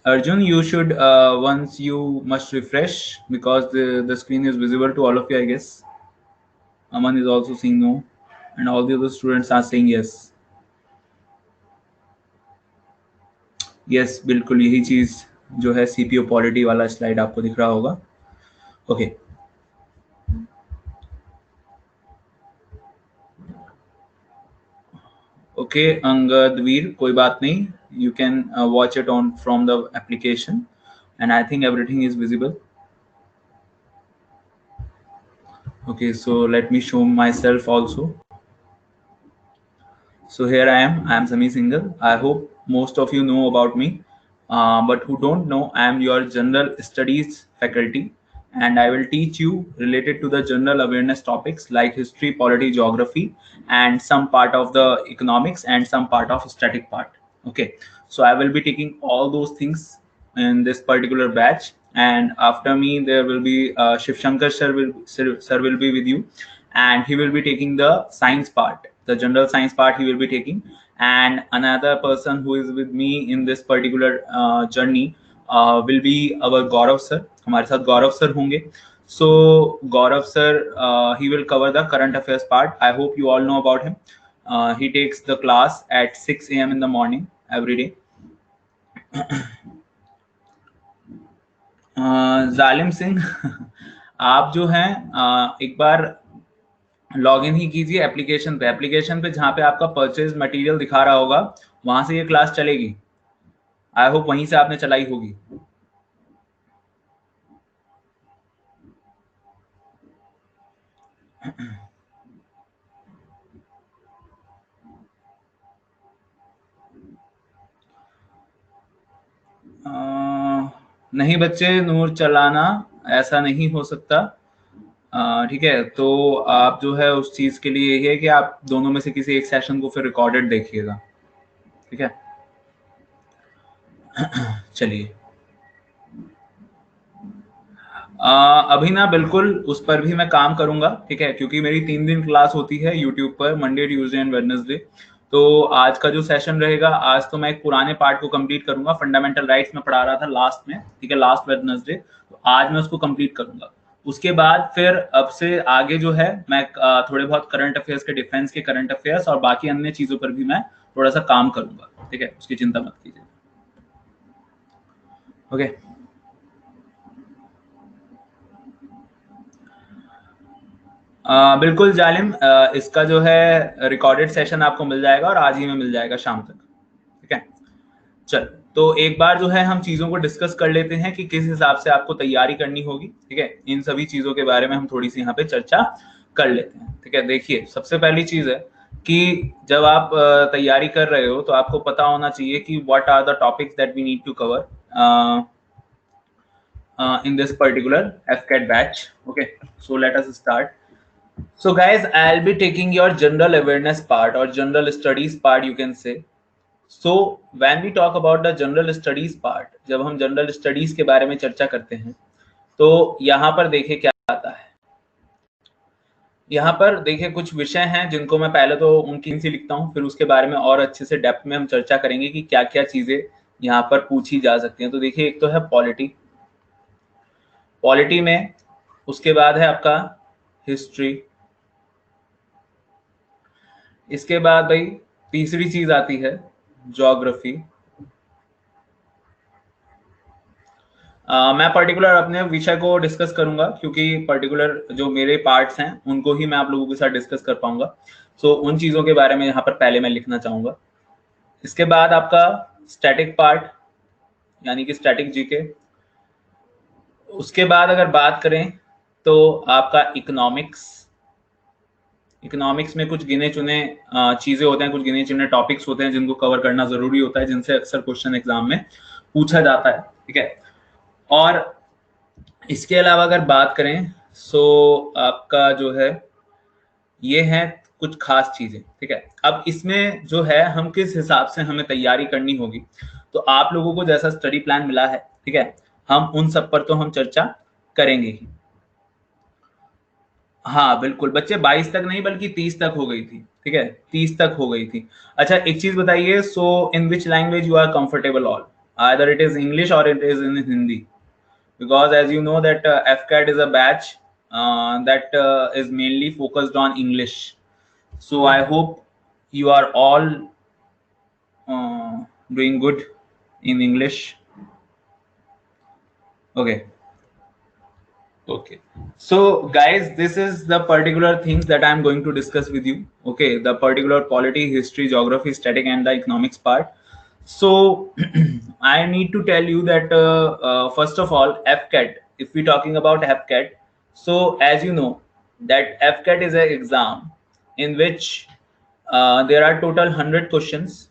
Arjun, you should once you must refresh because the screen is visible to all of you, I guess. Aman is also saying no, and all the other students are saying yes. Yes, बिल्कुल यही चीज जो है CPU polity वाला slide आपको दिख रहा होगा. ओके. ओके अंगदवीर, कोई बात नहीं. You can watch it on from the application, and I think everything is visible. Okay, so let me show myself also. So here I am Sami Singhal. I hope most of you know about me, but who don't know, I am your general studies faculty, and I will teach you related to the general awareness topics like history, polity, geography, and some part of the economics and some part of static part. Okay, so I will be taking all those things in this particular batch, and after me there will be Shiv Shankar sir will be with you, and he will be taking the science part, the general science part he will be taking. And another person who is with me in this particular journey will be our Gaurav sir. हमारे साथ गौरव sir होंगे. So Gaurav sir, he will cover the current affairs part. I hope you all know about him. He takes the class at 6 a.m. in the morning every day. जालिम सिंह, आप जो हैं एक बार log in ही कीजिए application पे. Application पे जहां पे आपका परचेज मटेरियल दिखा रहा होगा वहां से ये क्लास चलेगी. आई होप वहीं से आपने चलाई होगी. नहीं बच्चे, नूर चलाना ऐसा नहीं हो सकता. ठीक है, तो आप जो है उस चीज के लिए यही है कि आप दोनों में से किसी एक सेशन को फिर रिकॉर्डेड देखिएगा. ठीक है, चलिए. अभी ना बिल्कुल उस पर भी मैं काम करूंगा. ठीक है, क्योंकि मेरी 3 दिन क्लास होती है यूट्यूब पर, मंडे, ट्यूसडे एंड वेडनेसडे. तो आज का जो सेशन रहेगा, आज तो मैं एक पुराने पार्ट को कंप्लीट करूंगा. फंडामेंटल राइट्स में पढ़ा रहा था लास्ट में. ठीक है, लास्ट वेडनेसडे. तो आज मैं उसको कंप्लीट करूंगा. उसके बाद फिर अब से आगे जो है मैं थोड़े बहुत करंट अफेयर्स के, डिफेंस के करंट अफेयर्स और बाकी अन्य चीजों पर भी मैं थोड़ा सा काम करूंगा. ठीक है, उसकी चिंता मत कीजिए. ओके. बिल्कुल जालिम, इसका जो है रिकॉर्डेड सेशन आपको मिल जाएगा और आज ही में मिल जाएगा शाम तक. ठीक है, चल. तो एक बार जो है हम चीजों को डिस्कस कर लेते हैं कि किस हिसाब से आपको तैयारी करनी होगी. ठीक है, इन सभी चीजों के बारे में हम थोड़ी सी यहाँ पे चर्चा कर लेते हैं. ठीक है, देखिए सबसे पहली चीज है कि जब आप तैयारी कर रहे हो तो आपको पता होना चाहिए कि what are the topics that we need to cover in this particular FCAT batch. Okay, so let us start. So guys, I'll be taking your general awareness part or general studies part, you can say. So when we talk about the general studies part, जब हम general studies के बारे में चर्चा करते हैं तो यहाँ पर देखिए क्या आता है. यहाँ पर देखिए कुछ विषय हैं जिनको मैं पहले तो उनकी से लिखता हूँ, फिर उसके बारे में और अच्छे से डेप्थ में हम चर्चा करेंगे कि क्या क्या चीजें यहाँ पर पूछी जा सकती हैं. तो देखिए एक तो है पॉलिटी. पॉलिटी में उसके बाद है आपका हिस्ट्री. इसके बाद भाई तीसरी चीज आती है ज्योग्राफी. मैं पर्टिकुलर अपने विषय को डिस्कस करूंगा क्योंकि पर्टिकुलर जो मेरे पार्ट्स हैं उनको ही मैं आप लोगों के साथ डिस्कस कर पाऊंगा. सो उन चीजों के बारे में यहाँ पर पहले मैं लिखना चाहूंगा. इसके बाद आपका स्टैटिक पार्ट यानी कि स्टैटिक जीके. उसके बाद अगर बात करें तो आपका इकोनॉमिक्स. इकोनॉमिक्स में कुछ गिने चुने चीजें होते हैं, कुछ गिने चुने टॉपिक्स होते हैं जिनको कवर करना जरूरी होता है, जिनसे अक्सर क्वेश्चन एग्जाम में पूछा जाता है. ठीक है, और इसके अलावा अगर बात करें सो आपका जो है ये है कुछ खास चीजें. ठीक है, अब इसमें जो है हम किस हिसाब से हमें तैयारी करनी होगी, तो आप लोगों को जैसा स्टडी प्लान मिला है, ठीक है, हम उन सब पर तो हम चर्चा करेंगे ही. हाँ बिल्कुल बच्चे, 22 तक नहीं बल्कि 30 तक हो गई थी. ठीक है, 30 तक हो गई थी. अच्छा एक चीज बताइए, so in which language you are comfortable all. Either it is English or it is in Hindi, because as you know that FCAT is a batch that is mainly focused on English. So I hope you are all doing good in English. Okay. Okay. So guys, this is the particular things that I'm going to discuss with you. Okay, the particular polity, history, geography, static, and the economics part. So I need to tell you that first of all, FCAT. If we're talking about FCAT, so as you know that FCAT is an exam in which there are total 100 questions.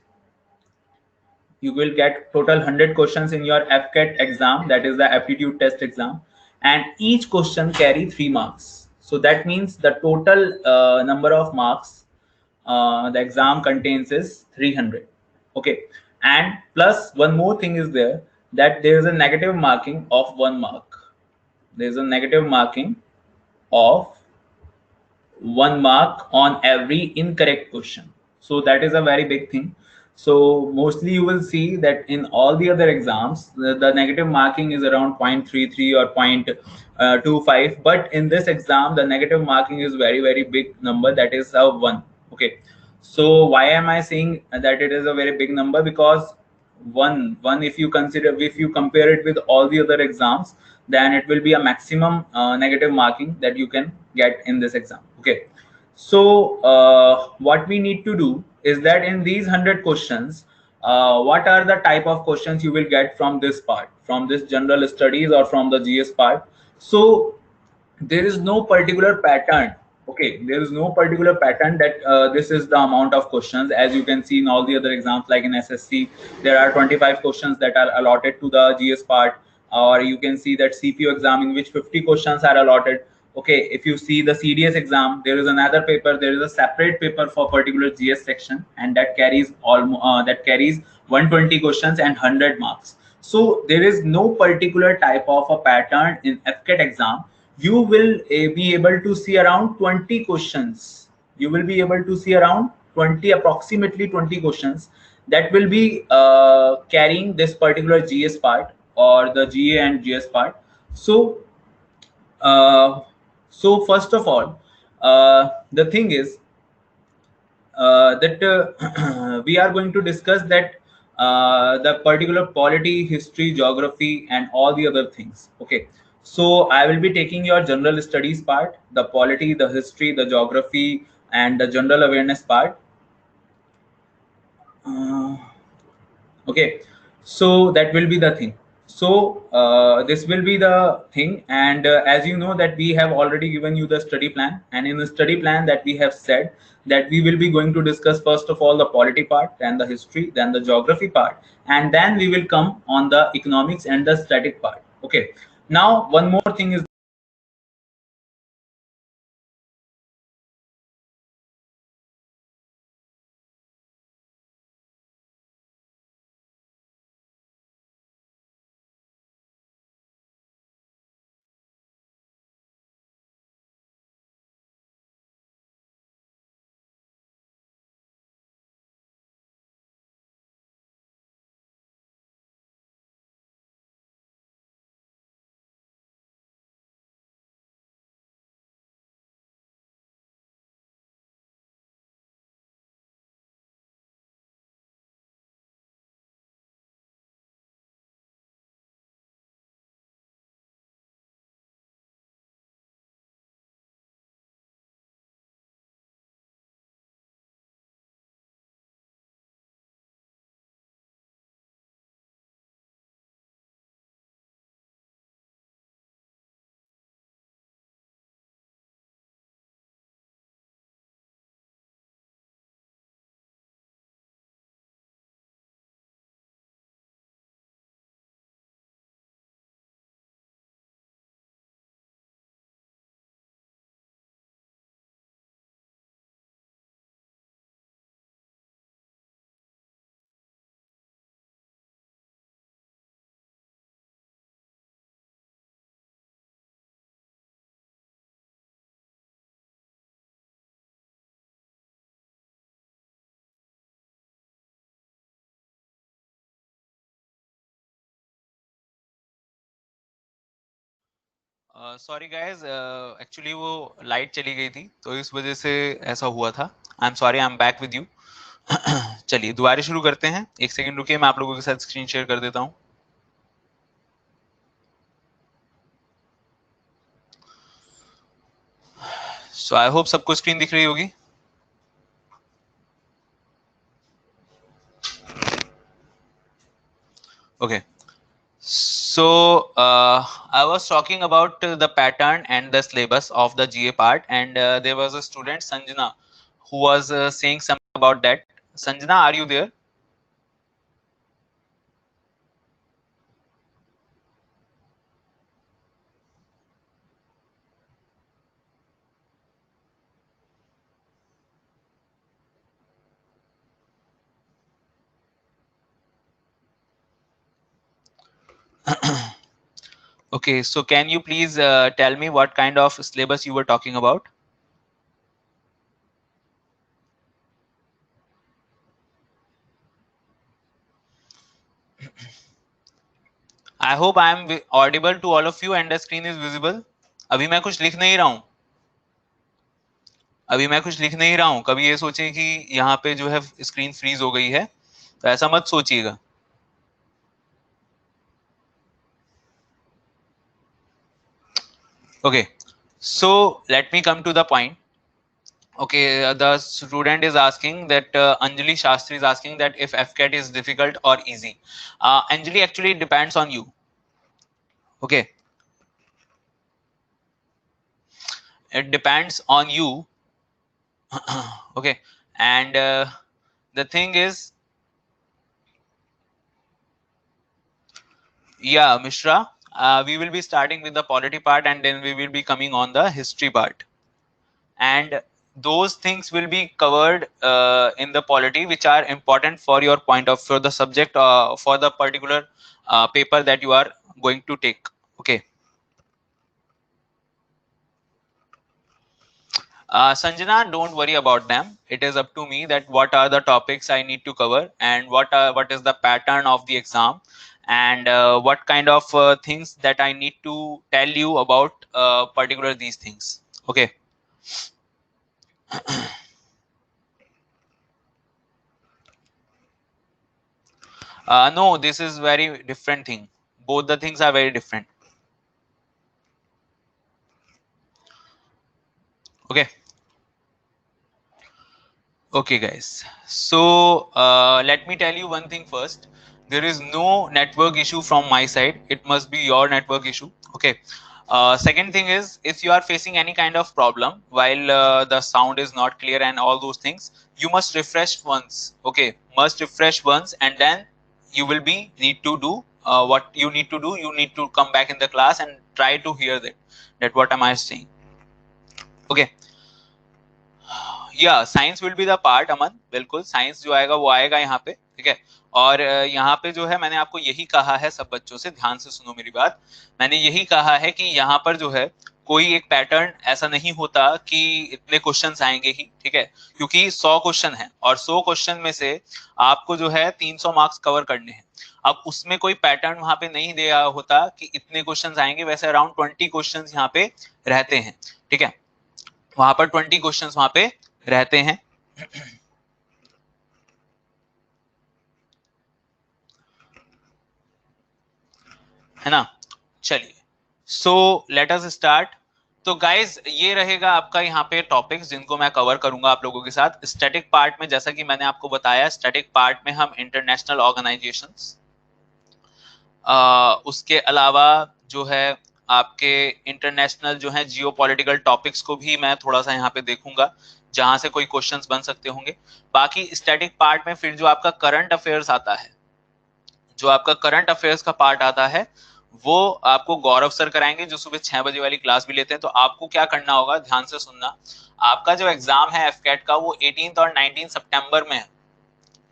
You will get total 100 questions in your FCAT exam, that is the aptitude test exam, and each question carry 3 marks. So that means the total number of marks the exam contains is 300. Okay, and plus one more thing is there, that there is a negative marking of 1 mark. There is a negative marking of 1 mark on every incorrect question. So that is a very big thing. So mostly you will see that in all the other exams, the negative marking is around 0.33 or 0.25. But in this exam, the negative marking is very big number, that is a 1. Okay. So why am I saying that it is a very big number? Because one if you consider, if you compare it with all the other exams, then it will be a maximum negative marking that you can get in this exam. Okay, so what we need to do is that in these 100 questions, what are the type of questions you will get from this part, from this general studies or from the GS part. So there is no particular pattern. Okay, there is no particular pattern that this is the amount of questions. As you can see in all the other exams, like in SSC, there are 25 questions that are allotted to the GS part, or you can see that CPO exam in which 50 questions are allotted. Okay, if you see the CDS exam, there is another paper, there is a separate paper for particular GS section, and that carries that carries 120 questions and 100 marks. So there is no particular type of a pattern in FCAT exam. You will be able to see around 20 questions. You will be able to see around 20, approximately 20 questions that will be carrying this particular GS part or the GA and GS part. So uh, so first of all, the thing is that we are going to discuss that the particular polity, history, geography, and all the other things. Okay, so I will be taking your general studies part, the polity, the history, the geography, and the general awareness part. Uh, okay, so that will be the thing. So this will be the thing, and as you know that we have already given you the study plan, and in the study plan that we have said that we will be going to discuss first of all the polity part, then the history, then the geography part, and then we will come on the economics and the static part. Okay, now one more thing is sorry guys, actually वो light चली गई थी तो इस वजह से ऐसा हुआ था। आई am sorry, I am back with you. चलिए दोबारा शुरू करते हैं। एक सेकंड रुकिए, मैं आप लोगों के साथ स्क्रीन शेयर कर देता हूँ। सो आई होप सबको स्क्रीन दिख रही होगी। Okay, so I was talking about the pattern and the syllabus of the GA part, and there was a student Sanjana who was saying something about that. Sanjana, are you there? Okay, so can you please tell me what kind of syllabus you were talking about? I hope I am audible to all of you and the screen is visible. अभी मैं कुछ लिख नहीं रहा हूँ, अभी मैं कुछ लिख नहीं रहा हूँ। कभी ये सोचें कि यहाँ पे जो है स्क्रीन फ्रीज हो गई है, तो ऐसा मत सोचिएगा। Okay, so let me come to the point. Okay, the student is asking that Anjali Shastri is asking that if FCAT is difficult or easy. Anjali, actually it depends on you. Okay, it depends on you. Okay, and the thing is, yeah, Mishra, we will be starting with the polity part and then we will be coming on the history part. And those things will be covered in the polity which are important for your point of for the subject for the particular paper that you are going to take. Okay, Sanjana, don't worry about them. It is up to me that what are the topics I need to cover and what is the pattern of the exam and what kind of things that I need to tell you about particular these things. Okay. No, this is very different thing. Both the things are very different. Okay. Okay, guys. So let me tell you one thing first. There is no network issue from my side. It must be your network issue. Okay. Second thing is, if you are facing any kind of problem while the sound is not clear and all those things, you must refresh once. Okay, must refresh once, and then you will be need to do what you need to do. You need to come back in the class and try to hear that what am I saying. Okay. या science will be the part, Aman, बिल्कुल science जो आएगा वो आएगा यहाँ पे, ठीक है। और यहाँ पे जो है मैंने आपको यही कहा है, सब बच्चों से ध्यान से सुनो मेरी बात, मैंने यही कहा है कि यहाँ पर जो है कोई एक पैटर्न ऐसा नहीं होता कि इतने क्वेश्चंस आएंगे ही, ठीक है, क्योंकि 100 क्वेश्चन है और 100 क्वेश्चन में से आपको जो है 300 मार्क्स कवर करने हैं। अब उसमें कोई पैटर्न वहां पे नहीं दिया होता कि इतने क्वेश्चंस आएंगे, वैसे अराउंड 20 क्वेश्चंस यहाँ पे रहते हैं, ठीक है, वहां पर 20 क्वेश्चंस वहां पे रहते हैं। है ना, चलिए, सो लेट अस स्टार्ट। तो गाइज ये रहेगा आपका यहाँ पे टॉपिक्स जिनको मैं कवर करूंगा आप लोगों के साथ। स्टैटिक पार्ट में जैसा कि मैंने आपको बताया, स्टैटिक पार्ट में हम इंटरनेशनल ऑर्गेनाइजेशंस, उसके अलावा जो है आपके इंटरनेशनल जो है जियोपॉलिटिकल टॉपिक्स को भी मैं थोड़ा सा यहाँ पे देखूंगा, जहां से कोई क्वेश्चंस बन सकते होंगे। बाकी स्टैटिक पार्ट में फिर जो आपका करंट अफेयर्स आता है, जो आपका करंट अफेयर्स का पार्ट आता है, वो आपको गौरव सर कराएंगे जो सुबह 6 बजे वाली क्लास भी लेते हैं। तो आपको क्या करना होगा, ध्यान से सुनना, आपका जो एग्जाम है एफकेट का वो 18 और 19 सितंबर में है,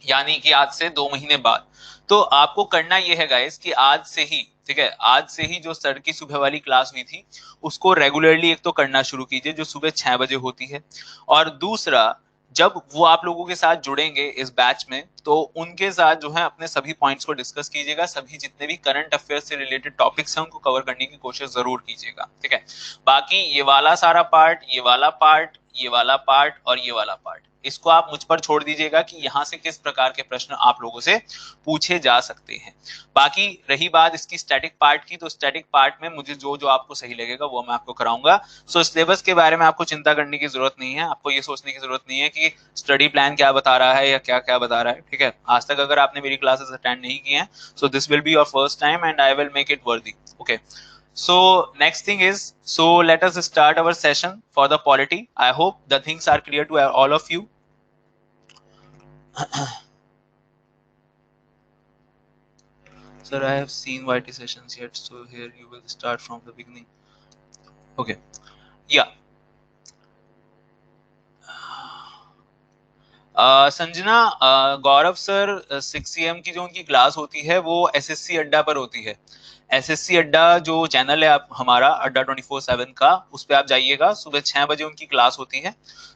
यानी कि आज से 2 महीने बाद। तो आपको करना ये है गाइस कि आज से ही, ठीक है, आज से ही जो सर की सुबह वाली क्लास हुई थी उसको रेगुलरली एक तो करना शुरू कीजिए, जो सुबह 6 बजे होती है। और दूसरा जब वो आप लोगों के साथ जुड़ेंगे इस बैच में, तो उनके साथ जो है अपने सभी पॉइंट्स को डिस्कस कीजिएगा, सभी जितने भी करंट अफेयर्स से रिलेटेड टॉपिक्स हैं उनको कवर करने की कोशिश जरूर कीजिएगा, ठीक है। बाकी ये वाला सारा पार्ट, ये वाला पार्ट, ये वाला पार्ट और ये वाला पार्ट, इसको आप मुझ पर छोड़ दीजिएगा कि यहाँ से किस प्रकार के प्रश्न आप लोगों से पूछे जा सकते हैं। बाकी रही बात इसकी स्टैटिक पार्ट की, तो स्टैटिक पार्ट में मुझे जो जो आपको सही लगेगा वो मैं आपको कराऊंगा। सो सिलेबस के बारे में आपको चिंता करने की जरूरत नहीं है, आपको ये सोचने की जरूरत नहीं है कि स्टडी प्लान क्या बता रहा है या क्या क्या बता रहा है, ठीक है। आज तक अगर आपने मेरी क्लासेस अटेंड नहीं की हैं, so this will be your first time and I will make it वर्दी, okay. So next thing is, so let us start our session for the polity. I hope the things are clear to all of you. Sir, I have seen YT sessions yet, so here you will start from the beginning. Okay, yeah. Sanjana, Gaurav sir 6 AM की जो उनकी class होती है वो SSC अड्डा पर होती है। एसएससी अड्डा जो चैनल है आप हमारा अड्डा 24/7 का, उस पर आप जाइएगा, सुबह 6 बजे उनकी क्लास होती है।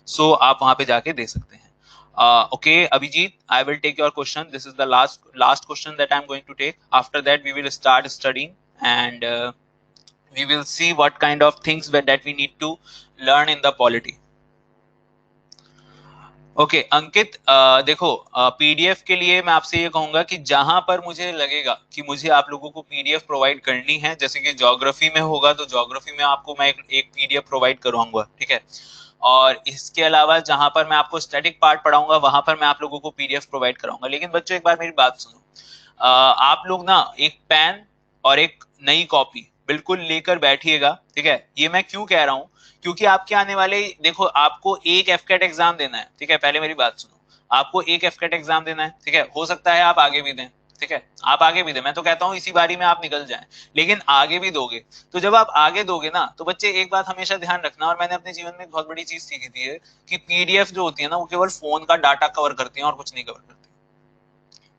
सो आप वहां पे जाके दे सकते हैं। Okay Abhijit, I will take your question, this is the last question that I am going to take. After that we will start studying and we will see what kind of things that we need to learn in the polity. Okay Ankit, देखो PDF के लिए मैं आपसे ये कहूंगा कि जहां पर मुझे लगेगा कि मुझे आप लोगों को पीडीएफ प्रोवाइड करनी है, जैसे कि ज्योग्राफी में होगा तो ज्योग्राफी में आपको मैं एक पीडीएफ प्रोवाइड करवाऊंगा, ठीक है। और इसके अलावा जहां पर मैं आपको स्टैटिक पार्ट पढ़ाऊंगा वहां पर मैं आप लोगों को पीडीएफ प्रोवाइड कराऊंगा। लेकिन बच्चों एक बार मेरी बात सुनो, आप लोग ना एक पेन और एक नई कॉपी बिल्कुल लेकर बैठिएगा, ठीक है। ये मैं क्यों कह रहा हूँ, क्योंकि आपके आने वाले, देखो आपको एक एफकेट एग्जाम देना है, ठीक है। पहले मेरी बात सुनो, आपको एक एफकेट एग्जाम देना है, ठीक है। हो सकता है आप आगे भी दें, ठीक है, आप आगे भी दें, मैं तो कहता हूँ इसी बारी में आप निकल जाएं, लेकिन आगे भी दोगे। तो जब आप आगे दोगे ना, तो बच्चे एक बात हमेशा ध्यान रखना, और मैंने अपने जीवन में बहुत बड़ी चीज सीखी थी है कि पीडीएफ जो होती है ना वो केवल फोन का डाटा कवर करती है और कुछ नहीं कवर करती,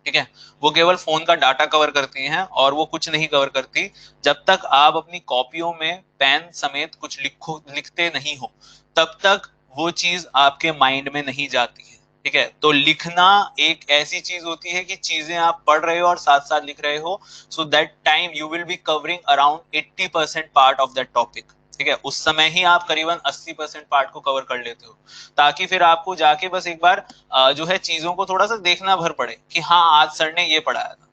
ठीक है। वो केवल फोन का डाटा कवर करती हैं और वो कुछ नहीं कवर करती। जब तक आप अपनी कॉपियों में पेन समेत कुछ लिखते नहीं हो, तब तक वो चीज आपके माइंड में नहीं जाती है, ठीक है। तो लिखना एक ऐसी चीज होती है कि चीजें आप पढ़ रहे हो और साथ साथ लिख रहे हो, so that time you will be covering around 80% part of that topic, ठीक है। उस समय ही आप करीबन 80% पार्ट को कवर कर लेते हो, ताकि फिर आपको जाके बस एक बार जो है चीजों को थोड़ा सा देखना भर पड़े कि हाँ आज सर ने ये पढ़ाया था,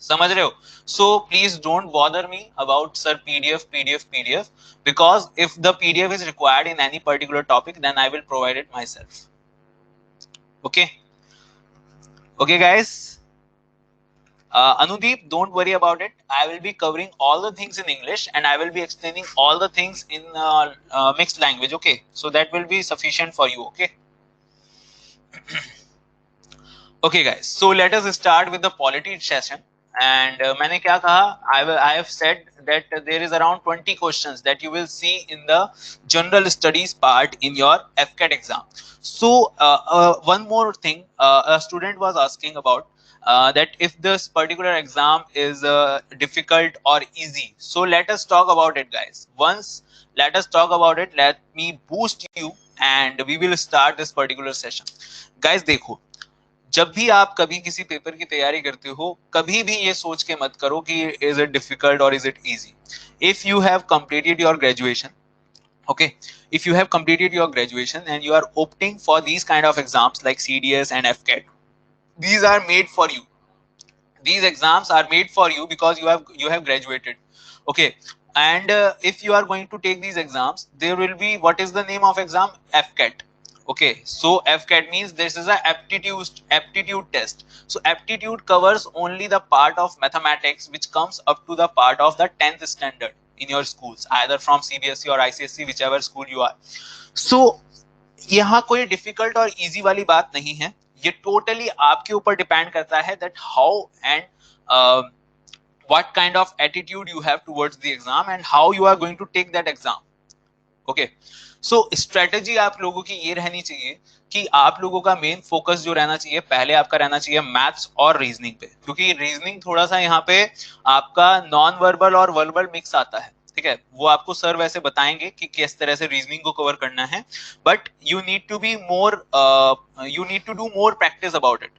समझ रहे हो। So please don't bother me about sir PDF PDF PDF, because if the PDF is required in any particular topic then I will provide it myself, okay. Okay guys, Anudeep, don't worry about it. I will be covering all the things in English and I will be explaining all the things in mixed language, okay? So that will be sufficient for you, okay? Okay guys, so let us start with the polity session. And मैंने क्या कहा, I have said that there is around 20 questions that you will see in the general studies part in your FCAT exam. So one more thing, a student was asking about that if this particular exam is difficult or easy. So let us talk about it guys. Once let us talk about it, let me boost you and we will start this particular session. Guys देखो, जब भी आप कभी किसी paper की तैयारी करते हो, कभी भी ये सोच के मत करो कि इज इट डिफिकल्ट और is it easy. If you have completed your graduation, okay, if you have completed your graduation and you are opting for these kind of exams like CDS and FCAT, these are made for you, these exams are made for you because you have graduated, okay. And if you are going to take these exams, there will be, what is the name of exam? FCAT, okay. So FCAT means this is a aptitude test. So aptitude covers only the part of mathematics which comes up to the part of the 10th standard in your schools, either from CBSE or ICSE, whichever school you are. So यहाँ कोई difficult और easy वाली बात नहीं है, ये totally आपके ऊपर डिपेंड करता है that how and what kind of attitude you have towards the exam and how you are going to take that exam, okay. So strategy आप लोगों की ये रहनी चाहिए कि आप लोगों का मेन फोकस जो रहना चाहिए, पहले आपका रहना चाहिए मैथ्स और रीजनिंग पे, क्योंकि रीजनिंग थोड़ा सा यहाँ पे आपका नॉन वर्बल और वर्बल मिक्स आता है, ठीक है, वो आपको सर वैसे बताएंगे कि किस तरह से रीजनिंग को कवर करना है, but you need to be more, you need to do more practice about it.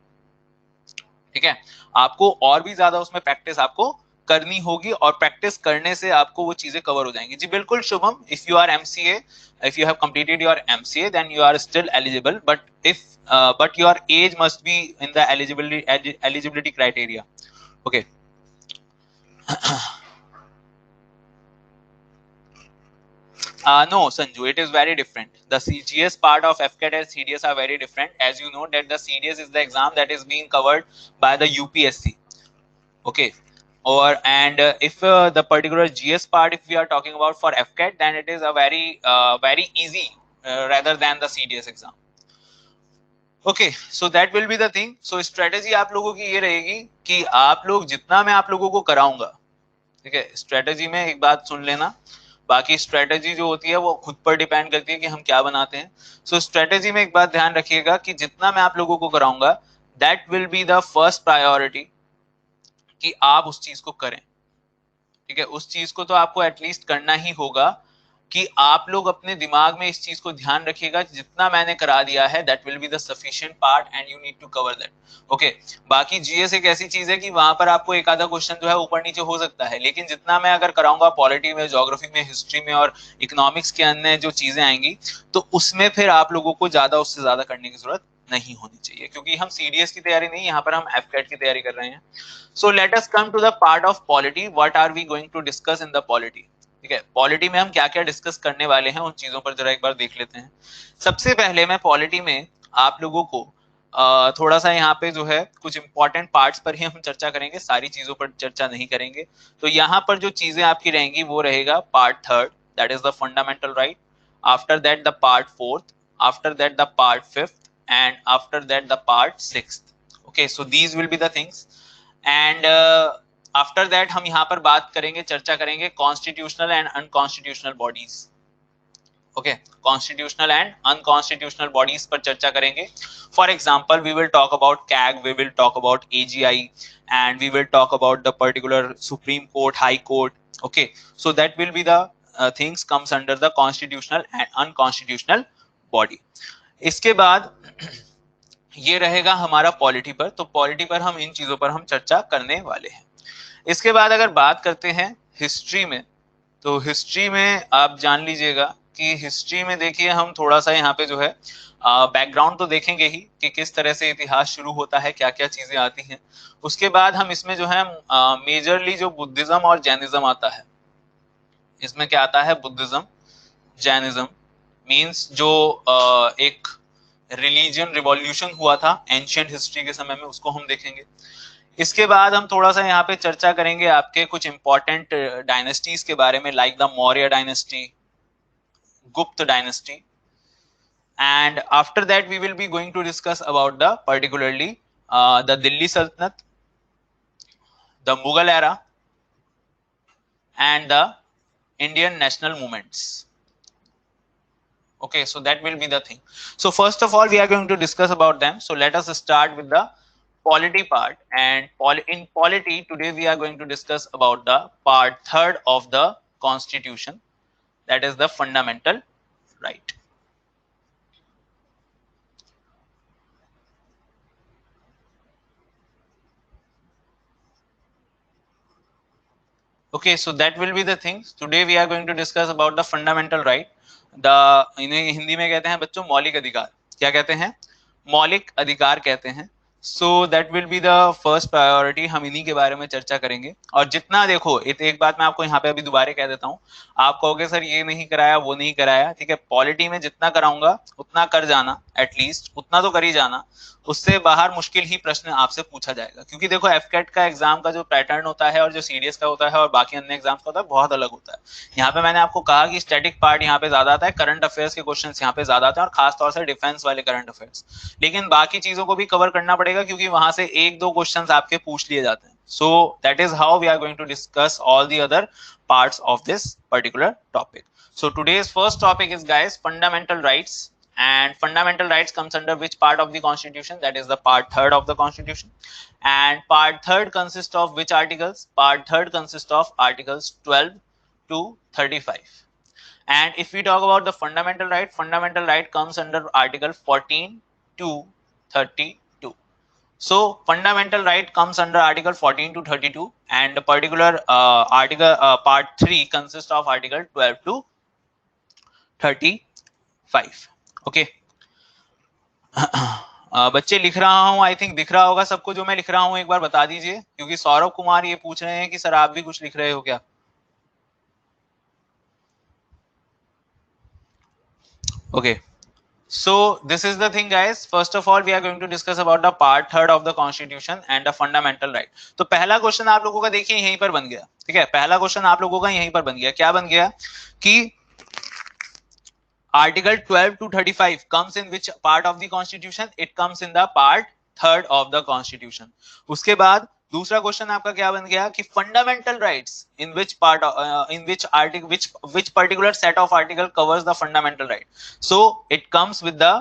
ठीक है, आपको और भी ज्यादा उसमें प्रैक्टिस आपको करनी होगी, और प्रैक्टिस करने से आपको वो चीजें कवर हो जाएंगी। जी बिल्कुल Shubham, if you are MCA, if you have completed your MCA, then you are still eligible, but if but your age must be in the eligibility criteria. Okay. No, Sanju, it is very different. The CGS part of FCAT and CDS are very different. As you know that the CDS is the exam that is being covered by the UPSC. Okay. Or and if the particular GS part, if we are talking about for FCAT, then it is a very easy rather than the CDS exam. Okay, so that will be the thing. So strategy आप लोगों की ये रहेगी कि आप लोग जितना मैं आप लोगों को कराऊंगा, ठीक है, स्ट्रेटेजी में एक बात सुन लेना, बाकी स्ट्रेटेजी जो होती है वो खुद पर डिपेंड करती है कि हम क्या बनाते हैं। सो स्ट्रेटेजी में एक बात ध्यान रखिएगा कि जितना मैं आप लोगों को कराऊंगा, that will be the first priority, कि आप उस चीज को करें। ठीक है, उस चीज को तो आपको एटलीस्ट करना ही होगा, कि आप लोग अपने दिमाग में इस चीज को ध्यान रखिएगा, जितना मैंने करा दिया है that will be the sufficient part and you need to cover that. Okay, बाकी जीएस एक ऐसी चीज है कि वहां पर आपको एक आधा क्वेश्चन जो है ऊपर नीचे हो सकता है, लेकिन जितना मैं अगर कराऊंगा पॉलिटी में, ज्योग्राफी में, हिस्ट्री में और इकोनॉमिक्स के अन्य जो चीजें आएंगी, तो उसमें फिर आप लोगों को ज्यादा उससे ज्यादा करने की जरूरत नहीं होनी चाहिए, क्योंकि हम सीडीएस की तैयारी नहीं, यहाँ पर हम एफकेट की तैयारी कर रहे हैं। So let us come to the part of polity. What are we going to discuss in the polity? ठीक है, पॉलिटी में हम क्या क्या डिस्कस करने वाले हैं, उन चीजों पर जरा एक बार देख लेते हैं। सबसे पहले मैं पॉलिटी में आप लोगों को थोड़ा सा यहाँ पे जो है कुछ इंपॉर्टेंट पार्ट्स पर ही हम चर्चा करेंगे, सारी चीजों पर चर्चा नहीं करेंगे। तो यहाँ पर जो चीजें आपकी रहेंगी वो रहेगा part third, that is the fundamental right, after that the part fourth, after that the part fifth, and after that the part sixth. Okay, so these will be the things. And after that हम यहाँ पर बात करेंगे, चर्चा करेंगे constitutional and unconstitutional bodies. Okay, constitutional and unconstitutional bodies पर चर्चा करेंगे। For example we will talk about CAG, we will talk about AGI, and we will talk about the particular supreme court, high court. Okay, so that will be the things comes under the constitutional and unconstitutional body. इसके बाद ये रहेगा हमारा polity पर, तो polity पर हम इन चीजों पर हम चर्चा करने वाले हैं। इसके बाद अगर बात करते हैं हिस्ट्री में, तो हिस्ट्री में आप जान लीजिएगा कि हिस्ट्री में देखिए हम थोड़ा सा यहाँ पे जो है बैकग्राउंड तो देखेंगे ही कि किस तरह से इतिहास शुरू होता है, क्या क्या चीजें आती हैं। उसके बाद हम इसमें जो है मेजरली जो बुद्धिज्म और जैनिज्म आता है, इसमें क्या आता है, बुद्धिज्म, जैनिज्म, मीन्स जो एक रिलीजियन रिवॉल्यूशन हुआ था एंशिएंट हिस्ट्री के समय में, उसको हम देखेंगे। इसके बाद हम थोड़ा सा यहाँ पे चर्चा करेंगे आपके कुछ इंपॉर्टेंट डायनेस्टीज के बारे में, like the Maurya dynasty, Gupta dynasty, and after that we will be going to discuss about the particularly the Delhi सल्तनत, the Mughal era, and the Indian national movements. Okay, so that will be the thing. So first of all we are going to discuss about them. So let us start with the polity part, and in polity today we are going to discuss about the part third of the constitution, that is the fundamental right. Okay, so that will be the things. Today we are going to discuss about the fundamental right. इन्हें हिंदी में कहते हैं बच्चों मौलिक अधिकार। क्या कहते हैं? मौलिक अधिकार कहते हैं। So that will be the first priority, हम इन्हीं के बारे में चर्चा करेंगे। और जितना देखो, एक बात मैं आपको यहाँ पे अभी दोबारा कह देता हूँ, आप कहोगे सर ये नहीं कराया, वो नहीं कराया, ठीक है, पॉलिटी में जितना कराऊंगा उतना कर जाना, एटलीस्ट उतना तो कर ही जाना, उससे बाहर मुश्किल ही प्रश्न आपसे पूछा जाएगा। क्योंकि देखो एफकेट का एग्जाम का जो पैटर्न होता है और जो सीडीएस का होता है और बाकी अन्य एग्जाम्स का होता है बहुत अलग होता है। यहाँ पे मैंने आपको कहा कि स्टैटिक पार्ट यहाँ पे ज्यादा आता है, करंट अफेयर्स के क्वेश्चंस यहाँ पे ज्यादा आते हैं, और खासतौर से डिफेंस वाले करंट अफेयर्स। लेकिन बाकी चीजों को भी कवर करना पड़ेगा, क्योंकि वहां से एक दो क्वेश्चंस आपके पूछ लिए जाते हैं। So that is how we are going to discuss all the other parts of this particular topic. So today's first topic is, guys, fundamental rights. And fundamental rights comes under which part of the constitution? That is the part third of the constitution. And part third consists of which articles? Part third consists of articles 12, to 35. And if we talk about the fundamental right comes under article 14 to 32. So fundamental right comes under article 14 to 32, and the particular article part 3 consists of article 12 to 35. Okay. बच्चे लिख रहा हूं, I think दिख रहा होगा सबको जो मैं लिख रहा हूं, एक बार बता दीजिए, क्योंकि सौरभ कुमार ये पूछ रहे हैं कि सर आप भी कुछ लिख रहे हो क्या. Okay, so this is the thing guys. First of all we are going to discuss about the part 3rd of the constitution and the fundamental right. तो पहला क्वेश्चन आप लोगों का देखिए यहीं पर बन गया. ठीक है, पहला क्वेश्चन आप लोगों का यहीं पर बन गया. क्या बन गया कि Article 12 to 35 comes in which part of the constitution? It comes in the part 3rd of the constitution. उसके बाद दूसरा क्वेश्चन आपका क्या बन गया कि fundamental rights in which part, in which article, which particular set of article covers the fundamental right. So it comes with the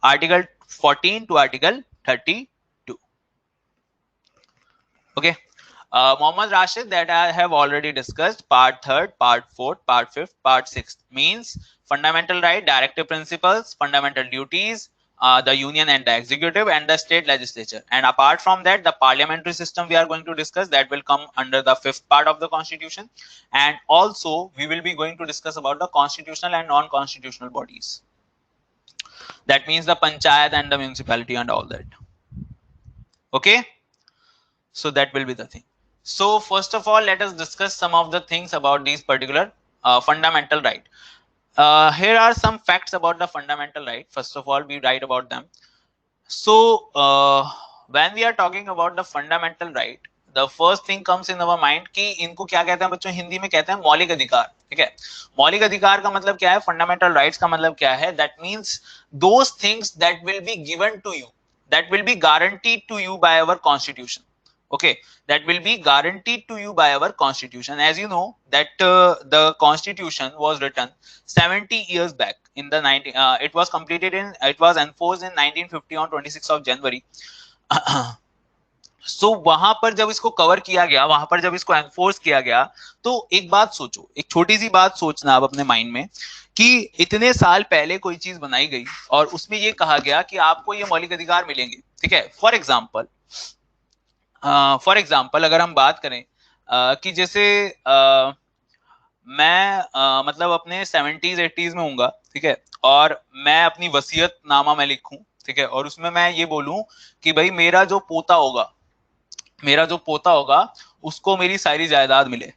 article 14 to article 32. Okay. Mohammad Rashid, that I have already discussed. Part 3rd, part 4th, part 5th, part 6th means fundamental right, directive principles, fundamental duties, the union and the executive and the state legislature. And apart from that, the parliamentary system we are going to discuss, that will come under the 5th part of the constitution. And also we will be going to discuss about the constitutional and non-constitutional bodies. That means the panchayat and the municipality and all that. Okay. So that will be the thing. So first of all, let us discuss some of the things about these particular fundamental right. Here are some facts about the fundamental right. First of all, we write about them. So when we are talking about the fundamental right, the first thing comes in our mind कि इनको क्या कहते हैं बच्चों, हिंदी में कहते हैं मौलिक अधिकार. ठीक है, मौलिक अधिकार का मतलब क्या है, फंडामेंटल राइट्स का मतलब क्या है, that means those things that will be given to you, that will be guaranteed to you by our constitution. Okay, that will be guaranteed to you by our constitution. As you know that the constitution was written 70 years back in the it was enforced in 1950 on 26th of January. So वहां पर जब इसको cover किया गया, वहां पर जब इसको एनफोर्स किया गया, तो एक बात सोचो, एक छोटी सी बात सोचना आप अपने माइंड में कि इतने साल पहले कोई चीज बनाई गई और उसमें ये कहा गया कि आपको ये मौलिक अधिकार मिलेंगे. ठीक है, फॉर एग्जाम्पल अगर हम बात करें कि जैसे मैं मतलब अपने 70s 80s में हूँगा. ठीक है, और मैं अपनी वसीयत नामा में लिखूं. ठीक है, और उसमें मैं ये बोलूं कि भाई मेरा जो पोता होगा उसको मेरी सारी जायदाद मिले.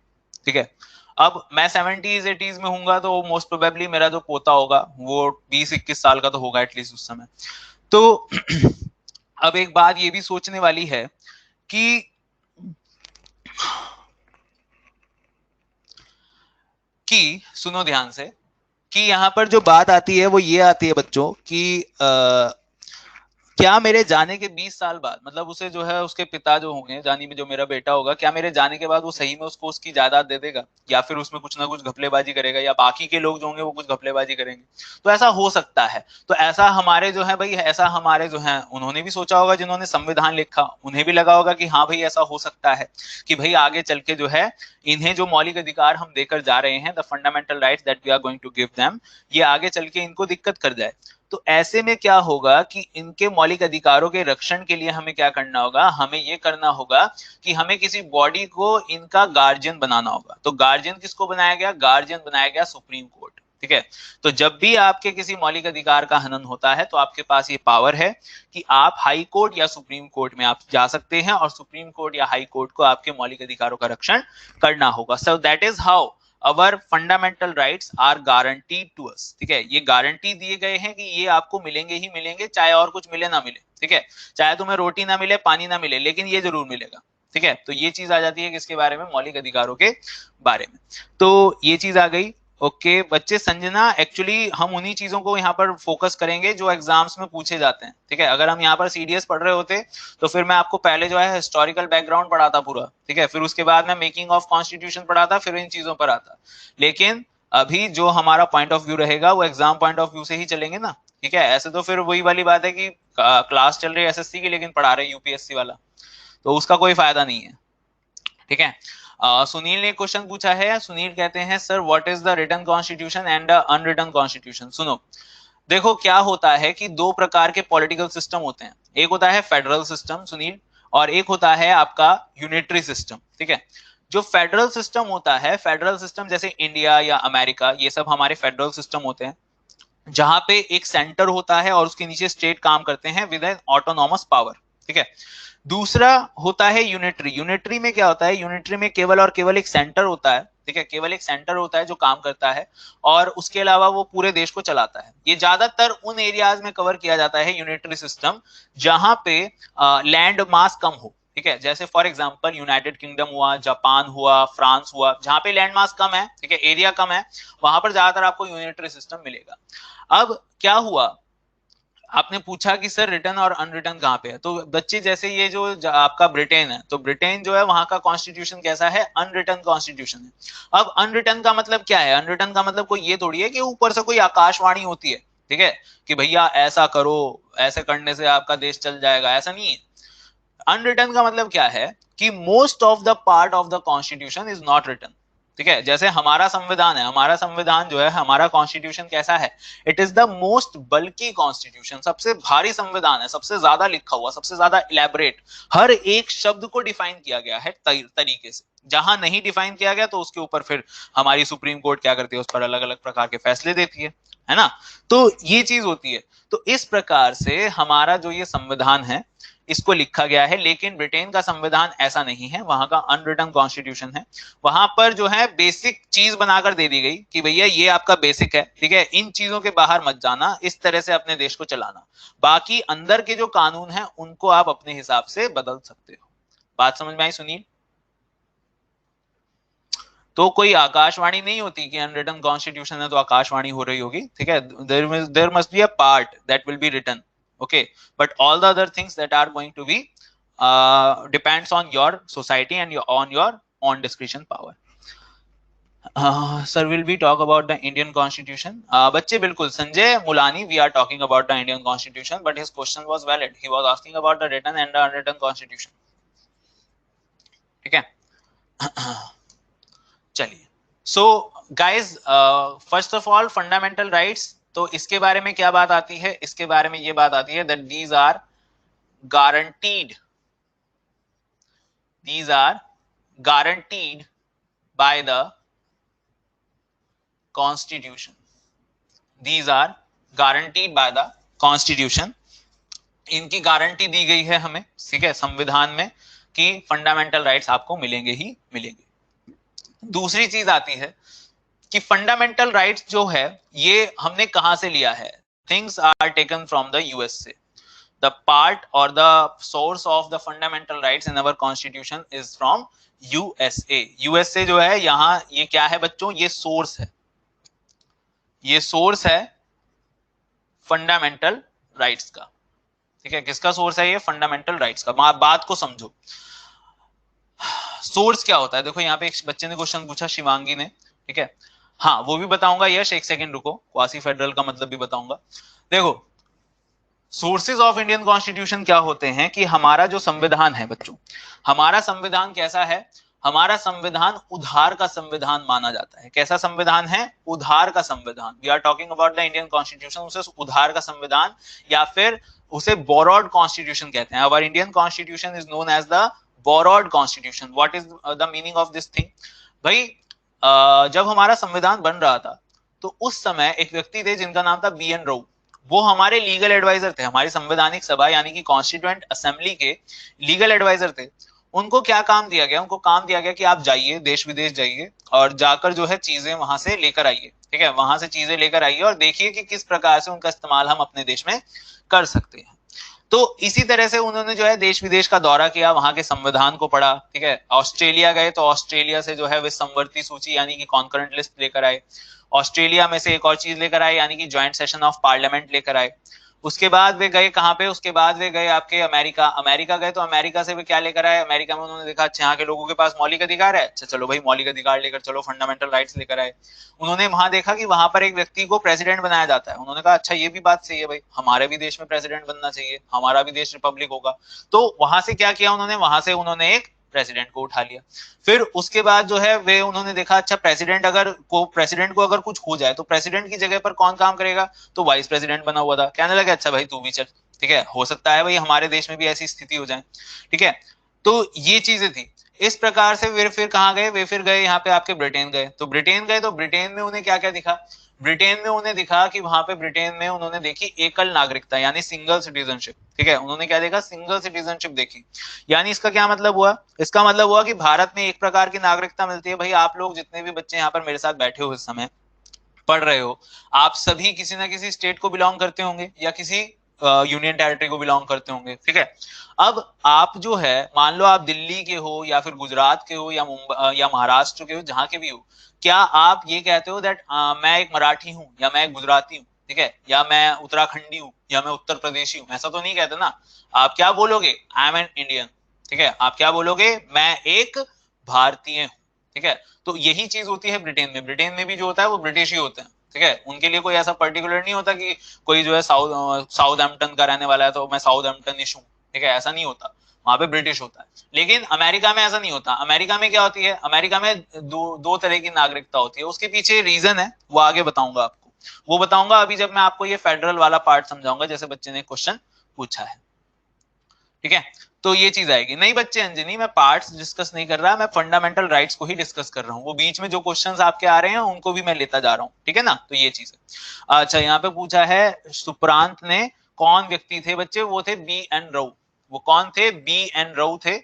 ठीक है, अब मैं 70s 80s में हूँगा तो मोस्ट प्रोबेबली मेरा जो पोता होगा वो 20-21 साल का तो होगा एटलीस्ट उस समय. तो अब एक बात ये भी सोचने वाली है कि सुनो ध्यान से कि यहाँ पर जो बात आती है वो ये आती है बच्चों कि क्या मेरे जाने के 20 साल बाद, मतलब उसे जो है उसके पिता जो होंगे, जानी में जो मेरा बेटा होगा, क्या मेरे जाने के बाद वो सही में उसको उसकी जायदाद दे देगा, या फिर उसमें कुछ ना कुछ घपलेबाजी करेगा, या बाकी के लोग जो होंगे वो कुछ घपलेबाजी करेंगे. तो ऐसा हो सकता है. तो ऐसा हमारे जो है भाई, ऐसा हमारे जो है उन्होंने भी सोचा होगा, जिन्होंने संविधान लिखा उन्हें भी लगा होगा कि हाँ भाई ऐसा हो सकता है कि भाई आगे चल के जो है इन्हें जो मौलिक अधिकार हम देकर जा रहे हैं, the fundamental rights that we are going to give them, ये आगे चल के इनको दिक्कत कर जाए. तो ऐसे में क्या होगा कि इनके मौलिक अधिकारों के रक्षण के लिए हमें क्या करना होगा, हमें ये करना होगा कि हमें किसी बॉडी को इनका गार्जियन बनाना होगा. तो गार्जियन किसको बनाया गया, गार्जियन बनाया गया सुप्रीम कोर्ट. ठीक है, तो जब भी आपके किसी मौलिक अधिकार का हनन होता है तो आपके पास ये पावर है कि आप हाई कोर्ट या सुप्रीम कोर्ट में आप जा सकते हैं और सुप्रीम कोर्ट या हाई कोर्ट को आपके मौलिक अधिकारों का रक्षण करना होगा. So that is how our fundamental rights are guaranteed to us. ठीक है, ये गारंटी दिए गए हैं कि ये आपको मिलेंगे ही मिलेंगे, चाहे और कुछ मिले ना मिले. ठीक है, चाहे तुम्हें रोटी ना मिले, पानी ना मिले, लेकिन ये जरूर मिलेगा. ठीक है, तो ये चीज आ जाती है किसके बारे में, मौलिक अधिकारों के बारे में. तो ये चीज आ गई. ओके बच्चे, संजना एक्चुअली हम उन्हीं चीजों को यहाँ पर फोकस करेंगे जो एग्जाम्स में पूछे जाते हैं. ठीक है, अगर हम यहाँ पर सीडीएस पढ़ रहे होते तो फिर मैं आपको पहले जो है हिस्टोरिकल बैकग्राउंड पढ़ाता पूरा. ठीक है, फिर उसके बाद मैं मेकिंग ऑफ कॉन्स्टिट्यूशन पढ़ाता, फिर इन चीजों पर आता. लेकिन अभी जो हमारा पॉइंट ऑफ व्यू रहेगा वो एग्जाम पॉइंट ऑफ व्यू से ही चलेंगे ना. ठीक है, ऐसे तो फिर वही वाली बात है कि क्लास चल रही है एसएससी की लेकिन पढ़ा रहे यूपीएससी वाला, तो उसका कोई फायदा नहीं है. ठीक है, सुनील ने क्वेश्चन पूछा है, सुनील कहते हैं sir what is the written constitution and unwritten constitution. सुनो, देखो क्या होता है कि दो प्रकार के पॉलिटिकल सिस्टम होते हैं, एक होता है फेडरल सिस्टम सुनील, और एक होता है आपका यूनिटरी सिस्टम, ठीक है। जो फेडरल सिस्टम होता है, फेडरल सिस्टम जैसे इंडिया या अमेरिका, ये सब हमारे फेडरल सिस्टम होते हैं, जहां पे एक सेंटर होता है और उसके नीचे स्टेट काम करते हैं विद एन ऑटोनॉमस पावर, ठीक है। दूसरा होता है यूनिटरी। यूनिटरी में क्या होता है, यूनिटरी में केवल और केवल एक सेंटर होता है, ठीक है, केवल एक सेंटर होता है जो काम करता है और उसके अलावा वो पूरे देश को चलाता है। ये ज्यादातर उन एरियाज में कवर किया जाता है यूनिटरी सिस्टम जहां पे लैंड मास कम हो, ठीक है। जैसे फॉर एग्जांपल यूनाइटेड किंगडम हुआ, जापान हुआ, फ्रांस हुआ, जहां पे लैंड मास कम है, ठीक है, एरिया कम है, वहां पर ज्यादातर आपको यूनिटरी सिस्टम मिलेगा। अब क्या हुआ, आपने पूछा कि सर रिटर्न और अनरिटर्न कहाँ पे है, तो बच्चे जैसे ये जो आपका ब्रिटेन है, तो ब्रिटेन जो है वहां का कॉन्स्टिट्यूशन कैसा है, अनरिटर्न कॉन्स्टिट्यूशन है। अब अनरिटर्न का मतलब क्या है, अनरिटर्न का मतलब कोई ये थोड़ी है कि ऊपर से कोई आकाशवाणी होती है, ठीक है, कि भैया ऐसा करो, ऐसे करने से आपका देश चल जाएगा, ऐसा नहीं है। अनरिटर्न का मतलब क्या है कि most of the part of the constitution is not return, ठीक है। जैसे हमारा संविधान है, हमारा संविधान जो है, हमारा कॉन्स्टिट्यूशन कैसा है, इट इज द मोस्ट बल्कि कॉन्स्टिट्यूशन, सबसे भारी संविधान है, सबसे ज्यादा लिखा हुआ, सबसे ज्यादा इलेबोरेट, हर एक शब्द को डिफाइन किया गया है तरीके से। जहां नहीं डिफाइन किया गया तो उसके ऊपर फिर हमारी सुप्रीम कोर्ट क्या करती है, उस पर अलग अलग प्रकार के फैसले देती है ना। तो ये चीज होती है। तो इस प्रकार से हमारा जो ये संविधान है इसको लिखा गया है, लेकिन ब्रिटेन का संविधान ऐसा नहीं है, वहां का अनरिटन कॉन्स्टिट्यूशन है। वहां पर जो है बेसिक चीज बनाकर दे दी गई कि भैया ये आपका बेसिक है, ठीक है, इन चीजों के बाहर मत जाना, इस तरह से अपने देश को चलाना, बाकी अंदर के जो कानून है उनको आप अपने हिसाब से बदल सकते हो। बात समझ में आई सुनील? तो कोई आकाशवाणी नहीं होती कि अनरिटन कॉन्स्टिट्यूशन है तो आकाशवाणी हो रही होगी, ठीक है। There must be a part that will be written, okay, but all the other things that are going to be depends on your society and on your own discretion power. Sir, will we talk about the Indian constitution? बच्चे बिल्कुल, Sanjay Mulani, we are talking about the Indian constitution, but his question was valid, he was asking about the written and the unwritten constitution, ठीक है। चलिए, so guys, first of all fundamental rights, तो इसके बारे में क्या बात आती है, इसके बारे में ये बात आती है that these are guaranteed by the constitution, these are guaranteed by the constitution, इनकी गारंटी दी गई है हमें, ठीक है, संविधान में, कि फंडामेंटल राइट्स आपको मिलेंगे ही मिलेंगे। दूसरी चीज आती है कि फंडामेंटल राइट्स जो है ये हमने कहां से लिया है, things are taken from the USA, the part और the source of the fundamental rights in our constitution is from USA. USA जो है यहाँ, ये क्या है बच्चों, ये सोर्स है, ये सोर्स है फंडामेंटल राइट्स का, ठीक है। किसका सोर्स है ये, फंडामेंटल राइट्स का। बात को समझो, सोर्स क्या होता है। देखो यहाँ पे एक बच्चे ने क्वेश्चन पूछा, शिवांगी ने, ठीक है, हाँ वो भी बताऊंगा यश, एक सेकंड रुको, क्वासी फेडरल का मतलब भी बताऊंगा। देखो सोर्सेज ऑफ इंडियन कॉन्स्टिट्यूशन क्या होते हैं कि हमारा जो संविधान है बच्चों, हमारा संविधान कैसा है, हमारा संविधान उधार का संविधान माना जाता है। कैसा संविधान है, उधार का संविधान। We are talking about the Indian constitution, उसे उधार का संविधान या फिर उसे बोरोड कॉन्स्टिट्यूशन कहते हैं। Our Indian constitution is known as the borrowed constitution. What is the meaning of this thing? भाई जब हमारा संविधान बन रहा था तो उस समय एक व्यक्ति थे जिनका नाम था बी एन राउ, वो हमारे लीगल एडवाइजर थे, हमारी संवैधानिक सभा यानी कि कॉन्स्टिट्यूएंट असेंबली के लीगल एडवाइजर थे। उनको क्या काम दिया गया, उनको काम दिया गया कि आप जाइए, देश विदेश जाइए और जाकर जो है चीजें वहां से लेकर आइए, ठीक है, वहां से चीजें लेकर आइए और देखिए कि किस प्रकार से उनका इस्तेमाल हम अपने देश में कर सकते हैं। तो इसी तरह से उन्होंने जो है देश विदेश का दौरा किया, वहां के संविधान को पढ़ा, ठीक है। ऑस्ट्रेलिया गए तो ऑस्ट्रेलिया से जो है वे संवर्ती सूची यानी कि कॉन्करेंट लिस्ट लेकर आए। ऑस्ट्रेलिया में से एक और चीज लेकर आए यानी कि ज्वाइंट सेशन ऑफ पार्लियामेंट लेकर आए। उसके बाद वे गए कहाँ पे, उसके बाद वे गए आपके अमेरिका। अमेरिका गए तो अमेरिका से वे क्या लेकर आए, अमेरिका में उन्होंने देखा अच्छा यहाँ के लोगों के पास मौलिक अधिकार है, अच्छा चलो भाई मौलिक अधिकार लेकर चलो, फंडामेंटल राइट्स लेकर आए। उन्होंने वहां देखा कि वहां पर एक व्यक्ति को प्रेसिडेंट बनाया जाता है, उन्होंने कहा अच्छा ये भी बात सही है भाई, हमारे भी देश में प्रेसिडेंट बनना चाहिए, हमारा भी देश रिपब्लिक होगा। तो वहां से क्या किया उन्होंने, वहां से उन्होंने एक प्रेसिडेंट को उठा लिया। फिर उसके बाद जो है वे उन्होंने देखा अच्छा प्रेसिडेंट को अगर कुछ हो जाए तो प्रेसिडेंट की जगह पर कौन काम करेगा, तो वाइस प्रेसिडेंट बना हुआ था। कहने लगे अच्छा भाई तू भी चल, ठीक है, हो सकता है भाई हमारे देश में भी ऐसी स्थिति हो जाए, ठीक है। तो ये चीजें थी। इस प्रकार से फिर कहाँ गए, वे फिर गए यहाँ पे आपके ब्रिटेन गए। तो ब्रिटेन गए तो ब्रिटेन में उन्हें क्या क्या दिखा, ब्रिटेन में उन्हें दिखा कि वहां पे ब्रिटेन में उन्होंने देखी एकल नागरिकता यानी सिंगल सिटीजनशिप, ठीक है। उन्होंने क्या देखा, सिंगल सिटीजनशिप देखी। यानी इसका क्या मतलब हुआ, इसका मतलब हुआ कि भारत में एक प्रकार की नागरिकता मिलती है। भाई आप लोग जितने भी बच्चे यहाँ पर मेरे साथ बैठे हो इस समय पढ़ रहे हो, आप सभी किसी ना किसी स्टेट को बिलोंग करते होंगे या किसी यूनियन टेरिटरी को बिलोंग करते होंगे, ठीक है। अब आप जो है मान लो आप दिल्ली के हो या फिर गुजरात के हो या मुंबई या महाराष्ट्र के हो, जहां के भी हो, क्या आप ये कहते हो दैट मैं एक मराठी हूँ या मैं एक गुजराती हूँ, ठीक है, या मैं उत्तराखंडी हूँ या मैं उत्तर प्रदेशी हूँ, ऐसा तो नहीं कहते ना। आप क्या बोलोगे, आई एम एन इंडियन, ठीक है। आप क्या बोलोगे, मैं एक भारतीय हूँ, ठीक है। तो यही चीज होती है ब्रिटेन में। ब्रिटेन में भी जो होता है वो ब्रिटिश ही होते हैं, ठीक है। उनके लिए कोई ऐसा पर्टिकुलर नहीं होता कि कोई जो है साउथहैम्पटन का रहने वाला है तो मैं साउथहैम्पटनिश हूँ, ठीक है, ऐसा नहीं होता। वहां पे ब्रिटिश होता है। लेकिन अमेरिका में ऐसा नहीं होता। अमेरिका में क्या होती है, अमेरिका में दो तरह की नागरिकता होती है। उसके पीछे रीजन है, वो आगे बताऊंगा आपको। वो बताऊंगा अभी जब मैं आपको ये फेडरल वाला पार्ट समझाऊंगा, जैसे बच्चे ने क्वेश्चन पूछा है, ठीक है। तो ये चीज आएगी। नहीं बच्चे अंजनी, मैं पार्ट्स डिस्कस नहीं कर रहा, मैं फंडामेंटल राइट्स को ही डिस्कस कर रहा हूँ। वो बीच में जो क्वेश्चंस आपके आ रहे हैं उनको भी मैं लेता जा रहा हूँ, ठीक है ना। तो ये चीज है। अच्छा यहाँ पे पूछा है सुप्रांत ने, कौन व्यक्ति थे बच्चे, वो थे बी एन राउ। वो कौन थे, बी एन राउ थे,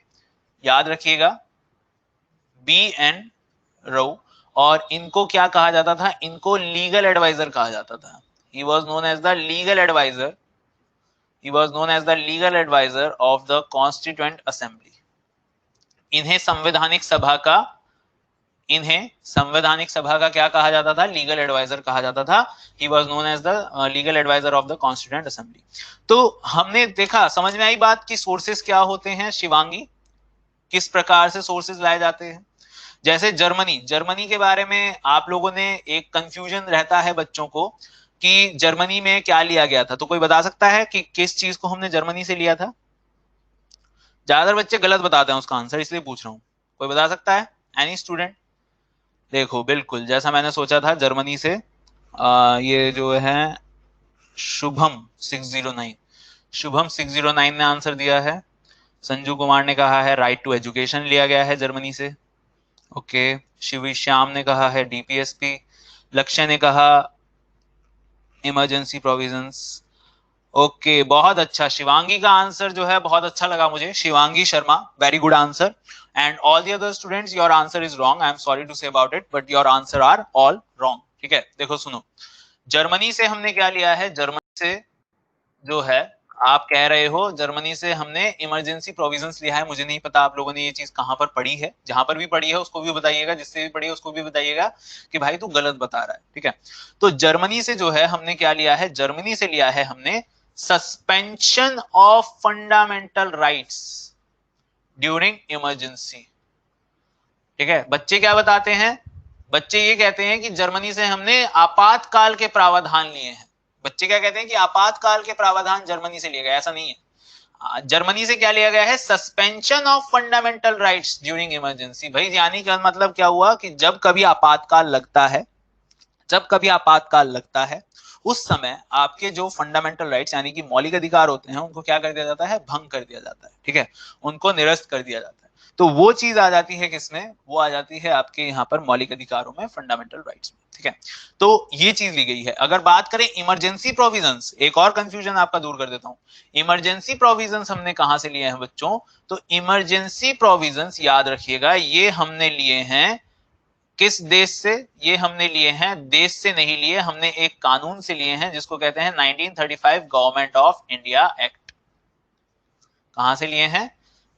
याद रखिएगा, बी एन राउ। और इनको क्या कहा जाता था, इनको लीगल एडवाइजर कहा जाता था। He was known as the legal adviser, he was known as the legal advisor of the constituent assembly। इन्हें संवैधानिक सभा का क्या कहा जाता था, लीगल एडवाइजर कहा जाता था। He was known as the legal adviser of the constituent assembly. तो हमने देखा, समझ में आई बात की सोर्सेस क्या होते हैं शिवांगी, किस प्रकार से सोर्सेस लाए जाते हैं। जैसे जर्मनी के बारे में आप लोगों ने एक कंफ्यूजन रहता है बच्चों को कि जर्मनी में क्या लिया गया था। तो कोई बता सकता है कि किस चीज को हमने जर्मनी से लिया था। ज्यादातर बच्चे गलत बताते हैं उसका आंसर, इसलिए पूछ रहा हूं, कोई बता सकता है, एनी स्टूडेंट। देखो बिल्कुल जैसा मैंने सोचा था, जर्मनी से ये जो है शुभम 609 ने आंसर दिया है। संजू कुमार ने कहा है राइट टू एजुकेशन लिया गया है जर्मनी से। ओके, शिव श्याम ने कहा है डीपीएसपी। लक्ष्य ने कहा इमरजेंसी प्रोविजंस। ओके बहुत अच्छा, शिवांगी का आंसर जो है बहुत अच्छा लगा मुझे, Shivangi Sharma, very good answer. And all the other students, your answer is wrong, I am sorry to say about it, but your answer are all wrong, ठीक है। देखो सुनो, जर्मनी से हमने क्या लिया है, जर्मनी से जो है आप कह रहे हो जर्मनी से हमने इमरजेंसी प्रोविजंस लिया है। मुझे नहीं पता आप लोगों ने ये चीज कहां पर पढ़ी है, जहां पर भी पढ़ी है उसको भी बताइएगा, जिससे भी पढ़ी है उसको भी बताइएगा कि भाई तू गलत बता रहा है, ठीक है। तो जर्मनी से जो है हमने क्या लिया है, जर्मनी से लिया है हमने suspension of fundamental rights during emergency, ठीक है। बच्चे क्या बताते हैं, बच्चे ये कहते हैं कि जर्मनी से हमने आपातकाल के प्रावधान लिए हैं। बच्चे क्या कहते हैं कि आपातकाल के प्रावधान जर्मनी से लिए गए, ऐसा नहीं है। जर्मनी से क्या लिया गया है, suspension of fundamental rights during emergency. भाई यानी का मतलब क्या हुआ कि जब कभी आपातकाल लगता है, जब कभी आपातकाल लगता है उस समय आपके जो फंडामेंटल राइट्स यानी कि मौलिक अधिकार होते हैं उनको क्या कर दिया जाता है, भंग कर दिया जाता है, ठीक है, उनको निरस्त कर दिया जाता है। तो वो चीज आ जाती है किसमें, वो आ जाती है आपके यहाँ पर मौलिक अधिकारों में, फंडामेंटल राइट्स में, ठीक है। तो ये चीज ली गई है। अगर बात करें इमरजेंसी प्रोविजंस, एक और कंफ्यूजन आपका दूर कर देता हूं, इमरजेंसी प्रोविजंस हमने कहां से लिए हैं बच्चों, तो इमरजेंसी प्रोविजंस याद रखिएगा ये हमने लिए हैं किस देश से, ये हमने लिए हैं देश से नहीं लिए, हमने एक कानून से लिए हैं जिसको कहते हैं 1935 गवर्नमेंट ऑफ इंडिया एक्ट। कहां से लिए हैं,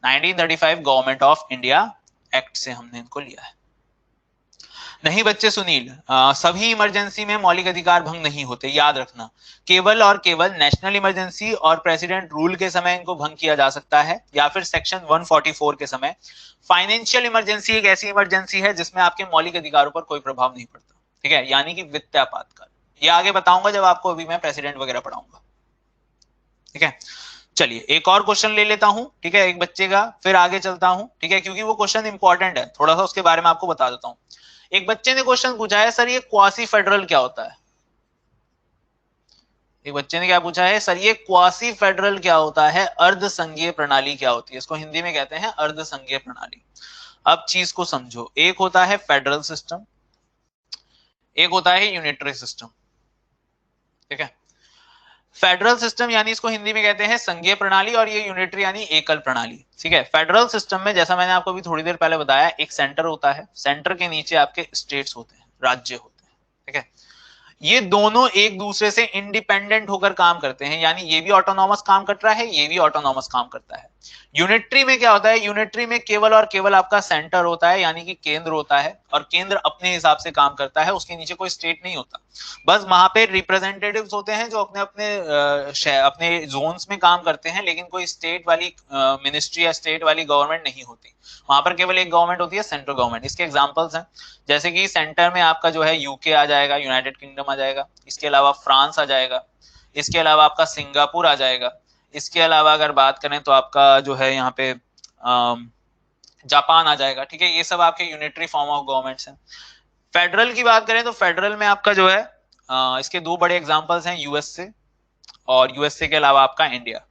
1935 गवर्नमेंट ऑफ इंडिया एक्ट से हमने इनको लिया है। नहीं बच्चे सुनील, सभी इमरजेंसी में मौलिक अधिकार भंग नहीं होते, याद रखना। केवल और केवल नेशनल इमरजेंसी और प्रेसिडेंट रूल के समय इनको भंग किया जा सकता है, या फिर सेक्शन 144 के समय। फाइनेंशियल इमरजेंसी एक ऐसी इमरजेंसी है जिसमें आपके मौलिक अधिकारों पर कोई प्रभाव नहीं पड़ता, ठीक है, यानी कि वित्तीय आपातकाल। ये आगे बताऊंगा जब आपको अभी मैं प्रेसिडेंट वगैरह पढ़ाऊंगा, ठीक है। चलिए एक और क्वेश्चन ले लेता हूं, ठीक है, एक बच्चे का, फिर आगे चलता हूं, ठीक है, क्योंकि वो क्वेश्चन इंपॉर्टेंट है, थोड़ा सा उसके बारे में आपको बता देता हूं। एक बच्चे ने क्वेश्चन पूछा है, सर ये क्वासी फेडरल क्या होता है? एक बच्चे ने क्या पूछा है, सर ये क्वासी फेडरल क्या होता है, अर्ध संघीय प्रणाली क्या होती है? इसको हिंदी में कहते हैं अर्ध संघीय प्रणाली। अब चीज को समझो, एक होता है फेडरल सिस्टम, एक होता है यूनिटरी सिस्टम, ठीक है। फेडरल सिस्टम यानी इसको हिंदी में कहते हैं संघीय प्रणाली, और ये यूनिटरी यानी एकल प्रणाली, ठीक है। फेडरल सिस्टम में जैसा मैंने आपको अभी थोड़ी देर पहले बताया, एक सेंटर होता है, सेंटर के नीचे आपके स्टेट्स होते हैं, राज्य होते हैं, ठीक है। ये दोनों एक दूसरे से इंडिपेंडेंट होकर काम करते हैं, यानी ये भी ऑटोनॉमस काम कर रहा है, ये भी ऑटोनॉमस काम करता है। यूनिटरी में क्या होता है, यूनिटरी में केवल और केवल आपका सेंटर होता है, यानी कि केंद्र होता है, और केंद्र अपने हिसाब से काम करता है, उसके नीचे कोई स्टेट नहीं होता। बस वहां पे रिप्रेजेंटेटिव्स होते हैं जो अपने अपने अपने जोन्स में काम करते हैं, लेकिन कोई स्टेट वाली मिनिस्ट्री या स्टेट वाली गवर्नमेंट नहीं होती। वहां पर केवल एक गवर्नमेंट होती है, सेंट्रल गवर्नमेंट। इसके एग्जांपल्स हैं, जैसे कि सेंटर में आपका जो है यूके आ जाएगा, यूनाइटेड किंगडम आ जाएगा, इसके अलावा फ्रांस आ जाएगा, इसके अलावा आपका सिंगापुर आ जाएगा, इसके अलावा अगर बात करें तो आपका जो है यहाँ पे जापान आ जाएगा, ठीक है। ये सब आपके यूनिटरी फॉर्म ऑफ गवर्नमेंट्स हैं। फेडरल की बात करें तो फेडरल में आपका जो है इसके दो बड़े एग्जांपल्स हैं, यूएसए, और यूएसए के अलावा आपका इंडिया।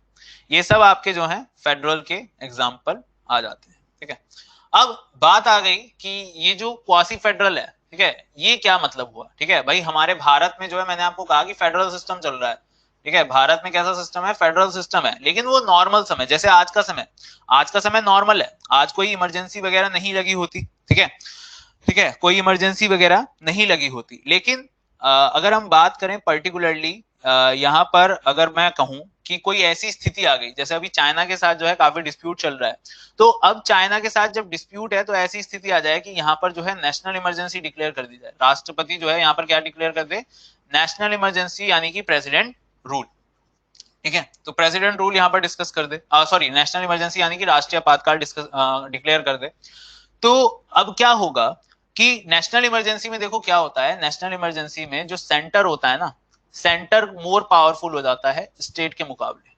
ये सब आपके जो है फेडरल के एग्जांपल आ जाते हैं, ठीक है। अब बात आ गई कि ये जो क्वासी फेडरल है, ठीक है, ये क्या मतलब हुआ, ठीक है भाई। हमारे भारत में जो है, मैंने आपको कहा कि फेडरल सिस्टम चल रहा है, ठीक है। भारत में कैसा सिस्टम है, फेडरल सिस्टम है, लेकिन वो नॉर्मल समय, जैसे आज का समय, आज का समय नॉर्मल है, आज कोई इमरजेंसी वगैरह नहीं लगी होती, ठीक है, ठीक है, कोई इमरजेंसी वगैरह नहीं लगी होती। लेकिन अगर हम बात करें पर्टिकुलरली यहाँ पर, अगर मैं कहूं कि कोई ऐसी स्थिति आ गई, जैसे अभी चाइना के साथ जो है काफी डिस्प्यूट चल रहा है, तो अब चाइना के साथ जब डिस्प्यूट है, तो ऐसी स्थिति आ जाए कि यहाँ पर जो है नेशनल इमरजेंसी डिक्लेयर कर दी जाए। राष्ट्रपति जो है यहाँ पर क्या डिक्लेयर कर दे, नेशनल इमरजेंसी, यानी कि प्रेसिडेंट रूल, ठीक है। तो प्रेसिडेंट रूल यहाँ पर डिस्कस कर दे, सॉरी नेशनल इमरजेंसी यानी कि राष्ट्रीय आपातकाल डिक्लेयर कर दे। तो अब क्या होगा कि नेशनल इमरजेंसी में देखो क्या होता है, नेशनल इमरजेंसी में जो सेंटर होता है ना, सेंटर मोर पावरफुल हो जाता है स्टेट के मुकाबले।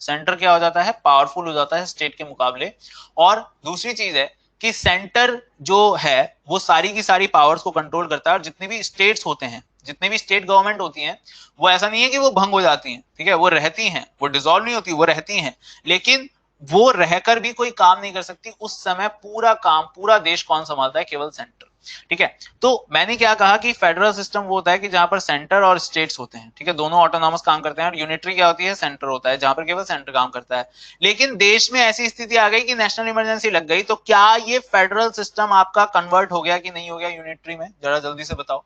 सेंटर क्या हो जाता है, पावरफुल हो जाता है स्टेट के मुकाबले। और दूसरी चीज है कि सेंटर जो है वो सारी की सारी पावर्स को कंट्रोल करता है, और जितने भी स्टेट्स होते हैं, जितने भी स्टेट गवर्नमेंट होती हैं, वो ऐसा नहीं है कि वो भंग हो जाती हैं, ठीक है, वो रहती हैं, वो डिसॉल्व नहीं होती, वो रहती हैं, लेकिन वो रहकर भी कोई काम नहीं कर सकती। उस समय पूरा काम, पूरा देश कौन संभालता है, केवल सेंटर, ठीक है। तो मैंने क्या कहा कि फेडरल सिस्टम वो होता है कि जहां पर सेंटर और स्टेट्स होते हैं, ठीक है, दोनों ऑटोनॉमस काम करते हैं, और यूनिटरी क्या होती है, सेंटर होता है, जहां पर केवल सेंटर काम करता है। लेकिन देश में ऐसी स्थिति आ गई कि नेशनल इमरजेंसी लग गई, तो क्या ये फेडरल सिस्टम आपका कन्वर्ट हो गया कि नहीं हो गया यूनिटरी में? जरा जल्दी से बताओ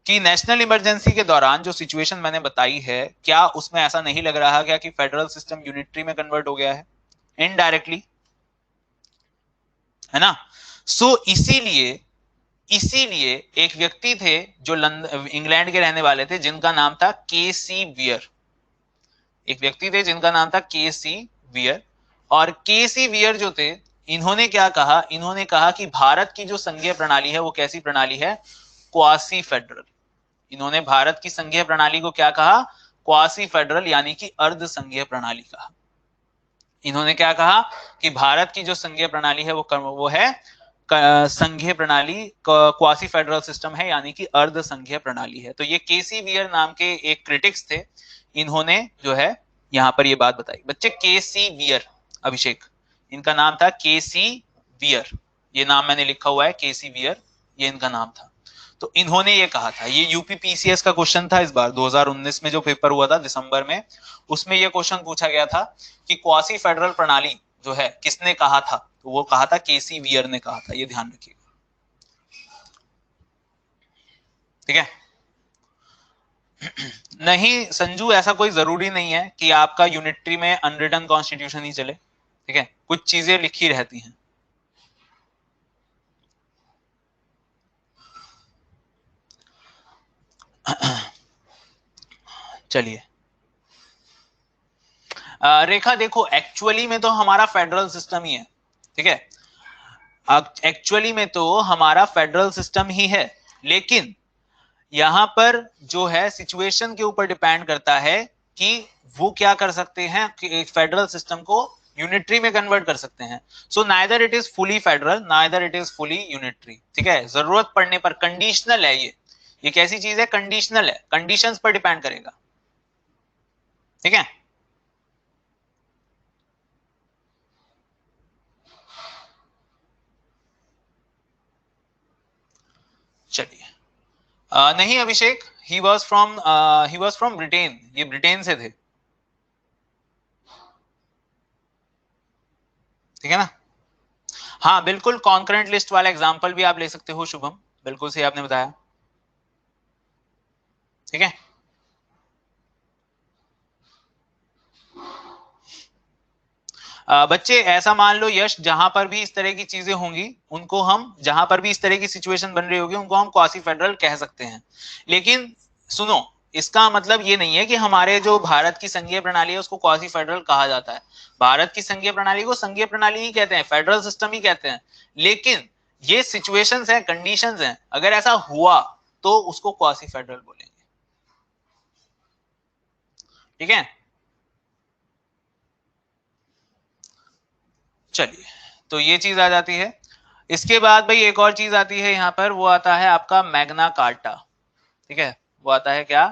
कि नेशनल इमरजेंसी के दौरान जो सिचुएशन मैंने बताई है, क्या उसमें ऐसा नहीं लग रहा क्या कि फेडरल सिस्टम यूनिटरी में कन्वर्ट हो गया है इनडायरेक्टली, है ना। सो इसीलिए एक व्यक्ति थे जो इंग्लैंड के रहने वाले थे, जिनका नाम था केसी वियर। एक व्यक्ति थे जिनका नाम था केसी वियर, और केसी वियर जो थे, इन्होंने क्या कहा, इन्होंने कहा कि भारत की जो संघीय प्रणाली है वो कैसी प्रणाली है, क्वासी फेडरल। इन्होंने भारत की संघीय प्रणाली को क्या कहा, क्वासी फेडरल, यानी कि अर्ध संघीय प्रणाली कहा। इन्होंने क्या कहा कि भारत की जो संघीय प्रणाली है वो है संघीय प्रणाली, क्वासी फेडरल सिस्टम है, यानी कि अर्ध संघीय प्रणाली है। तो ये केसी वियर नाम के एक क्रिटिक्स थे, इन्होंने जो है यहाँ पर ये बात बताई। बच्चे केसी वियर, अभिषेक, इनका नाम था केसी वियर, ये नाम मैंने लिखा हुआ है केसी वियर, ये इनका नाम था। तो इन्होंने ये कहा था, ये यूपीपीसीएस का क्वेश्चन था इस बार 2019 में जो पेपर हुआ था दिसंबर में, उसमें ये क्वेश्चन पूछा गया था कि क्वासी फेडरल प्रणाली जो है किसने कहा था, तो वो कहा था केसी वियर ने कहा था, ये ध्यान रखिएगा, ठीक है। नहीं संजू, ऐसा कोई जरूरी नहीं है कि आपका यूनिटरी में अनरिटन कॉन्स्टिट्यूशन ही चले, ठीक है, कुछ चीजें लिखी रहती हैं। चलिए रेखा देखो, एक्चुअली में तो हमारा फेडरल सिस्टम ही है, ठीक है, एक्चुअली में तो हमारा फेडरल सिस्टम ही है, लेकिन यहां पर जो है सिचुएशन के ऊपर डिपेंड करता है कि वो क्या कर सकते हैं कि फेडरल सिस्टम को यूनिटरी में कन्वर्ट कर सकते हैं। So neither it is fully federal neither it is fully unitary. ठीक है, जरूरत पड़ने पर, कंडीशनल है ये कैसी चीज है, कंडीशनल है, कंडीशंस पर डिपेंड करेगा। ठीक है, चलिए। नहीं अभिषेक, ही वॉज फ्रॉम ब्रिटेन, ये ब्रिटेन से थे। ठीक है ना। हाँ बिल्कुल, कॉन्करेंट लिस्ट वाला एग्जांपल भी आप ले सकते हो शुभम, बिल्कुल सही आपने बताया। ठीक है, बच्चे ऐसा मान लो यश, जहां पर भी इस तरह की चीजें होंगी उनको हम, जहां पर भी इस तरह की सिचुएशन बन रही होगी उनको हम क्वासी फेडरल कह सकते हैं। लेकिन सुनो, इसका मतलब ये नहीं है कि हमारे जो भारत की संघीय प्रणाली है उसको क्वासी फेडरल कहा जाता है। भारत की संघीय प्रणाली को संघीय प्रणाली ही कहते हैं, फेडरल सिस्टम ही कहते हैं। लेकिन ये सिचुएशंस हैं, कंडीशंस हैं, अगर ऐसा हुआ तो उसको क्वासी फेडरल बोलेंगे। ठीक है, चलिए, तो ये चीज आ जाती है। इसके बाद भाई एक और चीज आती है यहाँ पर, वो आता है आपका मैग्ना कार्टा। ठीक है, वो आता है क्या,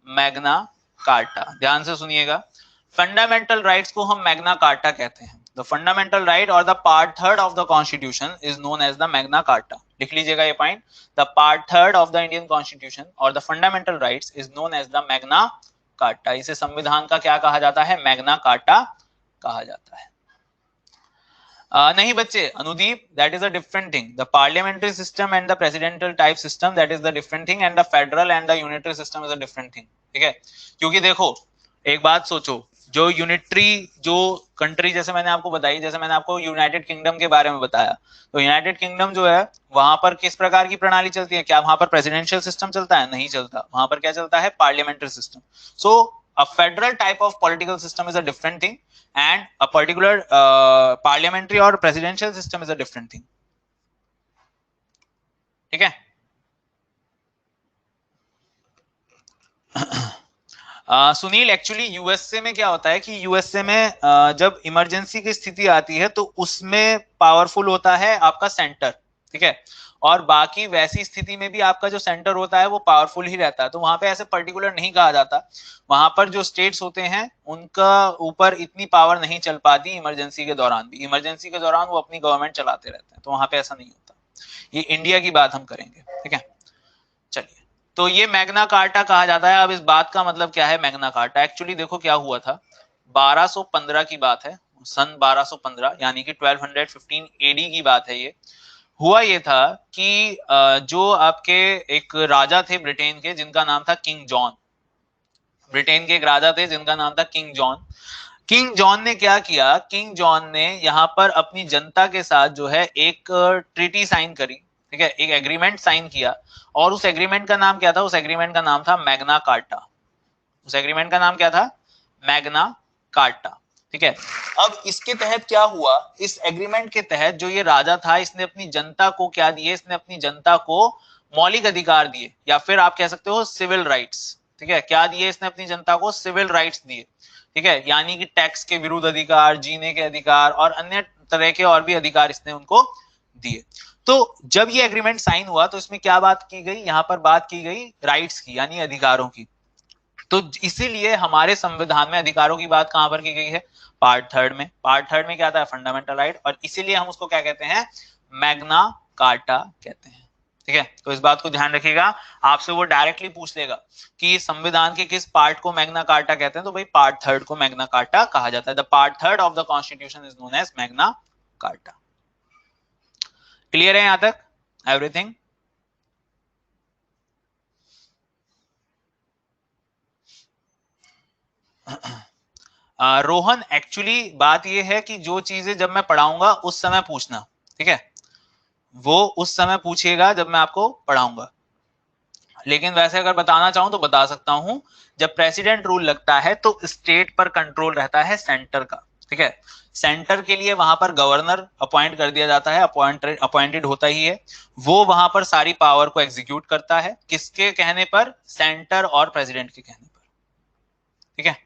मैग्ना कार्टा। ध्यान से सुनिएगा, फंडामेंटल राइट्स को हम मैग्ना कार्टा कहते हैं। द फंडामेंटल राइट और the part third of the constitution is known as the Magna Carta. लिख लीजिएगा ये point, the part third of the Indian constitution और the fundamental rights is known as the Magna Carta. इसे संविधान का क्या कहा जाता है, मैग्ना कार्टा कहा जाता है। नहीं बच्चे, Anudeep, that is a different thing. The parliamentary system and the presidential type system, that is the different thing, and the federal and the unitary system is a different thing. ठीक है, क्योंकि देखो एक बात सोचो, जो यूनिटरी जो कंट्री, जैसे मैंने आपको बताई, जैसे मैंने आपको यूनाइटेड किंगडम के बारे में बताया, तो यूनाइटेड किंगडम जो है वहां पर किस प्रकार की प्रणाली चलती है, क्या वहां पर प्रेसिडेंशियल सिस्टम चलता है, नहीं चलता, वहां पर क्या चलता है, parliamentary system. So a federal type of political system is a different thing and a particular parliamentary or presidential system is a different thing. ठीक है, सुनील, एक्चुअली यूएसए में क्या होता है कि यूएसए में जब इमरजेंसी की स्थिति आती है तो उसमें पावरफुल होता है आपका सेंटर। ठीक है, और बाकी वैसी स्थिति में भी आपका जो सेंटर होता है वो पावरफुल ही रहता है। तो वहां पे ऐसे पर्टिकुलर नहीं कहा जाता, वहां पर जो स्टेट्स होते हैं उनका ऊपर इतनी पावर नहीं चल पाती इमरजेंसी के दौरान भी। इमरजेंसी के दौरान वो अपनी गवर्नमेंट चलाते रहते हैं, तो वहां पे ऐसा नहीं होता। ये इंडिया की बात हम करेंगे। ठीक है, चलिए, तो ये मैग्ना कार्टा कहा जाता है। अब इस बात का मतलब क्या है मैग्ना कार्टा, एक्चुअली देखो क्या हुआ था, 1215 की बात है, सन 1215 यानी कि 1215 एडी की बात है। ये हुआ ये था कि जो आपके एक राजा थे ब्रिटेन के जिनका नाम था किंग जॉन। ब्रिटेन के एक राजा थे जिनका नाम था किंग जॉन। किंग जॉन ने क्या किया, किंग जॉन ने यहाँ पर अपनी जनता के साथ जो है एक ट्रीटी साइन करी। ठीक है, एक एग्रीमेंट साइन किया, और उस एग्रीमेंट का नाम क्या था, उस एग्रीमेंट का नाम था मैग्ना कार्टा। उस एग्रीमेंट का नाम क्या था, मैग्ना कार्टा। ठीक है, अब इसके तहत क्या हुआ, इस एग्रीमेंट के तहत जो ये राजा था इसने अपनी जनता को क्या दिए, इसने अपनी जनता को मौलिक अधिकार दिए, या फिर आप कह सकते हो सिविल राइट्स। ठीक है, क्या दिए इसने अपनी जनता को, सिविल राइट्स दिए। ठीक है, यानी कि टैक्स के विरुद्ध अधिकार, जीने के अधिकार और अन्य तरह के और भी अधिकार इसने उनको दिए। तो जब ये एग्रीमेंट साइन हुआ तो इसमें क्या बात की गई, यहाँ पर बात की गई राइट्स की, यानी अधिकारों की। तो इसीलिए हमारे संविधान में अधिकारों की बात कहां पर की गई है, पार्ट थर्ड में। पार्ट थर्ड में क्या आता है, फंडामेंटल राइट, और इसीलिए हम उसको क्या कहते हैं, मैग्ना कार्टा कहते हैं। ठीक है, तो इस बात को ध्यान रखिएगा, आपसे वो डायरेक्टली पूछ लेगा कि संविधान के किस पार्ट को मैग्ना कार्टा कहते हैं, तो भाई पार्ट थर्ड को मैग्ना कार्टा कहा जाता है। The part third of the constitution is known as Magna Carta. Clear है यहां तक एवरीथिंग? रोहन, एक्चुअली बात यह है कि जो चीजें जब मैं पढ़ाऊंगा उस समय पूछना। ठीक है, वो उस समय पूछिएगा जब मैं आपको पढ़ाऊंगा। लेकिन वैसे अगर बताना चाहूं तो बता सकता हूं, जब प्रेसिडेंट रूल लगता है तो स्टेट पर कंट्रोल रहता है सेंटर का। ठीक है, सेंटर के लिए वहां पर गवर्नर अपॉइंट कर दिया जाता है, अपॉइंटेड होता ही है। वो वहां पर सारी पावर को एग्जीक्यूट करता है, किसके कहने पर, सेंटर और प्रेसिडेंट के कहने पर। ठीक है।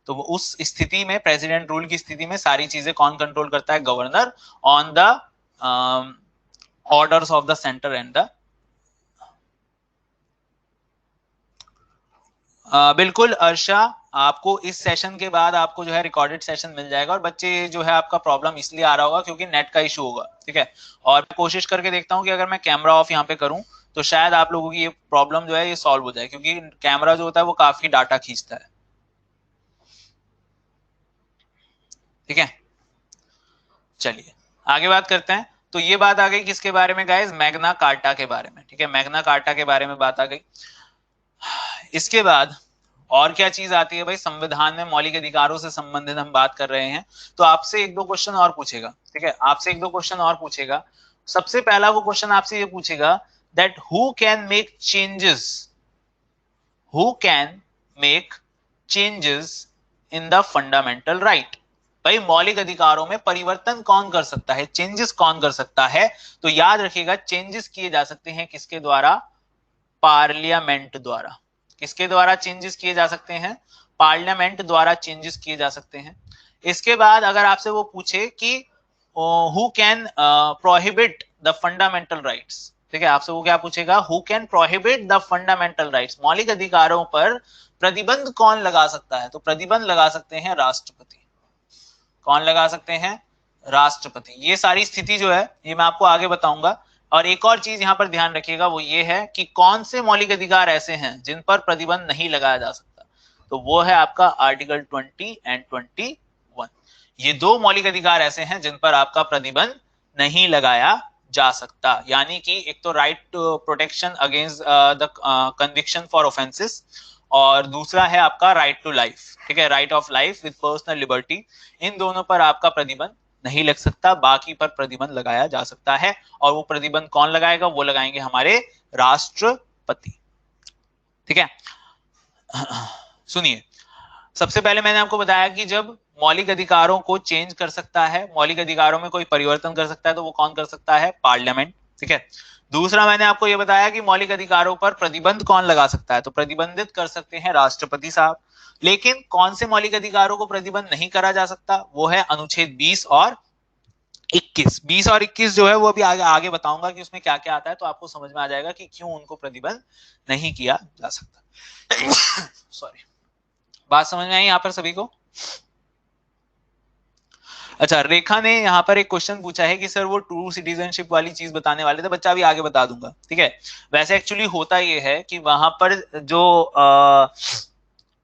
तो वो उस स्थिति में, प्रेसिडेंट रूल की स्थिति में सारी चीजें कौन कंट्रोल करता है? Governor, on the orders of the centre and the बिल्कुल अर्षा, आपको इस सेशन के बाद आपको जो है रिकॉर्डेड सेशन मिल जाएगा। और बच्चे जो है आपका प्रॉब्लम इसलिए आ रहा होगा क्योंकि नेट का इशू होगा, ठीक है। और कोशिश करके देखता हूँ कि अगर मैं कैमरा ऑफ यहाँ पे करूँ तो शायद आप लोगों की ये प्रॉब्लम जो है ये सॉल्व हो जाए, क्योंकि कैमरा जो होता है वो काफी डाटा खींचता है, ठीक है। चलिए आगे बात करते हैं। तो ये बात आ गई किसके बारे में गाइस? मैग्ना कार्टा के बारे में, ठीक है। मैग्ना कार्टा के बारे में बात आ गई। इसके बाद और क्या चीज आती है भाई? संविधान में मौलिक अधिकारों से संबंधित हम बात कर रहे हैं, तो आपसे एक दो क्वेश्चन और पूछेगा, ठीक है। आपसे एक दो क्वेश्चन और पूछेगा। सबसे पहला वो क्वेश्चन आपसे ये पूछेगा that who can make changes, who can make changes in the fundamental right. भाई मौलिक अधिकारों में परिवर्तन कौन कर सकता है, चेंजेस कौन कर सकता है? तो याद रखिएगा चेंजेस किए जा सकते हैं किसके द्वारा? पार्लियामेंट द्वारा। किसके द्वारा चेंजेस किए जा सकते हैं? पार्लियामेंट द्वारा चेंजेस किए जा सकते हैं। इसके बाद अगर आपसे वो पूछे कि who can prohibit the fundamental rights, ठीक है, आपसे वो क्या पूछेगा? Who can prohibit the fundamental rights, मौलिक अधिकारों पर प्रतिबंध कौन लगा सकता है? तो प्रतिबंध लगा सकते हैं राष्ट्रपति। कौन लगा सकते हैं? राष्ट्रपति। ये सारी स्थिति जो है ये मैं आपको आगे बताऊंगा। और एक और चीज यहां पर ध्यान रखिएगा वो ये है कि कौन से मौलिक अधिकार ऐसे हैं जिन पर प्रतिबंध नहीं लगाया जा सकता। तो वो है आपका आर्टिकल 20 एंड 21। ये दो मौलिक अधिकार ऐसे हैं जिन पर आपका प्रतिबंध नहीं लगाया जा सकता। यानी कि एक तो right to protection against the conviction for offences, और दूसरा है आपका राइट टू लाइफ, ठीक है, right of life with personal liberty. इन दोनों पर आपका प्रतिबंध नहीं लग सकता, बाकी पर प्रतिबंध लगाया जा सकता है। और वो प्रतिबंध कौन लगाएगा? वो लगाएंगे हमारे राष्ट्रपति, ठीक है। सुनिए, सबसे पहले मैंने आपको बताया कि जब मौलिक अधिकारों को चेंज कर सकता है, मौलिक अधिकारों में कोई परिवर्तन कर सकता है, तो वो कौन कर सकता है? पार्लियामेंट, ठीक है। दूसरा मैंने आपको यह बताया कि मौलिक अधिकारों पर प्रतिबंध कौन लगा सकता है? तो प्रतिबंधित कर सकते हैं राष्ट्रपति साहब। लेकिन कौन से मौलिक अधिकारों को प्रतिबंध नहीं करा जा सकता? वो है अनुच्छेद 20 और 21। 20 और 21 जो है वो अभी आगे बताऊंगा कि उसमें क्या क्या आता है, तो आपको समझ में आ जाएगा कि क्यों उनको प्रतिबंध नहीं किया जा सकता। सॉरी, बात समझ में आई यहाँ पर सभी को? अच्छा, रेखा ने यहाँ पर एक क्वेश्चन पूछा है कि सर वो ट्रू सिटीजनशिप वाली चीज बताने वाले थे, बच्चा अभी आगे बता दूंगा, ठीक है। वैसे एक्चुअली होता ये है कि वहां पर जो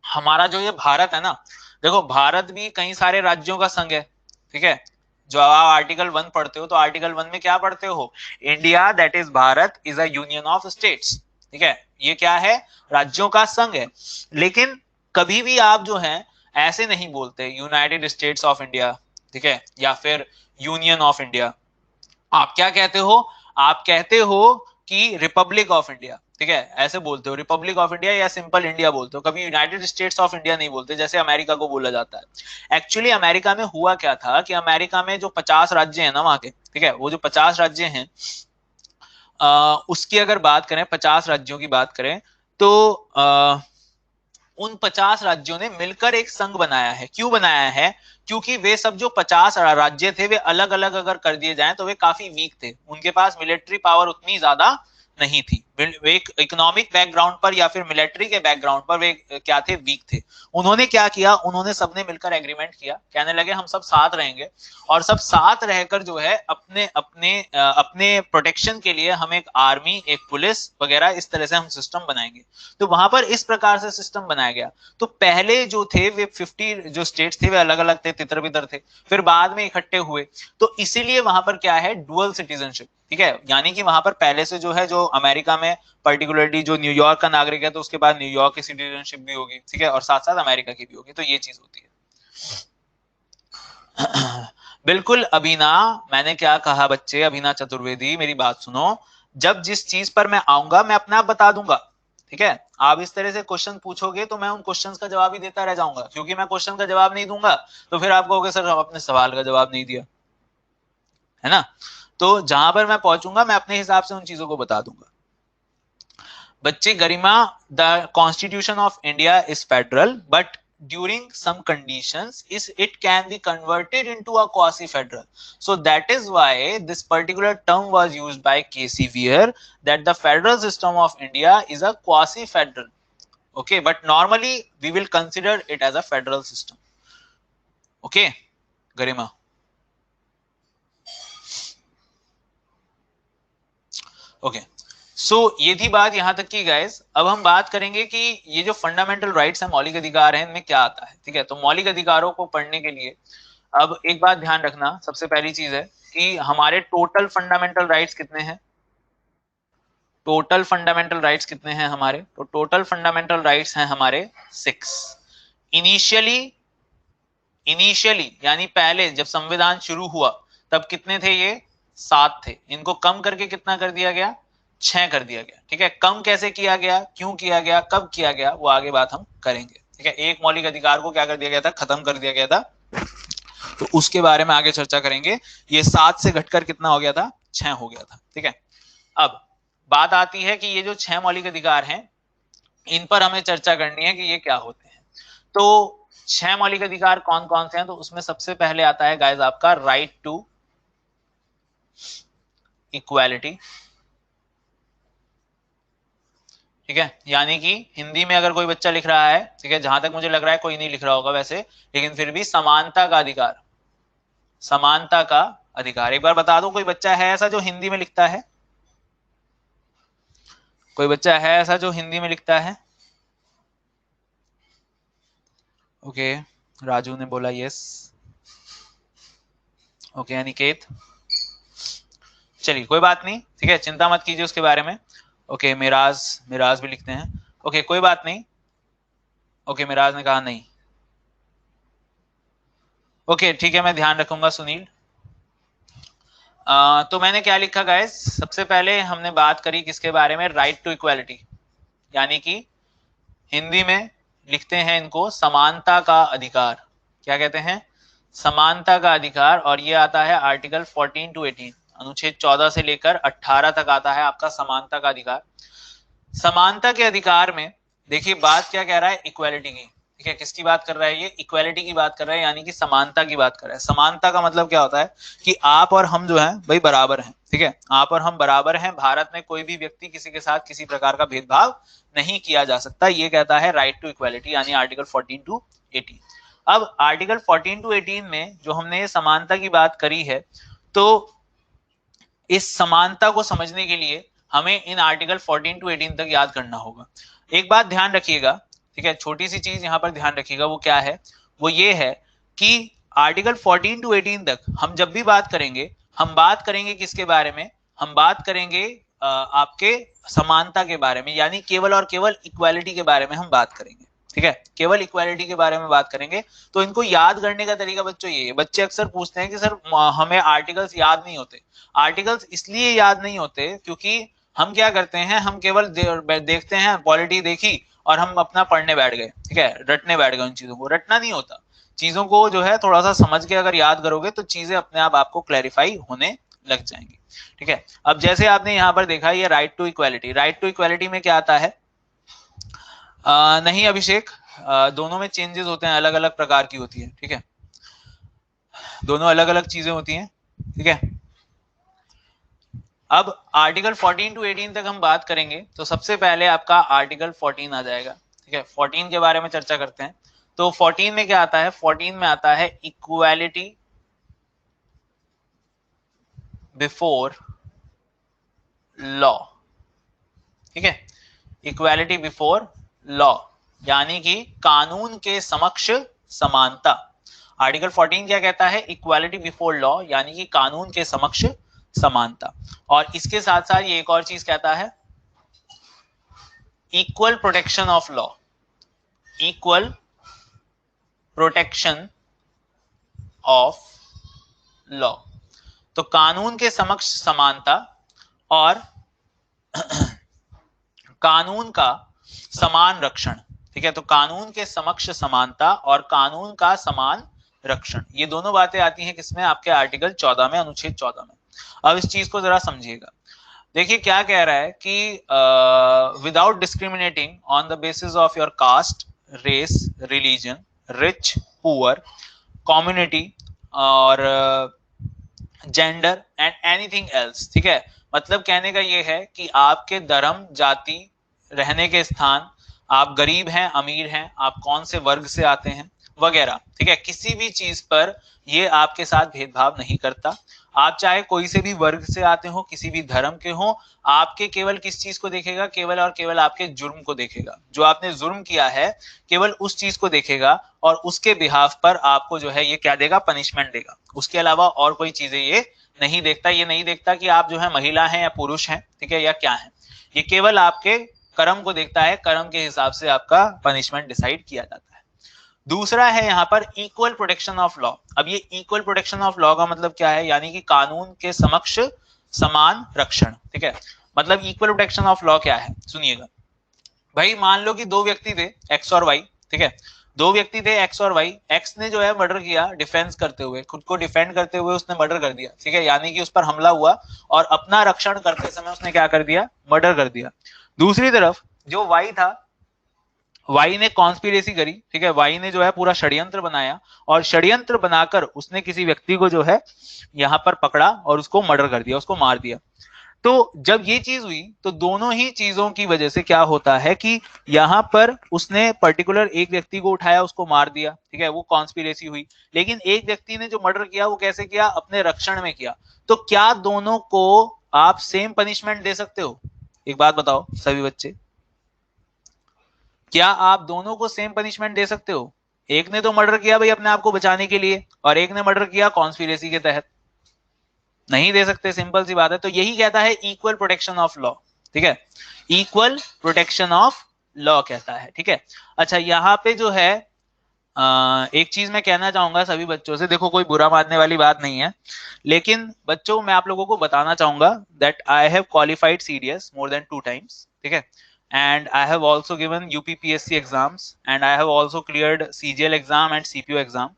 हमारा जो ये भारत है ना, देखो भारत भी कई सारे राज्यों का संघ है, ठीक है। जो आप आर्टिकल 1 पढ़ते हो तो आर्टिकल 1 में क्या पढ़ते हो? India that is Bharat is a union of states, ठीक है। ये क्या है? राज्यों का संघ है। लेकिन कभी भी आप जो है ऐसे नहीं बोलते यूनाइटेड स्टेट्स ऑफ इंडिया, ठीक है, या फिर यूनियन ऑफ इंडिया। आप क्या कहते हो? आप कहते हो कि रिपब्लिक ऑफ इंडिया, ठीक है, ऐसे बोलते हो रिपब्लिक ऑफ इंडिया या सिंपल इंडिया बोलते हो। कभी यूनाइटेड स्टेट्स ऑफ इंडिया नहीं बोलते जैसे अमेरिका को बोला जाता है। एक्चुअली अमेरिका में हुआ क्या था कि अमेरिका में जो 50 राज्य हैं ना वहां के, ठीक है, वो जो 50 राज्य हैं उसकी अगर बात करें, 50 राज्यों की बात करें तो उन 50 राज्यों ने मिलकर एक संघ बनाया है। क्यों बनाया है? क्योंकि वे सब जो 50 राज्य थे वे अलग अलग अगर कर दिए जाएं तो वे काफी वीक थे, उनके पास मिलिट्री पावर उतनी ज्यादा नहीं थी, वे एक इकोनॉमिक बैकग्राउंड पर या फिर मिलिट्री के बैकग्राउंड पर वे क्या थे? वीक थे। उन्होंने क्या किया? उन्होंने सबने मिलकर एग्रीमेंट किया, कहने लगे हम सब साथ रहेंगे और सब साथ रहकर जो है अपने अपने अपने प्रोटेक्शन के लिए हम एक आर्मी, एक पुलिस वगैरह इस तरह से हम सिस्टम बनाएंगे। तो वहां पर इस प्रकार से सिस्टम बनाया गया। तो पहले जो थे वे 50 जो स्टेट्स थे वे अलग अलग थे, तितर बितर थे, फिर बाद में इकट्ठे हुए। तो इसीलिए वहां पर क्या है? डुअल सिटीजनशिप, ठीक है। यानी कि वहां पर पहले से जो है, जो अमेरिका में पर्टिकुलरली जो न्यूयॉर्क का नागरिक है तो उसके बाद न्यूयॉर्क की सिटीजनशिप भी होगी, ठीक है, और साथ साथ अमेरिका की भी होगी। तो ये चीज होती है। बिल्कुल अभिना, मैंने क्या कहा बच्चे? अभिना चतुर्वेदी मेरी बात सुनो, जब जिस चीज पर मैं आऊंगा मैं अपने आप बता दूंगा, ठीक है। आप इस तरह से क्वेश्चन पूछोगे तो मैं उन क्वेश्चंस का जवाब ही देता रह जाऊंगा, क्योंकि मैं क्वेश्चन का जवाब नहीं दूंगा तो फिर आप कहोगे सर अपने सवाल का जवाब नहीं दिया, है ना। तो जहां पर मैं पहुंचूंगा मैं अपने हिसाब से उन चीजों को बता दूंगा। बच्चे Garima, the constitution of India is federal but during some conditions is it can be converted into a quasi federal. So that is why this particular term was used by KC Weir, that the federal system of India is a quasi federal. Okay, but normally we will consider it as a federal system. Okay, Garima. Okay so ये थी बात यहां तक की guys. अब हम बात करेंगे कि ये जो फंडामेंटल राइट्स हैं, मौलिक अधिकार हैं, इनमें क्या आता है। ठीक है, तो मौलिक अधिकारों को पढ़ने के लिए अब एक बात ध्यान रखना, सबसे पहली चीज है कि हमारे टोटल फंडामेंटल राइट्स कितने हैं। टोटल फंडामेंटल राइट्स कितने हैं हमारे? तो टोटल फंडामेंटल राइट्स हैं हमारे 6। इनिशियली यानी पहले जब संविधान शुरू हुआ तब कितने थे? ये 7 थे। इनको कम करके कितना कर दिया गया? 6 कर दिया गया। ठीक है, कम कैसे किया गया, क्यों किया गया, कब किया गया, वो आगे बात हम करेंगे। ठीक है, एक मौलिक अधिकार को क्या कर दिया गया था? खत्म कर दिया गया था, तो उसके बारे में आगे चर्चा करेंगे। ये 7 से घटकर कितना हो गया था? 6 हो गया था। ठीक है, अब बात आती है कि ये जो 6 मौलिक अधिकार हैं, इन पर हमें चर्चा करनी है कि ये क्या होते हैं। तो 6 मौलिक अधिकार कौन कौन से हैं? तो उसमें सबसे पहले आता है गाइस आपका राइट टू इक्वालिटी। ठीक है, यानी कि हिंदी में अगर कोई बच्चा लिख रहा है, ठीक है, जहां तक मुझे लग रहा है कोई नहीं लिख रहा होगा वैसे, लेकिन फिर भी समानता का अधिकार, समानता का अधिकार। एक बार बता दो, कोई बच्चा है ऐसा जो हिंदी में लिखता है? कोई बच्चा है ऐसा जो हिंदी में लिखता है? ओके, राजू ने बोला यस। ओके अनिकेत, चलिए कोई बात नहीं, ठीक है, चिंता मत कीजिए उसके बारे में। ओके मिराज भी लिखते हैं। ओके कोई बात नहीं। ओके मिराज ने कहा नहीं। ओके ठीक है, मैं ध्यान रखूंगा सुनील। तो मैंने क्या लिखा गाइस? सबसे पहले हमने बात करी किसके बारे में? राइट टू इक्वालिटी, यानी कि हिंदी में लिखते हैं इनको समानता का अधिकार। क्या कहते हैं? समानता का अधिकार। और ये आता है आर्टिकल 14 to 18, अनुच्छेद 14 से लेकर 18 तक आता है आपका समानता का अधिकार। समानता के अधिकार में देखिए बात क्या कह रहा है? इक्वालिटी की। ठीक है, किसकी बात कर रहा है? ये इक्वालिटी की बात कर रहा है, यानी कि समानता की बात कर रहा है। समानता का मतलब क्या होता है कि आप और हम जो है भाई बराबर हैं। ठीक है, आप और हम बराबर हैं। भारत में कोई भी व्यक्ति किसी के साथ किसी प्रकार का भेदभाव नहीं किया जा सकता। ये कहता है राइट टू इक्वालिटी, यानी आर्टिकल 14 to 18। अब आर्टिकल 14 to 18 में जो हमने ये समानता की बात करी है, तो इस समानता को समझने के लिए हमें इन आर्टिकल 14 to 18 तक याद करना होगा। एक बात ध्यान रखिएगा, ठीक है, छोटी सी चीज यहाँ पर ध्यान रखिएगा, वो क्या है? वो ये है कि आर्टिकल 14 to 18 तक हम जब भी बात करेंगे, हम बात करेंगे किसके बारे में? हम बात करेंगे आपके समानता के बारे में, यानी केवल और केवल इक्वालिटी के बारे में हम बात करेंगे। ठीक है, केवल इक्वालिटी के बारे में बात करेंगे। तो इनको याद करने का तरीका बच्चों ये है, बच्चे अक्सर पूछते हैं कि सर हमें आर्टिकल्स याद नहीं होते। आर्टिकल्स इसलिए याद नहीं होते क्योंकि हम क्या करते हैं, हम केवल देखते हैं, पॉलिटी देखी और हम अपना पढ़ने बैठ गए। ठीक है, रटने बैठ गए। उन चीजों को रटना नहीं होता। चीजों को जो है थोड़ा सा समझ के अगर याद करोगे तो चीजें अपने आप आपको क्लैरिफाई होने लग जाएंगी। ठीक है, अब जैसे आपने यहाँ पर देखा ये right to equality. Right to equality में क्या आता है? नहीं अभिषेक, दोनों में चेंजेस होते हैं, अलग अलग प्रकार की होती है। ठीक है, दोनों अलग अलग चीजें होती हैं। ठीक है, अब आर्टिकल 14 to 18 तक हम बात करेंगे, तो सबसे पहले आपका आर्टिकल 14 आ जाएगा। ठीक है, 14 के बारे में चर्चा करते हैं। तो 14 में क्या आता है? 14 में आता है इक्वालिटी बिफोर लॉ। ठीक है, इक्वालिटी बिफोर लॉ, यानी कि कानून के समक्ष समानता। आर्टिकल 14 क्या कहता है? इक्वालिटी बिफोर लॉ, यानी कि कानून के समक्ष समानता। और इसके साथ साथ ये एक और चीज कहता है, equal protection of law. Equal protection of law, तो कानून के समक्ष समानता और कानून का समान रक्षण। ठीक है, तो कानून के समक्ष समानता और कानून का समान रक्षण, ये दोनों बातें आती हैं किसमें? आपके आर्टिकल 14 में, अनुच्छेद 14 में। अब इस चीज को जरा समझिएगा। देखिए क्या कह रहा है कि without discriminating on the basis of your caste, race, religion, rich, poor, community और जेंडर एंड एनीथिंग एल्स। ठीक है, मतलब कहने का ये है कि आपके धर्म, जाति, रहने के स्थान, आप गरीब हैं, अमीर हैं, आप कौन से वर्ग से आते हैं वगैरह, ठीक है, किसी भी चीज पर ये आपके साथ भेदभाव नहीं करता। आप चाहे कोई से भी वर्ग से आते हो, किसी भी धर्म के हो, आपके केवल किस चीज को देखेगा, केवल और केवल आपके जुर्म को देखेगा। जो आपने जुर्म किया है केवल उस चीज को देखेगा और उसके बिहाफ पर आपको जो है ये क्या देगा, पनिशमेंट देगा। उसके अलावा और कोई चीजें ये नहीं देखता। ये नहीं देखता कि आप जो है महिला हैं या पुरुष हैं, ठीक है, या क्या है। ये केवल आपके कर्म को देखता है, कर्म के हिसाब से आपका पनिशमेंट डिसाइड किया जाता है। दूसरा है यहाँ पर इक्वल प्रोटेक्शन ऑफ लॉ। अब ये इक्वल प्रोटेक्शन ऑफ लॉ का मतलब क्या है, यानी कि कानून के समक्ष समान रक्षण। ठीक है, मतलब इक्वल प्रोटेक्शन ऑफ लॉ क्या है, सुनिएगा भाई। मान लो कि दो व्यक्ति थे एक्स और वाई, ठीक है, दो व्यक्ति थे एक्स और वाई। एक्स ने जो है मर्डर किया, डिफेंस करते हुए, खुद को डिफेंड करते हुए उसने मर्डर कर दिया, ठीक है, यानी कि उस पर हमला हुआ और अपना रक्षण करते समय उसने क्या कर दिया, मर्डर कर दिया। दूसरी तरफ जो वाई था, वाई ने कॉन्स्पिरेसी करी, ठीक है, वाई ने जो है पूरा षड्यंत्र बनाया और षड्यंत्र बनाकर उसने किसी व्यक्ति को जो है यहाँ पर पकड़ा और उसको मर्डर कर दिया, उसको मार दिया। तो जब ये चीज हुई तो दोनों ही चीजों की वजह से क्या होता है कि यहाँ पर उसने पर्टिकुलर एक व्यक्ति को उठाया, उसको मार दिया, ठीक है, वो कॉन्स्पिरेसी हुई। लेकिन एक व्यक्ति ने जो मर्डर किया वो कैसे किया, अपने रक्षण में किया। तो क्या दोनों को आप सेम पनिशमेंट दे सकते हो? एक बात बताओ सभी बच्चे, क्या आप दोनों को सेम पनिशमेंट दे सकते हो? एक ने तो मर्डर किया भाई अपने आप को बचाने के लिए और एक ने मर्डर किया कॉन्स्पिरेसी के तहत। नहीं दे सकते, सिंपल सी बात है। तो यही कहता है इक्वल प्रोटेक्शन ऑफ लॉ, ठीक है, इक्वल प्रोटेक्शन ऑफ लॉ कहता है। ठीक है, अच्छा यहाँ पे जो है एक चीज मैं कहना चाहूंगा सभी बच्चों से, देखो कोई बुरा मानने वाली बात नहीं है, लेकिन बच्चों मैं आप लोगों को बताना चाहूंगा that I have qualified CDS more than 2 times, ठीक है, and I have also given UPPSC exams and I have also cleared CGL exam and CPO exam.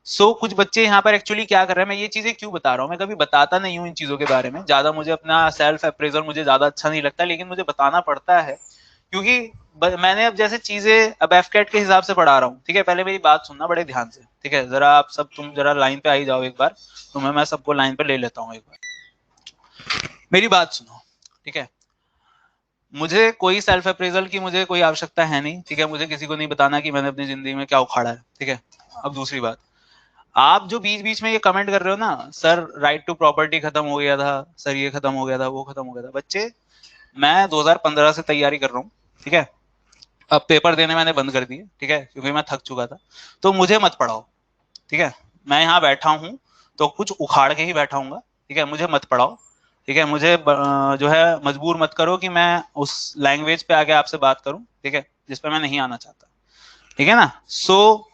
So कुछ बच्चे यहाँ पर एक्चुअली क्या कर रहे हैं, मैं ये चीजें क्यों बता रहा हूँ, मैं कभी बताता नहीं हूँ इन चीजों के बारे में ज्यादा, मुझे अपना सेल्फ अप्रेजल मुझे ज्यादा अच्छा नहीं लगता, लेकिन मुझे बताना पड़ता है क्योंकि मैंने अब जैसे चीजें अब एफकेट के हिसाब से पढ़ा रहा हूँ। ठीक है, पहले मेरी बात सुनना बड़े ध्यान से, ठीक है, जरा आप सब तुम जरा लाइन पे आई जाओ एक बार, तो मैं सबको लाइन पे ले लेता हूँ एक बार, मेरी बात सुनो। ठीक है, मुझे कोई सेल्फ अप्रेजल की मुझे कोई आवश्यकता है नहीं, ठीक है, मुझे किसी को नहीं बताना कि मैंने अपनी जिंदगी में क्या उखाड़ा है। ठीक है, अब दूसरी बात, आप जो बीच बीच में ये कमेंट कर रहे हो ना, सर राइट टू प्रॉपर्टी खत्म हो गया था, सर ये खत्म हो गया था, वो खत्म हो गया था। बच्चे मैं 2015 से तैयारी कर रहा हूँ, ठीक है, अब पेपर देने मैंने बंद कर दिए, ठीक है, क्योंकि मैं थक चुका था। तो मुझे मत पढ़ाओ, ठीक है, मैं यहाँ बैठा हूँ तो कुछ उखाड़ के ही बैठा हूँ, ठीक है, मुझे मत पढ़ाओ, ठीक है, मुझे जो है मजबूर मत करो कि मैं उस लैंग्वेज पे आके आपसे बात करूं, ठीक है, जिस पे मैं नहीं आना चाहता, ठीक है ना। सो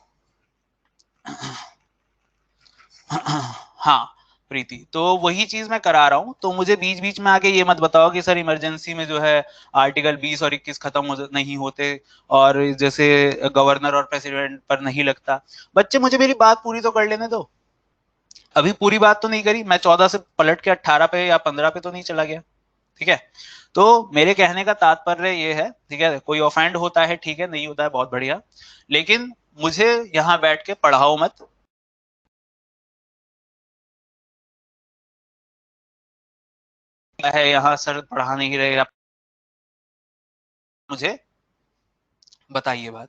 हाँ प्रीति, तो वही चीज मैं करा रहा हूँ, तो मुझे बीच बीच में आके ये मत बताओ कि सर इमरजेंसी में जो है आर्टिकल 20 और 21 खत्म नहीं होते और जैसे गवर्नर और प्रेसिडेंट पर नहीं लगता। बच्चे मुझे मेरी बात पूरी तो कर लेने दो, अभी पूरी बात तो नहीं करी, मैं 14 से पलट के 18 पे या 15 पे तो नहीं चला गया। ठीक है, तो मेरे कहने का तात्पर्य ये है, ठीक है, कोई ऑफेंड होता है ठीक है, नहीं होता है बहुत बढ़िया, लेकिन मुझे यहाँ बैठ के पढ़ाओ मत। है यहाँ सर पढ़ा नहीं रहे, मुझे बताइए बात,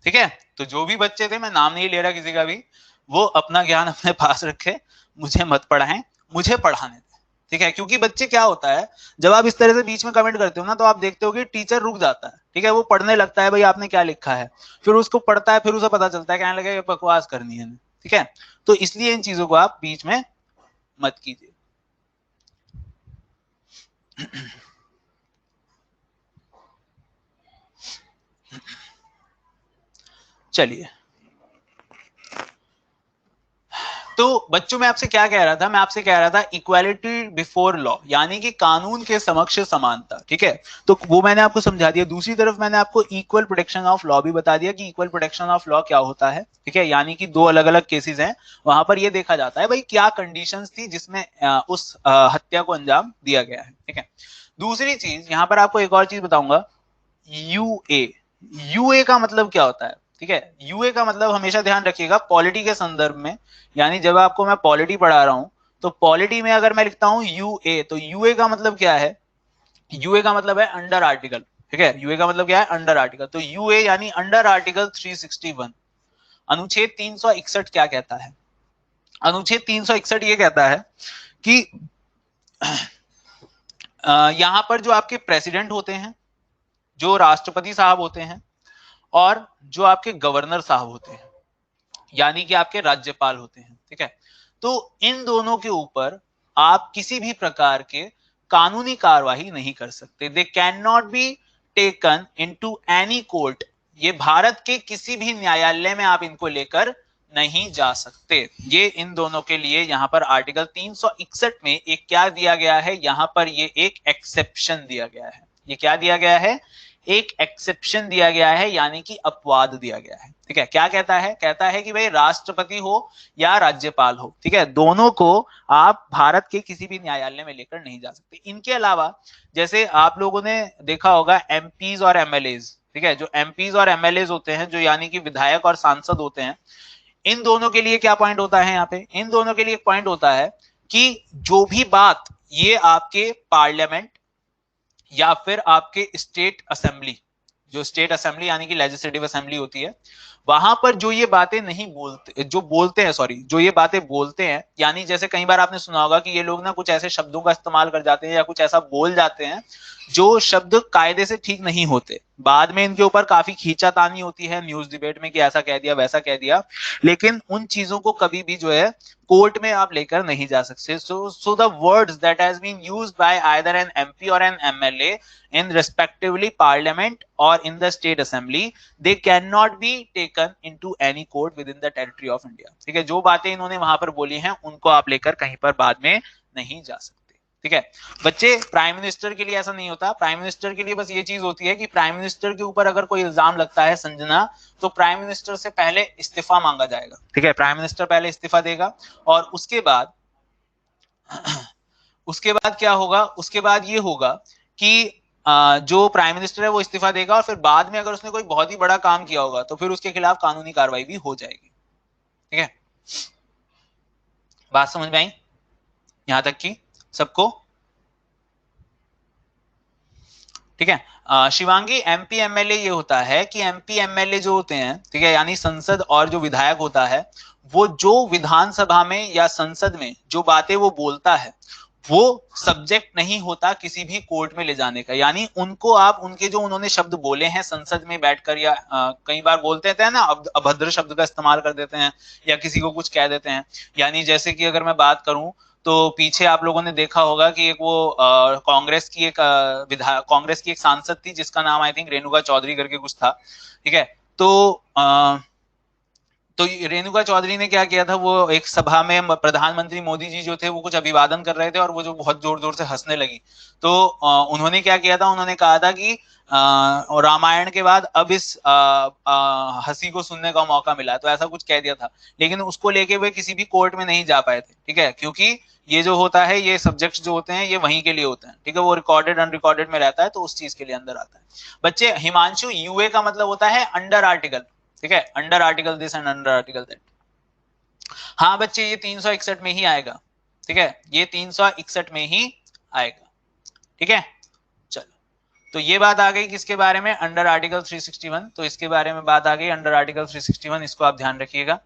ठीक है। तो जो भी बच्चे थे, मैं नाम नहीं ले रहा किसी का भी, वो अपना ज्ञान अपने पास रखे, मुझे मत पढ़ाएं, मुझे पढ़ाने दें, ठीक है। क्योंकि बच्चे क्या होता है, जब आप इस तरह से बीच में कमेंट करते हो ना, तो आप देखते हो कि टीचर रुक जाता है, ठीक है, वो पढ़ने लगता है भाई आपने क्या लिखा है, फिर उसको पढ़ता है, फिर उसे पता चलता है, कहने लगे बकवास करनी है, ठीक है। तो इसलिए इन चीजों को आप बीच में मत कीजिए। चलिए, तो बच्चों में आपसे क्या कह रहा था, मैं आपसे कह रहा था इक्वालिटी बिफोर लॉ, यानी कि कानून के समक्ष समानता, ठीक है, तो वो मैंने आपको समझा दिया। दूसरी तरफ मैंने आपको इक्वल प्रोटेक्शन ऑफ लॉ भी बता दिया कि इक्वल प्रोटेक्शन ऑफ लॉ क्या होता है, ठीक है, यानी कि दो अलग अलग केसेस हैं, वहां पर ये देखा जाता है भाई क्या कंडीशंस थी जिसमें उस हत्या को अंजाम दिया गया है, ठीक है। दूसरी चीज यहाँ पर आपको एक और चीज बताऊंगा, यूए, यूए का मतलब क्या होता है, ठीक है। यूए का मतलब हमेशा ध्यान रखिएगा पॉलिटी के संदर्भ में, यानी जब आपको मैं पॉलिटी पढ़ा रहा हूं तो पॉलिटी में अगर मैं लिखता हूं यूए, तो यूए का मतलब क्या है? यूए का मतलब है अंडर आर्टिकल, ठीक है। यूए का मतलब क्या है? Under article. तो यूए यानी अंडर आर्टिकल 361। अनुच्छेद 361 क्या कहता है? अनुच्छेद 361 ये कहता है कि यहां पर जो आपके प्रेसिडेंट होते हैं, जो राष्ट्रपति साहब होते हैं, और जो आपके गवर्नर साहब होते हैं, यानी कि आपके राज्यपाल होते हैं, ठीक है। तो इन दोनों के ऊपर आप किसी भी प्रकार के कानूनी कार्यवाही नहीं कर सकते। They can not be taken into any court. ये भारत के किसी भी न्यायालय में आप इनको लेकर नहीं जा सकते। ये इन दोनों के लिए यहां पर आर्टिकल 361 में एक क्या दिया गया है? यहां पर ये एक एक्सेप्शन दिया गया है। ये क्या दिया गया है? एक एक्सेप्शन दिया गया है, यानी कि अपवाद दिया गया है, ठीक है। क्या कहता है? कहता है कि भाई राष्ट्रपति हो या राज्यपाल हो, ठीक है, दोनों को आप भारत के किसी भी न्यायालय में लेकर नहीं जा सकते। इनके अलावा जैसे आप लोगों ने देखा होगा एमपीज और एमएलएज, ठीक है, जो एमपीज और एमएलएज होते हैं, जो यानी कि विधायक और सांसद होते हैं, इन दोनों के लिए क्या पॉइंट होता है? यहाँ पे इन दोनों के लिए पॉइंट होता है कि जो भी बात ये आपके पार्लियामेंट या फिर आपके स्टेट असेंबली, जो स्टेट असेंबली यानी कि लेजिस्लेटिव असेंबली होती है, वहां पर जो ये बातें नहीं बोलते, जो बोलते हैं, सॉरी, जो ये बातें बोलते हैं, यानी जैसे कई बार आपने सुना होगा कि ये लोग ना कुछ ऐसे शब्दों का इस्तेमाल कर जाते हैं या कुछ ऐसा बोल जाते हैं जो शब्द कायदे से ठीक नहीं होते। बाद में इनके ऊपर काफी खींचातानी होती है न्यूज डिबेट में कि ऐसा कह दिया वैसा कह दिया, लेकिन उन चीजों को कभी भी जो है कोर्ट में आप लेकर नहीं जा सकते। So the words that has been used by either an MP और an MLA in respectively parliament or in the state assembly, they cannot be taken into any court within the territory of India, ठीक है। जो बातें इन्होंने वहां पर बोली हैं उनको आप लेकर कहीं पर बाद में नहीं जा सकते, ठीक है बच्चे। प्राइम मिनिस्टर के लिए ऐसा नहीं होता। प्राइम मिनिस्टर के लिए बस ये चीज होती है कि प्राइम मिनिस्टर के ऊपर अगर कोई इल्जाम लगता है संजना, तो प्राइम मिनिस्टर से पहले इस्तीफा मांगा जाएगा, ठीक है। प्राइम मिनिस्टर पहले इस्तीफा देगा और उसके बाद क्या होगा? उसके बाद ये होगा कि जो प्राइम मिनिस्टर है वो इस्तीफा देगा और फिर बाद में अगर उसने कोई बहुत ही बड़ा काम किया होगा तो फिर उसके खिलाफ कानूनी कार्रवाई भी हो जाएगी, ठीक है। बात समझ में आई यहां तक की सबको? ठीक है। शिवांगी, एमपी एमएलए ये होता है कि एमपी एमएलए जो होते हैं, ठीक है, यानी संसद और जो विधायक होता है, वो जो विधानसभा में या संसद में जो बातें वो बोलता है वो सब्जेक्ट नहीं होता किसी भी कोर्ट में ले जाने का। यानी उनको आप उनके जो उन्होंने शब्द बोले हैं संसद में बैठकर, या कई बार बोलते हैं ना अभद्र शब्द का इस्तेमाल कर देते हैं या किसी को कुछ कह देते हैं। यानी जैसे कि अगर मैं बात करूं तो पीछे आप लोगों ने देखा होगा कि एक वो कांग्रेस की एक कांग्रेस की एक सांसद थी जिसका नाम आई थिंक रेणुका चौधरी करके कुछ था, ठीक है। तो रेणुका चौधरी ने क्या किया था? वो एक सभा में प्रधानमंत्री मोदी जी जो थे वो कुछ अभिवादन कर रहे थे और वो जो बहुत जोर जोर से हंसने लगी। तो उन्होंने क्या किया था? उन्होंने कहा था कि रामायण के बाद अब इस हंसी को सुनने का मौका मिला, तो ऐसा कुछ कह दिया था। लेकिन उसको लेके वे किसी भी कोर्ट में नहीं जा पाए थे, ठीक है, क्योंकि ये जो होता है, ये सब्जेक्ट्स जो होते हैं ये वहीं के लिए होते हैं, ठीक है। वो रिकॉर्डेड अनरिकॉर्डेड में रहता है तो उस चीज के लिए अंदर आता है। बच्चे, हिमांशु, यूए का मतलब होता है अंडर आर्टिकल, ठीक है, under article this and under article that. हाँ बच्चे, ये 361 में ही आएगा, ठीक है, ये 361 में ही आएगा, ठीक है। चलो, तो ये बात आ गई किसके बारे में? Under article 361। तो इसके बारे में बात आ गई अंडर आर्टिकल 361, इसको आप ध्यान रखिएगा।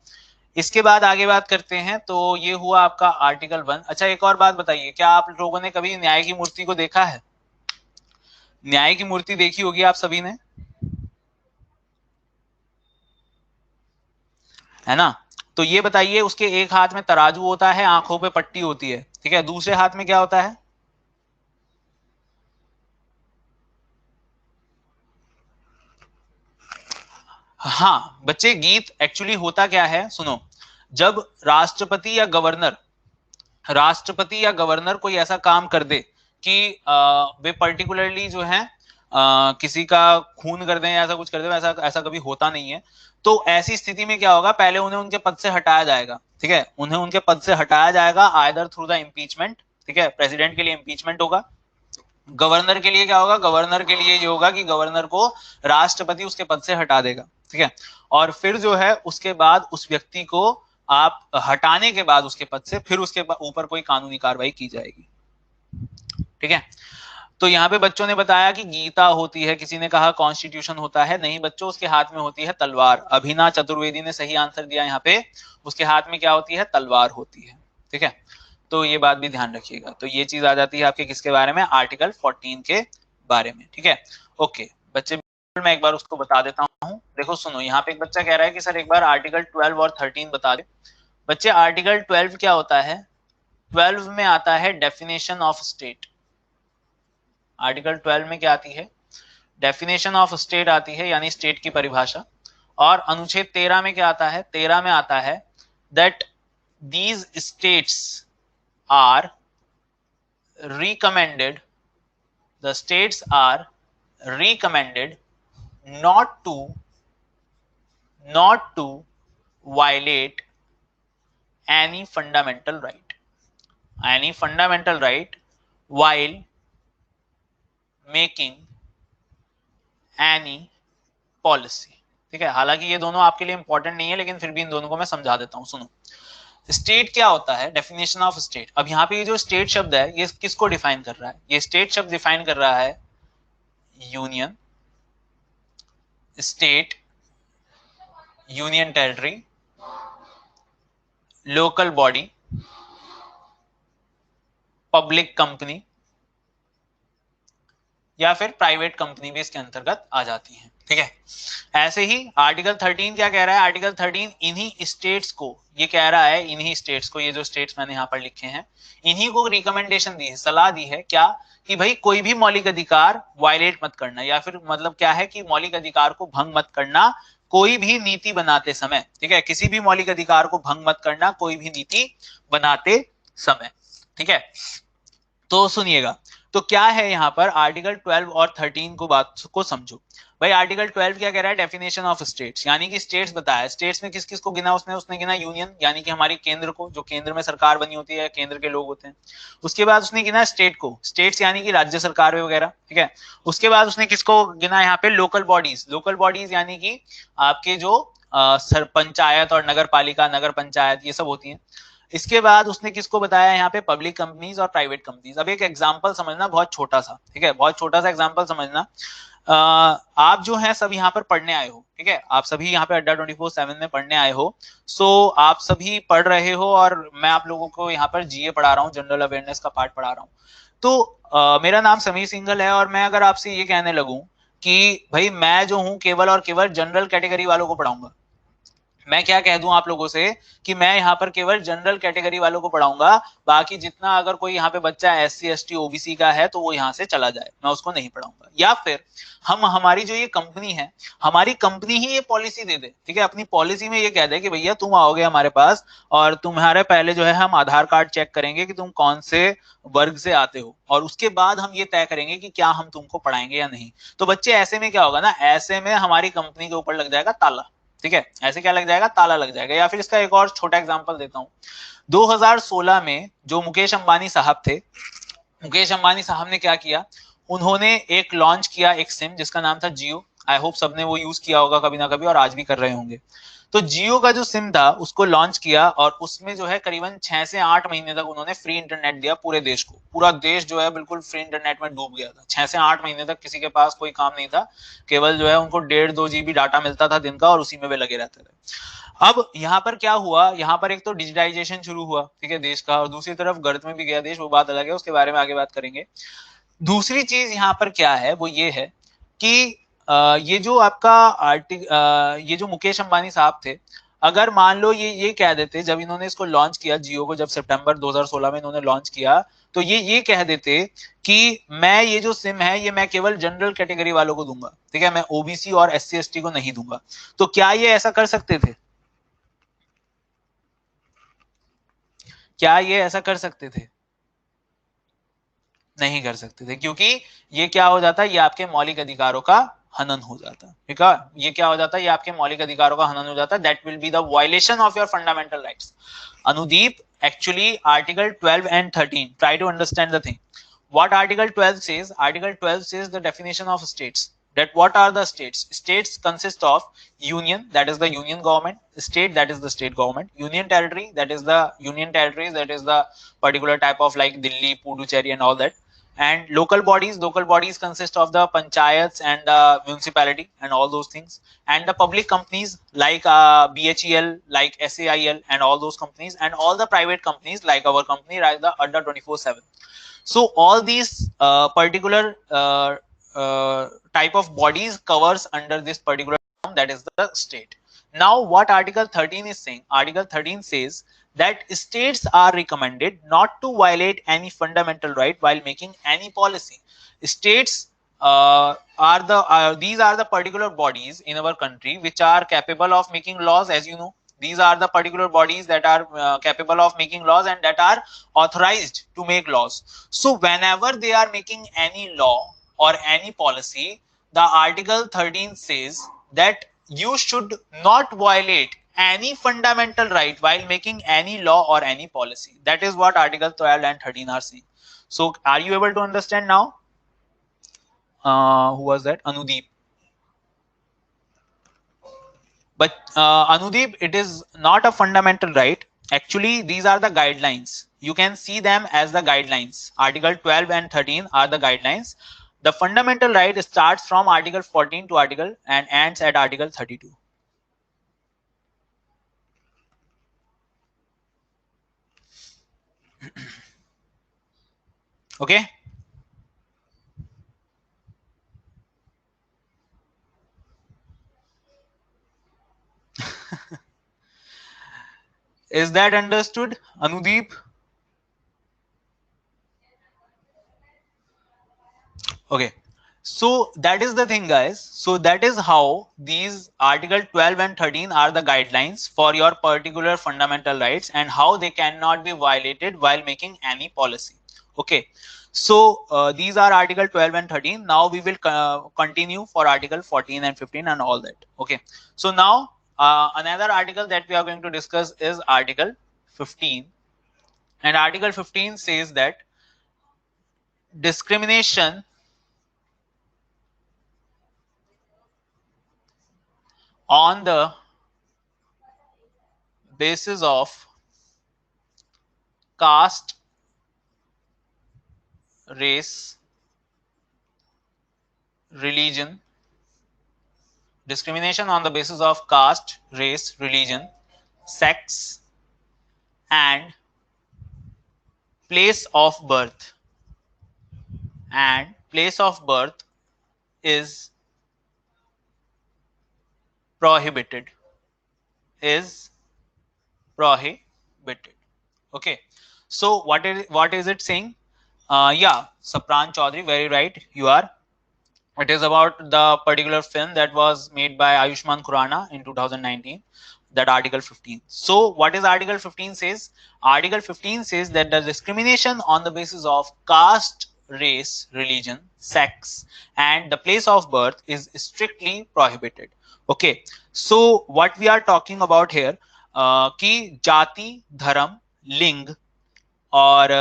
इसके बाद आगे बात करते हैं। तो ये हुआ आपका आर्टिकल 1। अच्छा, एक और बात बताइए, क्या आप लोगों ने कभी न्याय की मूर्ति को देखा है? न्याय की मूर्ति देखी होगी आप सभी ने, है ना? तो ये बताइए, उसके एक हाथ में तराजू होता है, आंखों पे पट्टी होती है, ठीक है, दूसरे हाथ में क्या होता है? हाँ बच्चे, गीत एक्चुअली होता क्या है, सुनो। जब राष्ट्रपति या गवर्नर कोई ऐसा काम कर दे कि वे पर्टिकुलरली जो है किसी का खून कर दें या ऐसा कुछ कर दें, ऐसा कभी होता नहीं है। तो ऐसी स्थिति में क्या होगा? पहले उन्हें उनके पद से हटाया जाएगा, ठीक है, उन्हें उनके पद से हटाया जाएगा आइदर थ्रू द इम्पीचमेंट, ठीक है, प्रेसिडेंट के लिए इम्पीचमेंट होगा। गवर्नर के लिए क्या होगा? गवर्नर के लिए ये होगा कि गवर्नर को राष्ट्रपति उसके पद से हटा देगा, ठीक है, और फिर जो है उसके बाद उस व्यक्ति को आप हटाने के बाद उसके पद से फिर उसके ऊपर कोई कानूनी कार्रवाई की जाएगी। ठीक है, तो यहाँ पे बच्चों ने बताया कि गीता होती है, किसी ने कहा कॉन्स्टिट्यूशन होता है, नहीं बच्चों उसके हाथ में होती है तलवार। अभिना चतुर्वेदी ने सही आंसर दिया यहाँ पे, उसके हाथ में क्या होती है, तलवार होती है। ठीक है, तो ये बात भी ध्यान रखिएगा। तो ये चीज आ जाती है आपके किसके बारे में, आर्टिकल 14 के बारे में। ठीक है, ओके बच्चे, मैं एक बार उसको बता देता हूँ। देखो सुनो, यहाँ पे एक बच्चा कह रहा है कि सर एक बार आर्टिकल 12 और 13 बता दे। बच्चे आर्टिकल 12 क्या होता है, 12 में आता है डेफिनेशन ऑफ स्टेट। आर्टिकल 12 में क्या आती है, डेफिनेशन ऑफ स्टेट आती है, यानी स्टेट की परिभाषा। और अनुच्छेद 13 में क्या आता है, 13 में आता है that these states are recommended, the states are recommended not to violate any fundamental right while making any policy। ठीक है, हालांकि ये दोनों आपके लिए इंपॉर्टेंट नहीं है, लेकिन फिर भी इन दोनों को मैं समझा देता हूं। सुनो, स्टेट क्या होता है, डेफिनेशन ऑफ स्टेट। अब यहाँ पे ये जो स्टेट शब्द है ये किसको डिफाइन कर रहा है, ये स्टेट शब्द डिफाइन कर रहा है union, state, union territory, local body, public company या फिर प्राइवेट कंपनी भी इसके अंतर्गत आ जाती है। ठीक है, ऐसे ही आर्टिकल 13 क्या कह रहा है, आर्टिकल 13 इन्हीं स्टेट्स को, ये कह रहा है इन्हीं स्टेट्स को, ये जो स्टेट्स मैंने यहाँ पर लिखे हैं इन्हीं को रिकमेंडेशन दी है, सलाह दी है क्या, कि भाई कोई भी मौलिक अधिकार वायलेट मत करना, या फिर मतलब क्या है कि मौलिक अधिकार को भंग मत करना कोई भी नीति बनाते समय। ठीक है, किसी भी मौलिक अधिकार को भंग मत करना कोई भी नीति बनाते समय। ठीक है, तो सुनिएगा, तो क्या है यहाँ पर आर्टिकल 12 और 13 को बात को समझो। भाई आर्टिकल 12 क्या कह रहा है, डेफिनेशन ऑफ स्टेट्स, यानी कि स्टेट्स बताया, स्टेट्स में किस किस को गिना उसने गिना यूनियन, यानी कि हमारी केंद्र को, जो केंद्र में सरकार बनी होती है, केंद्र के लोग होते हैं। उसके बाद उसने गिना स्टेट को, स्टेट्स यानी कि राज्य सरकार वगैरह। ठीक है, उसके बाद उसने किसको गिना यहाँ पे, लोकल बॉडीज, लोकल बॉडीज यानी कि आपके जो पंचायत और नगर पालिका, नगर पंचायत ये सब होती है। इसके बाद उसने किसको बताया यहाँ पे, पब्लिक कंपनीज और प्राइवेट कंपनीज। अब एक एग्जांपल समझना बहुत छोटा सा, ठीक है, बहुत छोटा सा एग्जांपल समझना। आप जो है सब यहाँ पर पढ़ने आए हो, ठीक है, आप सभी यहाँ पे अड्डा 24/7 में पढ़ने आए हो। सो आप सभी पढ़ रहे हो और मैं आप लोगों को यहाँ पर जीए पढ़ा रहा हूँ, जनरल अवेयरनेस का पार्ट पढ़ा रहा हूँ। तो मेरा नाम समीर सिंघल है, और मैं अगर आपसे ये कहने लगूं कि भाई मैं जो हूँ केवल और केवल जनरल कैटेगरी वालों को पढ़ाऊंगा, मैं क्या कह दूं आप लोगों से कि मैं यहाँ पर केवल जनरल कैटेगरी वालों को पढ़ाऊंगा, बाकी जितना अगर कोई यहाँ पे बच्चा SC ST OBC का है तो वो यहाँ से चला जाए, मैं उसको नहीं पढ़ाऊंगा। या फिर हमारी जो ये कंपनी है, हमारी कंपनी ही ये पॉलिसी दे दे, ठीक है, अपनी पॉलिसी में ये कह दे कि भैया तुम आओगे हमारे पास और तुम्हारे पहले जो है हम आधार कार्ड चेक करेंगे कि तुम कौन से वर्ग से आते हो, और उसके बाद हम ये तय करेंगे कि क्या हम तुमको पढ़ाएंगे या नहीं। तो बच्चे ऐसे में क्या होगा ना, ऐसे में हमारी कंपनी के ऊपर लग जाएगा ताला। ठीक है, ऐसे क्या लग जाएगा, ताला लग जाएगा। या फिर इसका एक और छोटा एग्जांपल देता हूं, 2016 में जो मुकेश अंबानी साहब थे, मुकेश अंबानी साहब ने क्या किया, उन्होंने एक लॉन्च किया एक सिम जिसका नाम था जियो। आई होप सबने वो यूज किया होगा कभी ना कभी और आज भी कर रहे होंगे। तो जियो का जो सिम था उसको लॉन्च किया और उसमें जो है करीबन 6 से 8 महीने तक उन्होंने फ्री इंटरनेट दिया पूरे देश को। पूरा देश जो है बिल्कुल फ्री इंटरनेट में डूब गया था। 6 से 8 महीने तक किसी के पास कोई काम नहीं था, केवल जो है उनको 1.5-2 GB डाटा मिलता था दिन का और उसी में वे लगे रहते थे। अब यहाँ पर क्या हुआ, यहाँ पर एक तो डिजिटाइजेशन शुरू हुआ, ठीक है, देश का, और दूसरी तरफ गर्त में भी गया देश, वो बात अलग है, उसके बारे में आगे बात करेंगे। दूसरी चीज यहाँ पर क्या है, वो ये है कि ये जो आपका ये जो मुकेश अंबानी साहब थे, अगर मान लो ये कह देते, जब इन्होंने इसको लॉन्च किया जियो को, जब सितंबर 2016 में इन्होंने लॉन्च किया, तो ये कह देते कि मैं ये जो सिम है ये मैं केवल जनरल कैटेगरी वालों को दूंगा, ठीक है, मैं ओबीसी और SC ST को नहीं दूंगा। तो क्या ये ऐसा कर सकते थे, क्या ये ऐसा कर सकते थे? नहीं कर सकते थे, क्योंकि ये क्या हो जाता है, ये आपके मौलिक अधिकारों का हनन हो जाता है। ठीक है, ये क्या हो जाता है, ये आपके मौलिक अधिकारों का हनन हो जाता है। That will be the violation of your fundamental rights. Anudeep, actually article 12 and 13, try to understand the thing. What article 12 says? Article 12 says the definition of states. that what are the states? States consist of union, that is the union government, state, that is the state government, union territory, that is the union territories, that is the particular type of like Delhi, Puducherry and all that, and local bodies. Local bodies consist of the panchayats and the municipality and all those things, and the public companies like BHEL, like SAIL and all those companies, and all the private companies like our company, like the Adda 24/7. So all these particular type of bodies covers under this particular term, that is the state. Now what Article 13 is saying? Article 13 says that states are recommended not to violate any fundamental right while making any policy. States these are the particular bodies in our country which are capable of making laws. As you know, these are the particular bodies that are capable of making laws and that are authorized to make laws. So whenever they are making any law or any policy, the Article 13 says that you should not violate any fundamental right while making any law or any policy. That is what Article 12 and 13 are saying. So are you able to understand now? Who was that? Anudeep. But Anudeep, it is not a fundamental right. Actually, these are the guidelines. You can see them as the guidelines. Article 12 and 13 are the guidelines. The fundamental right starts from Article 14 to Article and ends at Article 32. Okay. Is that understood, Anudeep? Okay. So that is the thing, guys. So that is how these Article 12 and 13 are the guidelines for your particular fundamental rights and how they cannot be violated while making any policy. Okay. So these are Article 12 and 13. Now we will continue for Article 14 and 15 and all that. Okay. So now another article that we are going to discuss is Article 15. And Article 15 says that discrimination on the basis of caste, race, religion, discrimination on the basis of caste, race, religion, sex, and place of birth. And place of birth is prohibited. Is prohibited. Okay. So what is it saying? Yeah, Sapran Chaudhary, very right. You are. It is about the particular film that was made by Ayushmann Khurrana in 2019, that Article 15. So what is Article 15 says? Article 15 says that the discrimination on the basis of caste, race, religion, sex, and the place of birth is strictly prohibited. Okay. So what we are talking about here, कि जाति, धर्म, लिंग और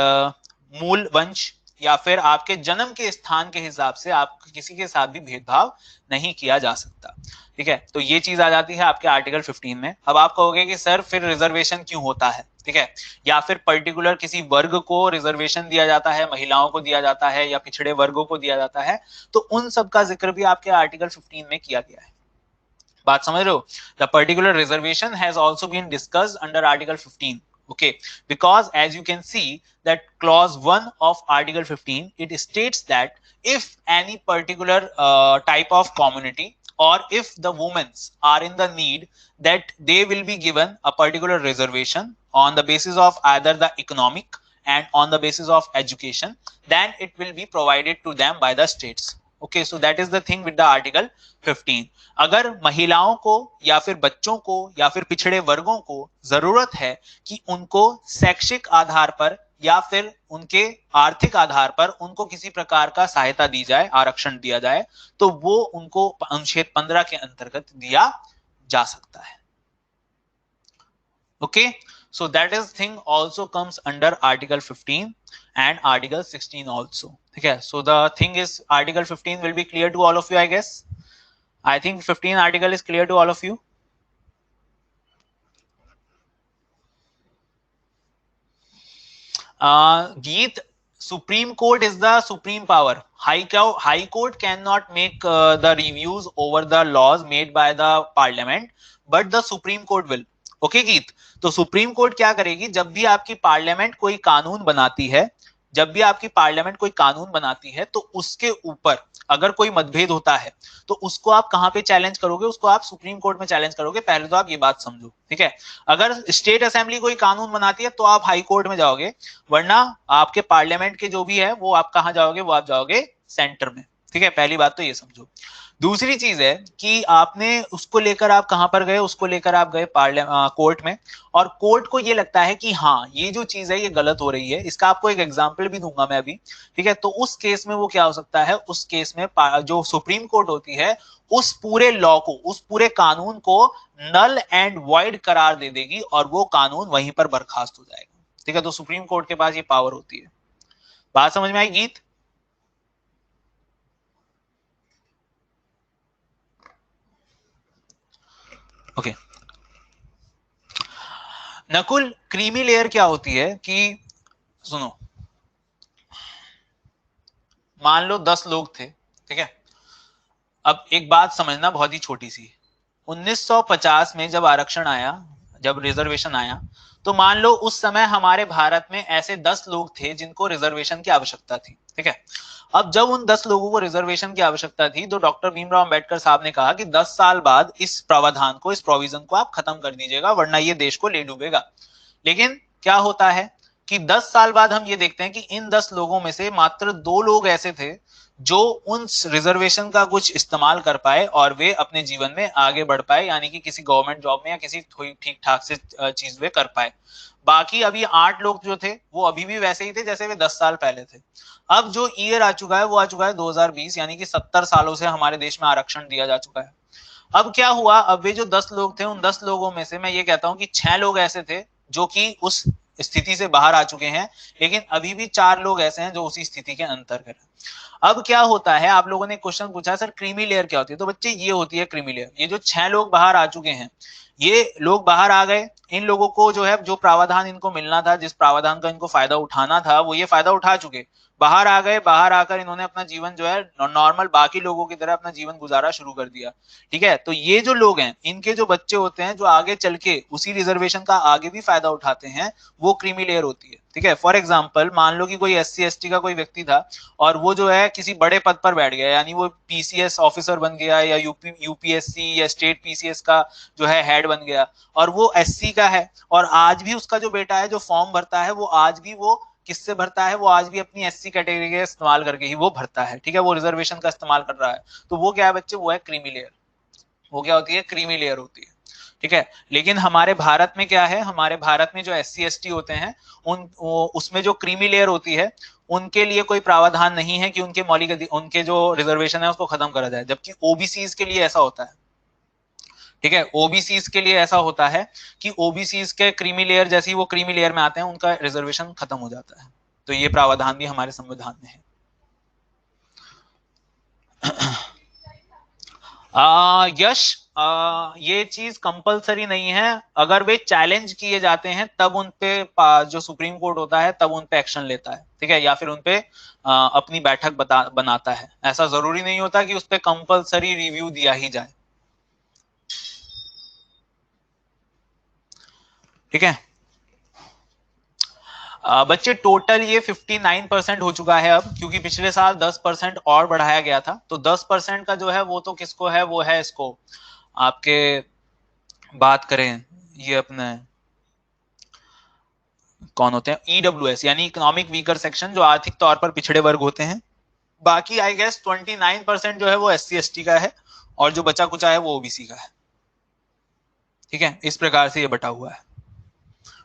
मूल वंश या फिर आपके जन्म के स्थान के हिसाब से आप किसी के साथ भी भेदभाव नहीं किया जा सकता. ठीक है, तो ये चीज आ जाती है आपके आर्टिकल 15 में. अब आप कहोगे कि सर फिर रिजर्वेशन क्यों होता है, ठीक है, या फिर पर्टिकुलर किसी वर्ग को रिजर्वेशन दिया जाता है, महिलाओं को दिया जाता है या पिछड़े वर्गों को दिया जाता है, तो उन सब का जिक्र भी आपके आर्टिकल 15 में किया गया है. बात समझ रहे हो? The particular reservation has also been discussed under article 15. Okay, because as you can see that clause 1 of article 15, it states that if any particular type of community or if the women are in the need, that they will be given a particular reservation on the basis of either the economic and on the basis of education, then it will be provided to them by the states. Okay, so that is the thing with the article 15. अगर महिलाओं को या फिर बच्चों को या फिर पिछड़े वर्गों को जरूरत है कि उनको शैक्षिक आधार पर या फिर उनके आर्थिक आधार पर उनको किसी प्रकार का सहायता दी जाए, आरक्षण दिया जाए, तो वो उनको अनुच्छेद 15 के अंतर्गत दिया जा सकता है. Okay, so that is thing also comes under article 15 and article 16 also. ठीक है, so the thing is article 15 will be clear to all of you, I guess. I think 15 article is clear to all of you. Geet, Supreme Court is the supreme power. High Court cannot make the reviews over the laws made by the Parliament, but the Supreme Court will. Okay, Geet. तो supreme court क्या करेगी, जब भी आपकी parliament कोई कानून बनाती है, जब भी आपकी पार्लियामेंट कोई कानून बनाती है, तो उसके ऊपर अगर कोई मतभेद होता है तो उसको आप कहां पे चैलेंज करोगे, उसको आप सुप्रीम कोर्ट में चैलेंज करोगे. पहले तो आप ये बात समझो, ठीक है. अगर स्टेट असेंबली कोई कानून बनाती है तो आप हाई कोर्ट में जाओगे, वरना आपके पार्लियामेंट के जो भी है वो आप कहां जाओगे, वो आप जाओगे सेंटर में. ठीक है, पहली बात तो ये समझो. दूसरी चीज है कि आपने उसको लेकर आप कहां पर गए, उसको लेकर आप गए कोर्ट में, और कोर्ट को ये लगता है कि हाँ ये जो चीज है ये गलत हो रही है. इसका आपको एक एग्जांपल भी दूंगा मैं अभी, ठीक है. तो उस केस में वो क्या हो सकता है, उस केस में जो सुप्रीम कोर्ट होती है उस पूरे लॉ को, उस पूरे कानून को नल एंड वॉइड करार दे देगी और वो कानून वहीं पर बर्खास्त हो जाएगा. ठीक है, तो सुप्रीम कोर्ट के पास ये पावर होती है. बात समझ में आई गीत? ओके. नकुल, क्रीमी लेयर क्या होती है कि सुनो, मान लो 10 लोग थे, ठीक है. अब एक बात समझना बहुत ही छोटी सी, 1950 में जब आरक्षण आया, जब रिजर्वेशन आया, तो मान लो उस समय हमारे भारत में ऐसे 10 लोग थे जिनको रिजर्वेशन की आवश्यकता थी. ठीक है, अब जब उन 10 लोगों को रिजर्वेशन की आवश्यकता थी तो डॉक्टर भीमराव अंबेडकर साहब ने कहा कि 10 साल बाद इस प्रावधान को, इस प्रोविजन को आप खत्म कर दीजिएगा, वरना ये देश को ले डूबेगा. लेकिन क्या होता है कि 10 साल बाद हम ये देखते हैं कि इन 10 लोगों में से मात्र 2 लोग ऐसे थे जो उन रिजर्वेशन का कुछ इस्तेमाल कर पाए और वे अपने जीवन में आगे बढ़ पाए, यानी कि किसी गवर्नमेंट जॉब में या किसी ठीक ठाक से चीज वे कर पाए. बाकी अभी 8 लोग जो थे वो अभी भी वैसे ही थे जैसे वे 10 साल पहले थे. अब जो ईयर आ चुका है वो आ चुका है 2020, यानी कि 70 सालों से हमारे देश में आरक्षण दिया जा चुका है. अब क्या हुआ, अब वे जो 10 लोग थे, उन 10 लोगों में से मैं ये कहता हूं कि 6 लोग ऐसे थे जो कि उस स्थिति से बाहर आ चुके हैं, लेकिन अभी भी 4 लोग ऐसे हैं जो उसी स्थिति के अंतर्गत. अब क्या होता है, आप लोगों ने क्वेश्चन पूछा सर क्रीमी लेयर क्या होती है, तो बच्चे ये होती है क्रीमी लेयर. ये जो 6 लोग बाहर आ चुके हैं, ये लोग बाहर आ गए, इन लोगों को जो है, जो प्रावधान इनको मिलना था, जिस प्रावधान का इनको फायदा उठाना था, वो ये फायदा उठा चुके, बाहर आ गए. बाहर आकर इन्होंने अपना जीवन जो है नॉर्मल बाकी लोगों की तरह अपना जीवन गुजारा शुरू कर दिया. ठीक है, तो ये जो लोग हैं, इनके जो बच्चे होते हैं जो आगे चल के उसी रिजर्वेशन का आगे भी फायदा उठाते हैं, वो क्रीमी लेयर होती है. ठीक है, फॉर एग्जाम्पल मान लो कि कोई SC ST का कोई व्यक्ति था और वो जो है किसी बड़े पद पर बैठ गया, यानी वो PCS ऑफिसर बन गया या UPSC या स्टेट PCS का जो है हेड बन गया, और वो SC का है, और आज भी उसका जो बेटा है जो फॉर्म भरता है, वो आज भी वो किससे भरता है, वो आज भी अपनी SC कैटेगरी का इस्तेमाल करके ही वो भरता है. ठीक है, वो रिजर्वेशन का इस्तेमाल कर रहा है. तो वो क्या है बच्चे, वो है क्रीमी लेयर. वो क्या होती है, क्रीमी लेयर होती है. ठीक है, लेकिन हमारे भारत में क्या है, हमारे भारत में जो SC ST होते हैं, उसमें जो क्रीमी लेयर होती है, उनके लिए कोई प्रावधान नहीं है कि उनके मौलिक, उनके जो रिजर्वेशन है उसको खत्म करा जाए, जबकि OBCs के लिए ऐसा होता है. ठीक है, OBCs के लिए ऐसा होता है कि OBCs के क्रीमी लेयर जैसे ही वो क्रीमी लेयर में आते हैं, उनका रिजर्वेशन खत्म हो जाता है. तो ये प्रावधान भी हमारे संविधान में है. यश, ये चीज कंपलसरी नहीं है. अगर वे चैलेंज किए जाते हैं तब उनपे जो सुप्रीम कोर्ट होता है तब उनपे एक्शन लेता है. ठीक है, या फिर उनपे अपनी बैठक बनाता है. ऐसा जरूरी नहीं होता कि उस पर कंपलसरी रिव्यू दिया ही जाए. ठीक है बच्चे, टोटल ये 59% हो चुका है अब, क्योंकि पिछले साल 10% और बढ़ाया गया था. तो 10% का जो है वो तो किसको है, वो है इसको आपके, बात करें ये अपने कौन होते हैं, EWS यानी इकोनॉमिक वीकर सेक्शन, जो आर्थिक तौर पर पिछड़े वर्ग होते हैं. बाकी आई गेस 29% जो है वो SC ST का है, और जो बचा कुचा है वो OBC का है. ठीक है, इस प्रकार से ये बटा हुआ है.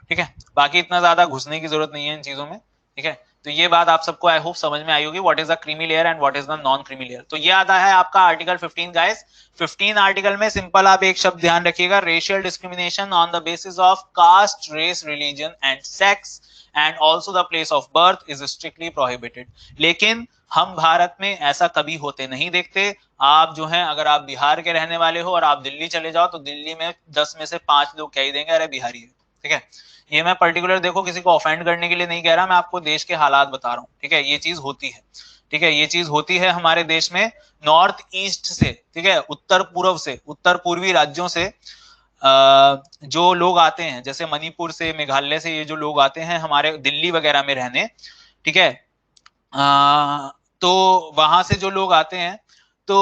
ठीक है, बाकी इतना ज्यादा घुसने की जरूरत नहीं है इन चीजों में. ठीक है, तो ये बात आप सबको आई होप समझ में आई होगी, what is the creamy layer and what is the non creamy layer. तो ये आता है आपका आर्टिकल 15 गाइस. 15 आर्टिकल में सिंपल आप एक शब्द ध्यान रखिएगा, racial discrimination on the basis of caste, race, religion and sex and also the place of birth is strictly prohibited. लेकिन हम भारत में ऐसा कभी होते नहीं देखते। आप जो है, अगर आप बिहार के रहने वाले हो और आप दिल्ली चले जाओ तो दिल्ली में 10 में से 5 लोग कह ही देंगे अरे बिहारी है। ठीक है, ये मैं पर्टिकुलर देखो किसी को ऑफेंड करने के लिए नहीं कह रहा, मैं आपको देश के हालात बता रहा हूँ। ठीक है, ये चीज होती है। ठीक है, ये चीज होती है हमारे देश में। नॉर्थ ईस्ट से, ठीक है, उत्तर पूर्व से, उत्तर पूर्वी राज्यों से जो लोग आते हैं, जैसे मणिपुर से, मेघालय से, ये जो लोग आते हैं हमारे दिल्ली वगैरह में रहने, ठीक है, तो वहां से जो लोग आते हैं तो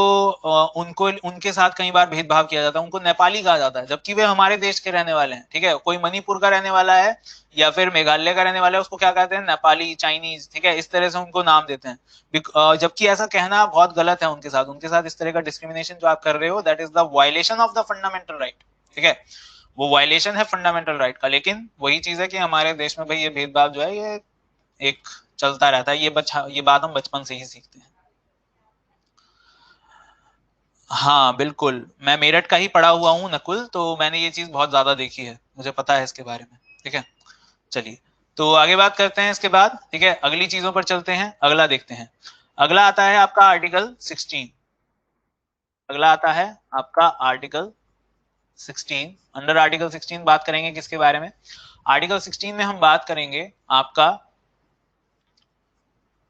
उनको, उनके साथ कई बार भेदभाव किया जाता है, उनको नेपाली कहा जाता है, जबकि वे हमारे देश के रहने वाले हैं। ठीक है, कोई मणिपुर का रहने वाला है या फिर मेघालय का रहने वाला है, उसको क्या कहते हैं, नेपाली, चाइनीज। ठीक है, इस तरह से उनको नाम देते हैं, जबकि ऐसा कहना बहुत गलत है उनके साथ इस तरह का डिस्क्रिमिनेशन जो आप कर रहे हो, that is the violation of the fundamental right. ठीक है, वो वायलेशन है फंडामेंटल राइट का। लेकिन वही चीज है कि हमारे देश में भाई ये भेदभाव जो है ये एक चलता रहता है। ये बात हम बचपन से ही सीखते हैं। हाँ बिल्कुल, मैं मेरठ का ही पढ़ा हुआ हूँ नकुल, तो मैंने ये चीज बहुत ज्यादा देखी है, मुझे पता है इसके बारे में। ठीक है, चलिए तो आगे बात करते हैं इसके बाद। ठीक है, अगली चीजों पर चलते हैं, अगला देखते हैं। अगला आता है आपका आर्टिकल 16। अगला आता है आपका आर्टिकल 16। अंडर आर्टिकल 16 बात करेंगे किसके बारे में? आर्टिकल 16 में हम बात करेंगे आपका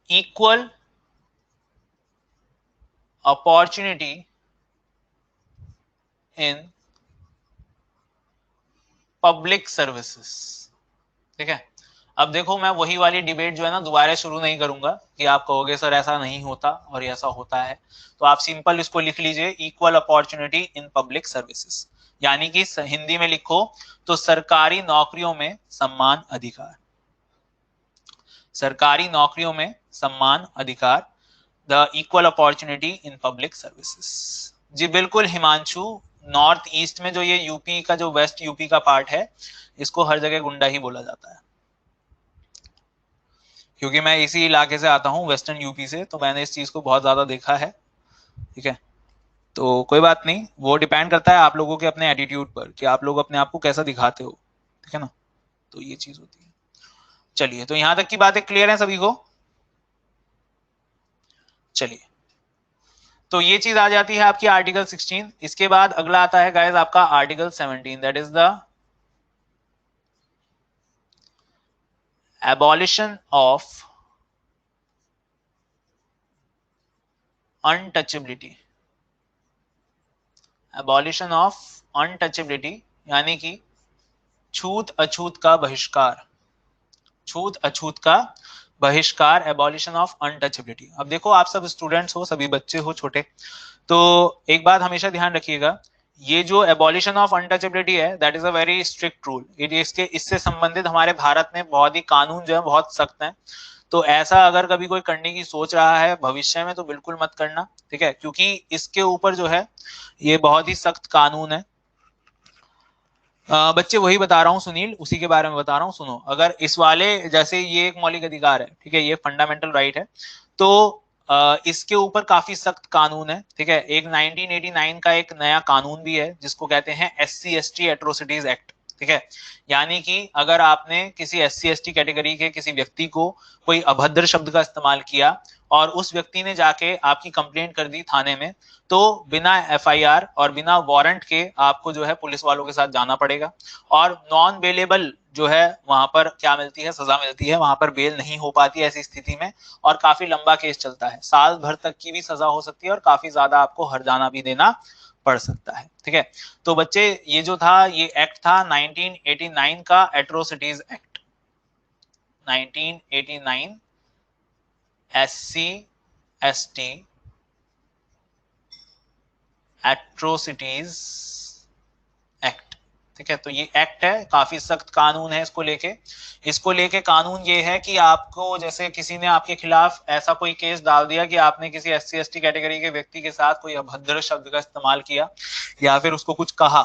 equal opportunity in public services. ठीक है, अब देखो मैं वही वाली डिबेट जो है ना दोबारा शुरू नहीं करूंगा कि आप कहोगे सर ऐसा नहीं होता और ऐसा होता है। तो आप सिंपल इसको लिख लीजिए, equal opportunity in public services, यानी कि हिंदी में लिखो तो सरकारी नौकरियों में सम्मान अधिकार। सरकारी नौकरियों में सम्मान अधिकार, the equal opportunity in public services. जी बिल्कुल हिमांशु, नॉर्थ ईस्ट में जो ये यूपी का, जो वेस्ट यूपी का पार्ट है, इसको हर जगह गुंडा ही बोला जाता है, क्योंकि मैं इसी इलाके से आता हूँ, वेस्टर्न यूपी से, तो मैंने इस चीज को बहुत ज्यादा देखा है। ठीक है, तो कोई बात नहीं, वो डिपेंड करता है आप लोगों के अपने एटीट्यूड पर कि आप लोग अपने आप को कैसा दिखाते हो। ठीक है ना, तो ये चीज होती है। चलिए, तो यहां तक की बातें क्लियर है सभी को? चलिए, तो ये चीज आ जाती है आपकी आर्टिकल 16। इसके बाद अगला आता है गाइस आपका article 17, that is the abolition of untouchability. Abolition of untouchability यानी कि छूत अछूत का बहिष्कार। छूत अछूत का बहिष्कार, एबॉलिशन ऑफ अनटचेबिलिटी। अब देखो आप सब स्टूडेंट्स हो, सभी बच्चे हो छोटे, तो एक बात हमेशा ध्यान रखिएगा, ये जो एबॉलिशन ऑफ अनटचेबिलिटी है that is a very strict rule. इससे संबंधित हमारे भारत में बहुत ही कानून जो है बहुत सख्त है। तो ऐसा अगर कभी कोई करने की सोच रहा है भविष्य में तो बिल्कुल मत करना। ठीक है, क्योंकि इसके ऊपर जो है ये बहुत ही सख्त कानून है। बच्चे वही बता रहा हूँ सुनील, उसी के बारे में बता रहा हूँ। सुनो, अगर इस वाले, जैसे ये एक मौलिक अधिकार है, ठीक है, ये फंडामेंटल राइट है, तो इसके ऊपर काफी सख्त कानून है। ठीक है, एक 1989 का एक नया कानून भी है जिसको कहते हैं SC/ST एट्रोसिटीज एक्ट। ठीक है, यानी कि अगर आपने किसी SC/ST कैटेगरी के किसी व्यक्ति को कोई अभद्र शब्द का इस्तेमाल किया और उस व्यक्ति ने जाके आपकी कंप्लेंट कर दी थाने में, तो बिना FIR और बिना वारंट के आपको जो है पुलिस वालों के साथ जाना पड़ेगा। और नॉन बेलेबल जो है वहां पर क्या मिलती है, सजा मिलती है, वहां पर बेल नहीं हो पाती ऐसी स्थिति में, और काफी लंबा केस चलता है, साल भर तक की भी सजा हो सकती है और काफी ज्यादा आपको हर्जाना भी देना पड़ सकता है। ठीक है, तो बच्चे ये जो था ये एक्ट था 1989 का atrocities act. 1989 SC/ST atrocities act. ठीक है, तो ये एक्ट है, काफी सख्त कानून है इसको लेके कानून ये है कि आपको, जैसे किसी ने आपके खिलाफ ऐसा कोई केस डाल दिया कि आपने किसी SC/ST कैटेगरी के व्यक्ति के साथ कोई अभद्र शब्द का इस्तेमाल किया या फिर उसको कुछ कहा,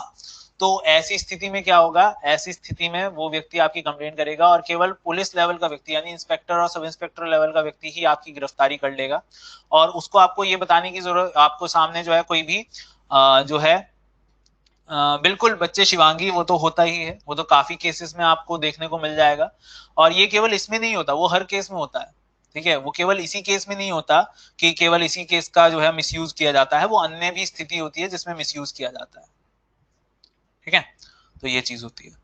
तो ऐसी स्थिति में क्या होगा, ऐसी स्थिति में वो व्यक्ति आपकी कंप्लेंट करेगा और केवल पुलिस लेवल का व्यक्ति यानी इंस्पेक्टर और सब इंस्पेक्टर लेवल का व्यक्ति ही आपकी गिरफ्तारी कर लेगा। और उसको आपको ये बताने की जरूरत, आपको सामने जो है कोई भी जो है बिल्कुल बच्चे शिवांगी, वो तो होता ही है, वो तो काफी केसेस में आपको देखने को मिल जाएगा। और ये केवल इसमें नहीं होता, वो हर केस में होता है। ठीक है, वो केवल इसी केस में नहीं होता कि केवल इसी केस का जो है मिसयूज किया जाता है, वो अन्य भी स्थिति होती है जिसमें मिसयूज किया जाता है। ठीक है, तो ये चीज होती है।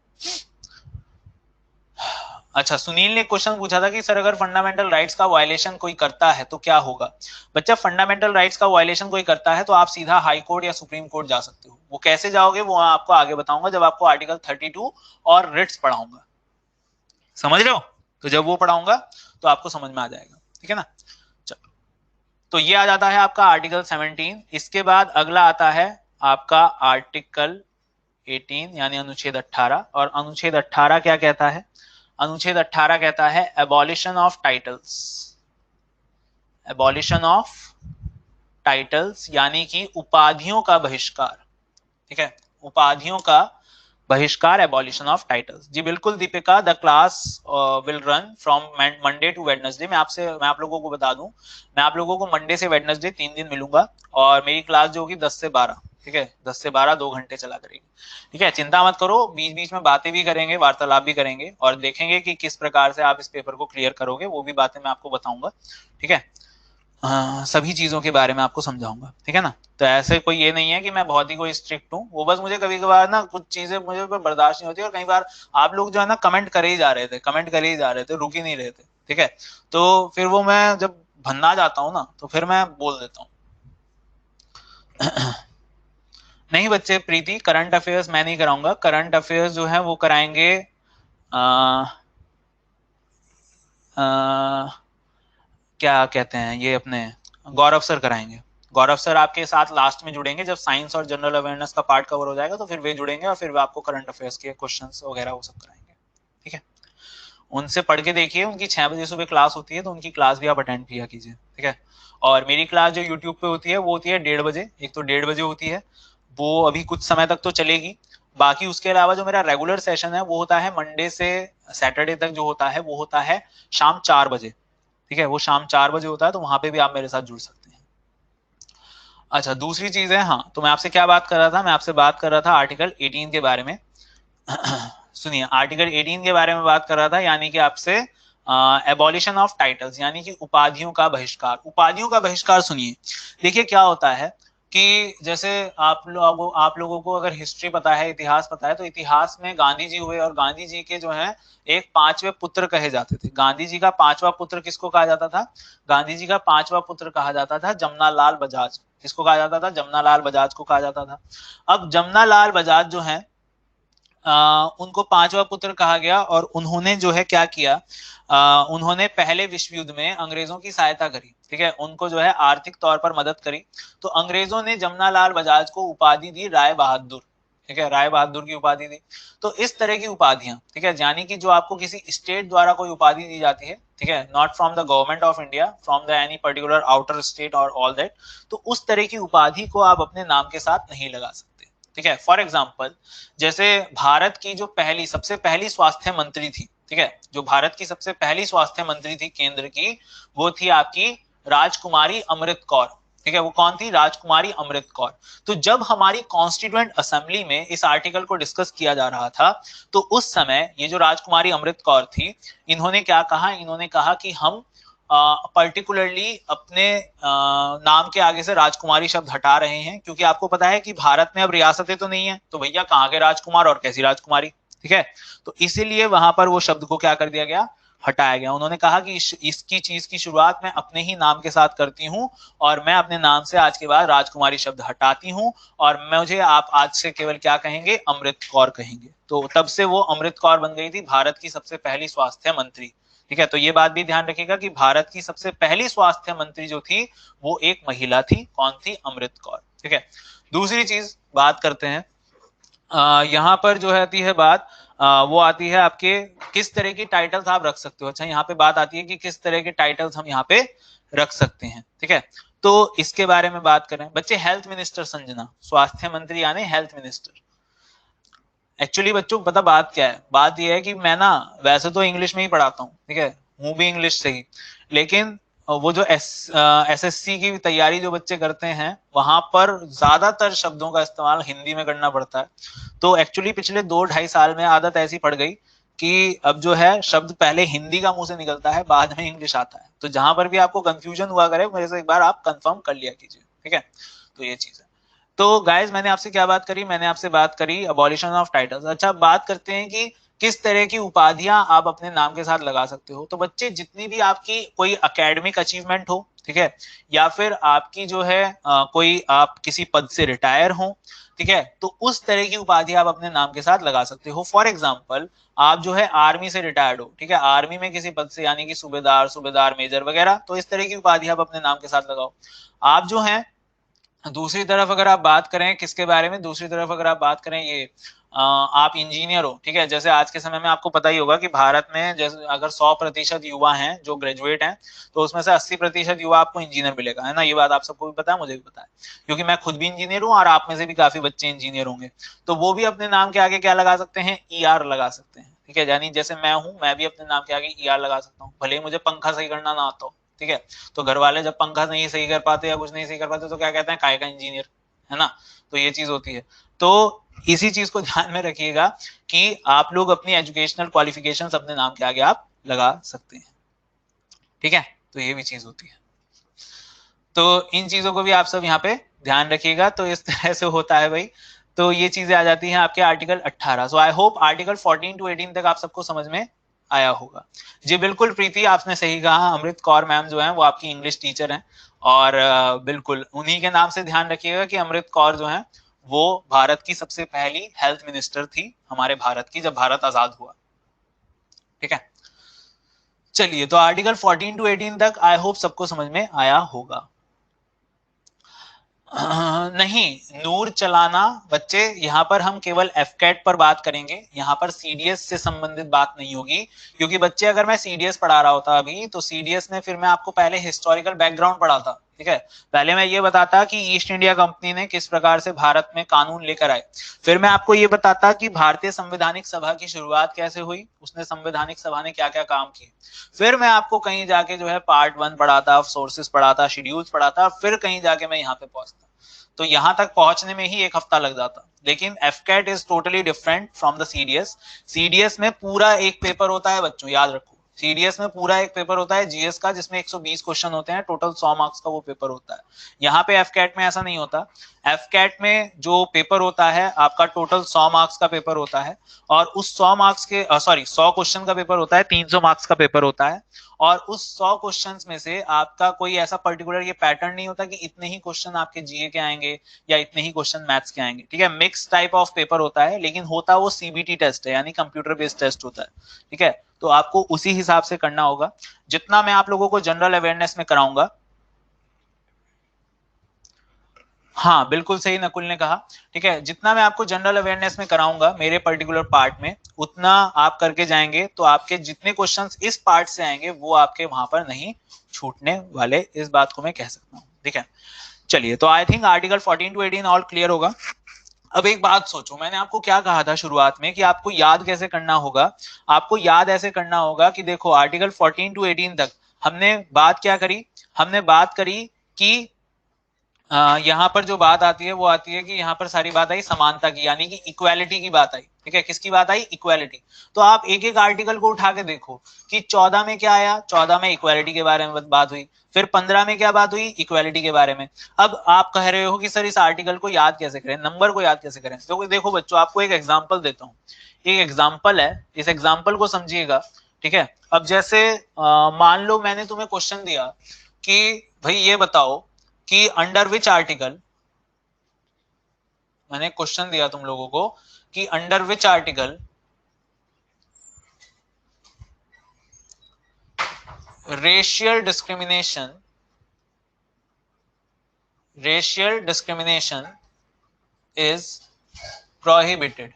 अच्छा, सुनील ने क्वेश्चन पूछा था कि सर अगर फंडामेंटल राइट्स का वायलेशन कोई करता है तो क्या होगा। बच्चा, फंडामेंटल राइट्स का वायलेशन कोई करता है तो आप सीधा हाई कोर्ट या सुप्रीम कोर्ट जा सकते हो। वो कैसे जाओगे वो आपको आगे बताऊंगा जब आपको आर्टिकल 32 और रिट्स पढ़ाऊंगा, समझ रहे हो। तो जब वो पढ़ाऊंगा तो आपको समझ में आ जाएगा, ठीक है ना। चलो, तो ये आ जाता है आपका आर्टिकल 17। इसके बाद अगला आता है आपका आर्टिकल 18 यानी अनुच्छेद 18। और अनुच्छेद 18 क्या कहता है? अनुच्छेद 18 कहता है abolition of titles. Abolition of titles यानी कि उपाधियों का बहिष्कार। ठीक है, उपाधियों का बहिष्कार, एबॉलिशन ऑफ टाइटल्स। जी बिल्कुल Deepika, the class will run from Monday to Wednesday. मैं आप लोगों को बता दूं, मैं आप लोगों को मंडे से वेडनेसडे 3 दिन मिलूंगा और मेरी क्लास जो होगी 10 से 12। ठीक है, 10 से 12 2 घंटे चला करेगी। ठीक है, चिंता मत करो, बीच बीच में बातें भी करेंगे, वार्तालाप भी करेंगे और देखेंगे कि किस प्रकार से आप इस पेपर को क्लियर करोगे। वो भी बातें मैं आपको बताऊंगा। ठीक है, सभी चीजों के बारे में आपको समझाऊंगा। ठीक है ना। तो ऐसे कोई ये नहीं है कि मैं बहुत ही कोई स्ट्रिक्ट हूँ, वो बस मुझे कभी कभार ना कुछ चीजें मुझे बर्दाश्त नहीं होती और कई बार आप लोग जो है ना कमेंट करे ही जा रहे थे, कमेंट करे ही जा रहे थे, रुक ही नहीं रहे थे। ठीक है, तो फिर वो मैं जब भन्ना जाता हूँ ना तो फिर मैं बोल देता हूँ। नहीं बच्चे, प्रीति करंट अफेयर्स मैं नहीं कराऊंगा। करंट अफेयर्स जो है वो कराएंगे क्या कहते हैं ये अपने गौरव सर कराएंगे। गौरव सर आपके साथ लास्ट में जुड़ेंगे जब साइंस और जनरल अवेयरनेस का पार्ट कवर हो जाएगा, तो फिर वे जुड़ेंगे और फिर आपको करंट अफेयर्स के क्वेश्चंस वगैरह वो सब कराएंगे। ठीक है, उनसे पढ़ के देखिए, उनकी 6 बजे सुबह क्लास होती है तो उनकी क्लास भी आप अटेंड किया कीजिए। ठीक है, और मेरी क्लास जो यूट्यूब पे होती है वो होती है 1:30 बजे। एक तो 1:30 बजे होती है, वो अभी कुछ समय तक तो चलेगी। बाकी उसके अलावा जो मेरा रेगुलर सेशन है वो होता है मंडे से सैटरडे तक, जो होता है वो होता है शाम 4 बजे। ठीक है, वो शाम 4 बजे होता है, तो वहां पे भी आप मेरे साथ जुड़ सकते हैं। अच्छा, दूसरी चीज है, हाँ, तो मैं आपसे क्या बात कर रहा था? मैं आपसे बात कर रहा था आर्टिकल 18 के बारे में। सुनिए, आर्टिकल 18 के बारे में बात कर रहा था, यानी कि आपसे एबॉलिशन ऑफ टाइटल्स यानी कि उपाधियों का बहिष्कार। उपाधियों का बहिष्कार सुनिए, देखिए क्या होता है कि जैसे आप लोगों को अगर हिस्ट्री पता है, इतिहास पता है, तो इतिहास में गांधी जी हुए और गांधी जी के जो है एक 5वें पुत्र कहे जाते थे। गांधी जी का 5वां पुत्र किसको कहा जाता था? गांधी जी का 5वां पुत्र कहा जाता था जमनालाल बजाज। किसको कहा जाता था? जमनालाल बजाज को कहा जाता था। अब जमनालाल बजाज जो है उनको 5वां पुत्र कहा गया और उन्होंने जो है क्या किया, उन्होंने पहले विश्व युद्ध में अंग्रेजों की सहायता करी। ठीक है, उनको जो है आर्थिक तौर पर मदद करी। तो अंग्रेजों ने जमनालाल बजाज को उपाधि दी राय बहादुर। ठीक है, राय बहादुर की उपाधि दी। तो इस तरह की उपाधियां, ठीक है, यानी कि जो आपको किसी स्टेट द्वारा कोई उपाधि दी जाती है, ठीक है, not from the government of India, from the any particular outer state और ऑल दैट, तो उस तरह की उपाधि को आप अपने नाम के साथ नहीं लगा सकते। ठीक है, फॉर एग्जाम्पल, जैसे भारत की जो सबसे पहली स्वास्थ्य मंत्री थी, ठीक है, जो भारत की सबसे पहली स्वास्थ्य मंत्री थी केंद्र की, वो थी आपकी राजकुमारी अमृत कौर। ठीक है, वो कौन थी? राजकुमारी अमृत कौर। तो जब हमारी कॉन्स्टिट्यूएंट असेंबली में इस आर्टिकल को डिस्कस किया जा रहा था, तो उस समय ये जो राजकुमारी अमृत कौर थी, इन्होंने क्या कहा? इन्होंने कहा कि हम पर्टिकुलरली अपने नाम के आगे से राजकुमारी शब्द हटा रहे हैं, क्योंकि आपको पता है कि भारत में अब रियासतें तो नहीं है, तो भैया कहाँ के राजकुमार और कैसी राजकुमारी। ठीक है, तो इसीलिए वहां पर वो शब्द को क्या कर दिया गया? हटाया गया। उन्होंने कहा कि इसकी चीज की शुरुआत मैं अपने ही नाम के साथ करती हूं और मैं अपने नाम से आज के बाद राजकुमारी शब्द हटाती हूं और मुझे आप आज से केवल क्या कहेंगे? अमृत कौर कहेंगे। तो तब से वो अमृत कौर बन गई थी भारत की सबसे पहली स्वास्थ्य मंत्री। ठीक है, तो ये बात भी ध्यान रखिएगा कि भारत की सबसे पहली स्वास्थ्य मंत्री जो थी वो एक महिला थी। कौन थी? अमृत कौर। ठीक है, दूसरी चीज बात करते हैं, यहाँ पर जो आती है बात, वो आती है आपके किस तरह की टाइटल्स आप रख सकते हो। अच्छा, यहाँ पे बात आती है कि किस तरह के टाइटल्स हम यहाँ पे रख सकते हैं। ठीक है, तो इसके बारे में बात करें बच्चे, हेल्थ मिनिस्टर संजना, स्वास्थ्य मंत्री यानी हेल्थ मिनिस्टर। एक्चुअली बच्चों पता बात क्या है? बात यह है कि मैं ना वैसे तो इंग्लिश में ही पढ़ाता हूँ, ठीक है, हूँ भी इंग्लिश से ही, लेकिन वो जो एसएससी की तैयारी जो बच्चे करते हैं वहां पर ज्यादातर शब्दों का इस्तेमाल हिंदी में करना पड़ता है। तो एक्चुअली पिछले 2-2.5 साल में आदत ऐसी पड़ गई कि अब जो है शब्द पहले हिंदी का मुंह से निकलता है, बाद में इंग्लिश आता है। तो जहां पर भी आपको कंफ्यूजन हुआ करे मेरे से एक बार आप कंफर्म कर लिया कीजिए, ठीक है। तो ये चीज है। तो गाइज मैंने आपसे क्या बात करी, मैंने आपसे बात करी अबॉलिशन ऑफ टाइटल्स। अच्छा, बात करते हैं कि किस तरह की उपाधियां आप अपने नाम के साथ लगा सकते हो। तो बच्चे, जितनी भी आपकी कोई एकेडमिक अचीवमेंट हो, ठीक है, या फिर आपकी जो है कोई आप किसी पद से रिटायर हो, ठीक है, तो उस तरह की उपाधि आप अपने नाम के साथ लगा सकते हो। फॉर एग्जाम्पल, आप जो है आर्मी से रिटायर्ड हो, ठीक है, आर्मी में किसी पद से, यानी कि सूबेदार, सूबेदार मेजर वगैरह, तो इस तरह की उपाधि आप अपने नाम के साथ लगाओ। आप जो है दूसरी तरफ अगर आप बात करें किसके बारे में, दूसरी तरफ अगर आप बात करें ये आप इंजीनियर हो, ठीक है, जैसे आज के समय में आपको पता ही होगा कि भारत में जैसे अगर 100% युवा हैं जो ग्रेजुएट हैं, तो उसमें से 80% युवा आपको इंजीनियर मिलेगा, है ना। ये बात आप सबको भी पता है, मुझे भी पता है, क्योंकि मैं खुद भी इंजीनियर हूँ और आप में से भी काफी बच्चे इंजीनियर होंगे। तो वो भी अपने नाम के आगे क्या लगा सकते हैं, ER लगा सकते हैं, ठीक है। यानी जैसे मैं हूँ, मैं भी अपने नाम के आगे ER लगा सकता हूँ, भले ही मुझे पंखा सही करना ना आता हो, ठीक है। तो घर वाले जब पंखा नहीं सही कर पाते या कुछ नहीं सही कर पाते तो क्या कहते हैं, काय का इंजीनियर, है ना। तो ये चीज होती है। तो इसी चीज को ध्यान में रखिएगा कि आप लोग अपनी एजुकेशनल क्वालिफिकेशंस अपने नाम के आगे आप लगा सकते हैं, ठीक है। तो ये भी चीज होती है। तो इन चीजों को भी आप सब यहाँ पे ध्यान रखिएगा। तो इस तरह से होता है भाई। तो ये चीजें आ जाती हैं आपके article 18। So I hope article 14 to 18 तक आप सबको समझ में आया होगा। जी बिल्कुल प्रीति, आपने सही कहा, अमृत कौर मैम जो है वो आपकी इंग्लिश टीचर हैं, और बिल्कुल उन्हीं के नाम से ध्यान रखिएगा कि अमृत कौर जो है वो भारत की सबसे पहली हेल्थ मिनिस्टर थी हमारे भारत की, जब भारत आजाद हुआ, ठीक है। चलिए, तो आर्टिकल 14 to 18 तक आई होप सबको समझ में आया होगा। नहीं, नूर चलाना बच्चे, यहाँ पर हम केवल एफकेट पर बात करेंगे, यहाँ पर सीडीएस से संबंधित बात नहीं होगी। क्योंकि बच्चे, अगर मैं सीडीएस पढ़ा रहा होता अभी, तो सीडीएस में फिर मैं आपको पहले हिस्टोरिकल बैकग्राउंड पढ़ाता, ठीक है। पहले मैं ये बताता कि ईस्ट इंडिया कंपनी ने किस प्रकार से भारत में कानून लेकर आए। फिर मैं आपको ये बताता कि भारतीय संवैधानिक सभा की शुरुआत कैसे हुई, उसने संवैधानिक सभा ने क्या क्या काम किए। फिर मैं आपको कहीं जाके जो है पार्ट 1 पढ़ाता, सोर्सेस पढ़ाता, शेड्यूल्स पढ़ाता, फिर कहीं जाके मैं यहाँ पे पहुंचता। तो यहां तक पहुंचने में ही एक हफ्ता लग जाता। लेकिन AFCAT is totally different from the CDS. CDS में पूरा एक पेपर होता है बच्चों, याद रखो, सीडीएस में पूरा एक पेपर होता है जीएस का, जिसमें 120 क्वेश्चन होते हैं, टोटल 100 मार्क्स का वो पेपर होता है। यहाँ पे एफकेट में ऐसा नहीं होता। एफकेट में जो पेपर होता है आपका, टोटल 100 मार्क्स का पेपर होता है, और उस 100 मार्क्स के 100 क्वेश्चन का पेपर होता है, 300 मार्क्स का पेपर होता है। और उस 100 क्वेश्चंस में से आपका कोई ऐसा पर्टिकुलर ये पैटर्न नहीं होता कि इतने ही क्वेश्चन आपके जीए के आएंगे या इतने ही क्वेश्चन मैथ्स के आएंगे, ठीक है। मिक्स टाइप ऑफ पेपर होता है, लेकिन होता वो सीबीटी टेस्ट है, यानी कंप्यूटर बेस्ड टेस्ट होता है, ठीक है। तो आपको उसी हिसाब से करना होगा। जितना मैं आप लोगों को जनरल अवेयरनेस में कराऊंगा, हाँ बिल्कुल सही नकुल ने कहा, ठीक है, जितना मैं आपको जनरल अवेयरनेस में कराऊंगा मेरे पर्टिकुलर पार्ट में, उतना आप करके जाएंगे तो आपके जितने क्वेश्चंस इस पार्ट से आएंगे वो आपके वहां पर नहीं छूटने वाले, इस बात को मैं कह सकता हूँ, ठीक है। चलिए, तो I think article 14 to 18 all clear होगा। अब एक बात सोचो, मैंने आपको क्या कहा था शुरुआत में कि आपको याद कैसे करना होगा। आपको याद ऐसे करना होगा कि देखो, आर्टिकल 14 to 18 तक हमने बात क्या करी, हमने बात करी कि यहाँ पर जो बात आती है वो आती है कि यहाँ पर सारी बात आई समानता की, यानी कि इक्वालिटी की बात आई, ठीक है। किसकी बात आई, इक्वालिटी। तो आप एक एक आर्टिकल को उठा के देखो कि 14 में क्या आया, 14 में इक्वालिटी के बारे में बात हुई। फिर 15 में क्या बात हुई, इक्वालिटी के बारे में। अब आप कह रहे हो कि सर इस आर्टिकल को याद कैसे करें, नंबर को याद कैसे करें। तो देखो बच्चों, आपको एक एग्जाम्पल देता हूँ, एक एग्जाम्पल है, इस एग्जाम्पल को समझिएगा, ठीक है। अब जैसे मान लो मैंने तुम्हें क्वेश्चन दिया कि भाई ये बताओ कि अंडर विच आर्टिकल, मैंने क्वेश्चन दिया तुम लोगों को कि under which article racial discrimination is prohibited,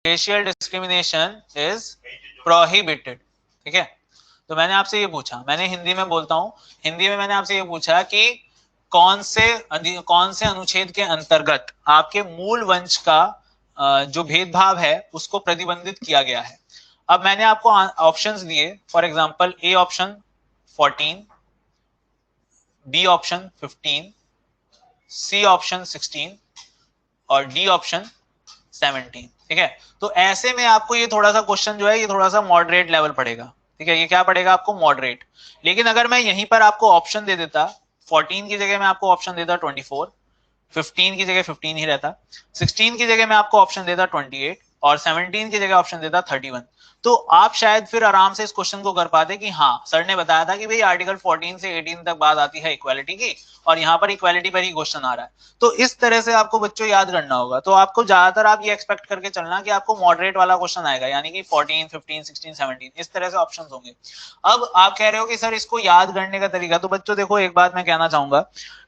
racial discrimination is prohibited, ठीक है। तो मैंने आपसे ये पूछा, मैंने हिंदी में बोलता हूं, हिंदी में मैंने आपसे ये पूछा कि कौन से अनुच्छेद के अंतर्गत आपके मूल वंश का जो भेदभाव है उसको प्रतिबंधित किया गया है। अब मैंने आपको ऑप्शंस दिए, for example A option 14, B option 15, C option 16 और डी ऑप्शन 17। ठीक है। तो ऐसे में आपको ये थोड़ा सा क्वेश्चन जो है ये थोड़ा सा मॉडरेट लेवल पड़ेगा, ठीक है, ये क्या पड़ेगा आपको, मॉडरेट। लेकिन अगर मैं यहीं पर आपको ऑप्शन दे देता 14 की जगह मैं आपको ऑप्शन देता 24, 15 की जगह 15 ही रहता, 16 की जगह मैं आपको ऑप्शन देता 28 और 17 की जगह ऑप्शन देता 31, तो आप शायद फिर आराम से इस क्वेश्चन को कर पाते कि हाँ सर ने बताया था कि भाई आर्टिकल 14 से 18 तक बात आती है इक्वालिटी की और यहाँ पर इक्वालिटी पर ही क्वेश्चन आ रहा है। तो इस तरह से आपको बच्चों याद करना होगा। तो आपको ज्यादातर आप ये एक्सपेक्ट करके चलना कि आपको मॉडरेट वाला क्वेश्चन आएगा, यानी कि 14, 15, 16, 17 इस तरह से ऑप्शन होंगे। अब आप कह रहे हो कि सर इसको याद करने का तरीका, तो बच्चों देखो एक बात मैं कहना चाहूंगा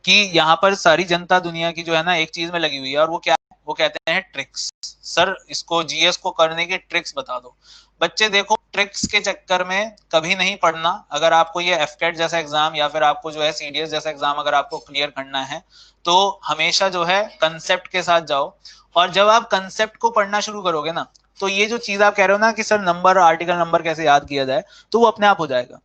कि यहाँ पर सारी जनता दुनिया की जो है ना एक चीज में लगी हुई है और वो क्या है, वो कहते हैं ट्रिक्स। सर इसको जीएस को करने के ट्रिक्स बता दो। बच्चे देखो ट्रिक्स के चक्कर में कभी नहीं पढ़ना। अगर आपको ये एफकेट जैसा एग्जाम या फिर आपको जो है सीडीएस जैसा एग्जाम अगर आपको क्लियर करना है तो हमेशा जो है कंसेप्ट के साथ जाओ। और जब आप कंसेप्ट को पढ़ना शुरू करोगे ना तो ये जो चीज आप कह रहे हो ना कि सर नंबर आर्टिकल नंबर कैसे याद किया जाए, तो वो अपने आप हो जाएगा,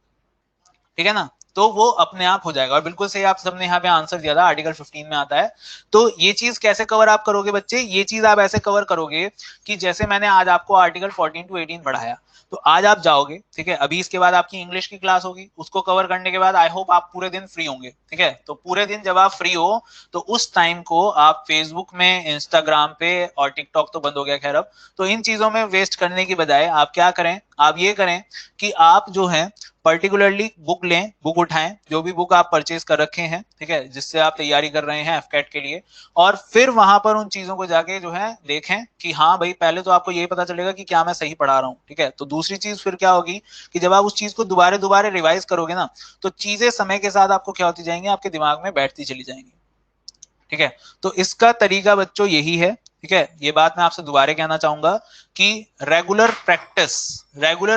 ठीक है ना, तो वो अपने आप हो जाएगा। और बिल्कुल सही आप सबने यहाँ पे आंसर दिया था, आर्टिकल 15 में आता है। तो ये चीज कैसे कवर आप करोगे बच्चे, ये चीज आप ऐसे कवर करोगे कि जैसे मैंने आज आपको आर्टिकल 14 टू 18 पढ़ाया, तो आज आप जाओगे, ठीक है, अभी इसके बाद आपकी इंग्लिश की क्लास होगी, उसको कवर करने के बाद आई होप आप पूरे दिन फ्री होंगे, ठीक है। तो पूरे दिन जब आप फ्री हो तो उस टाइम को आप फेसबुक में, इंस्टाग्राम पे और टिकटॉक तो बंद हो गया खैर अब, तो इन चीजों में वेस्ट करने की बजाय आप क्या करें, आप ये करें कि आप जो है पर्टिकुलरली बुक लें, बुक उठाएं, जो भी बुक आप परचेज कर रखे हैं, ठीक है, जिससे आप तैयारी कर रहे हैं एफकेट के लिए, और फिर वहां पर उन चीजों को जाके जो है देखें कि हाँ भाई पहले तो आपको ये पता चलेगा कि क्या मैं सही पढ़ा रहा हूँ, ठीक है। तो दूसरी चीज फिर क्या होगी कि जब आप उस चीज को दोबारा दोबारा रिवाइज करोगे ना तो चीजें समय के साथ आपको क्या होती जाएंगी, आपके दिमाग में बैठती चली जाएंगी, ठीक है। तो इसका तरीका बच्चों यही है, ठीक है। ये बात मैं आपसे दोबारा कहना चाहूंगा कि रेगुलर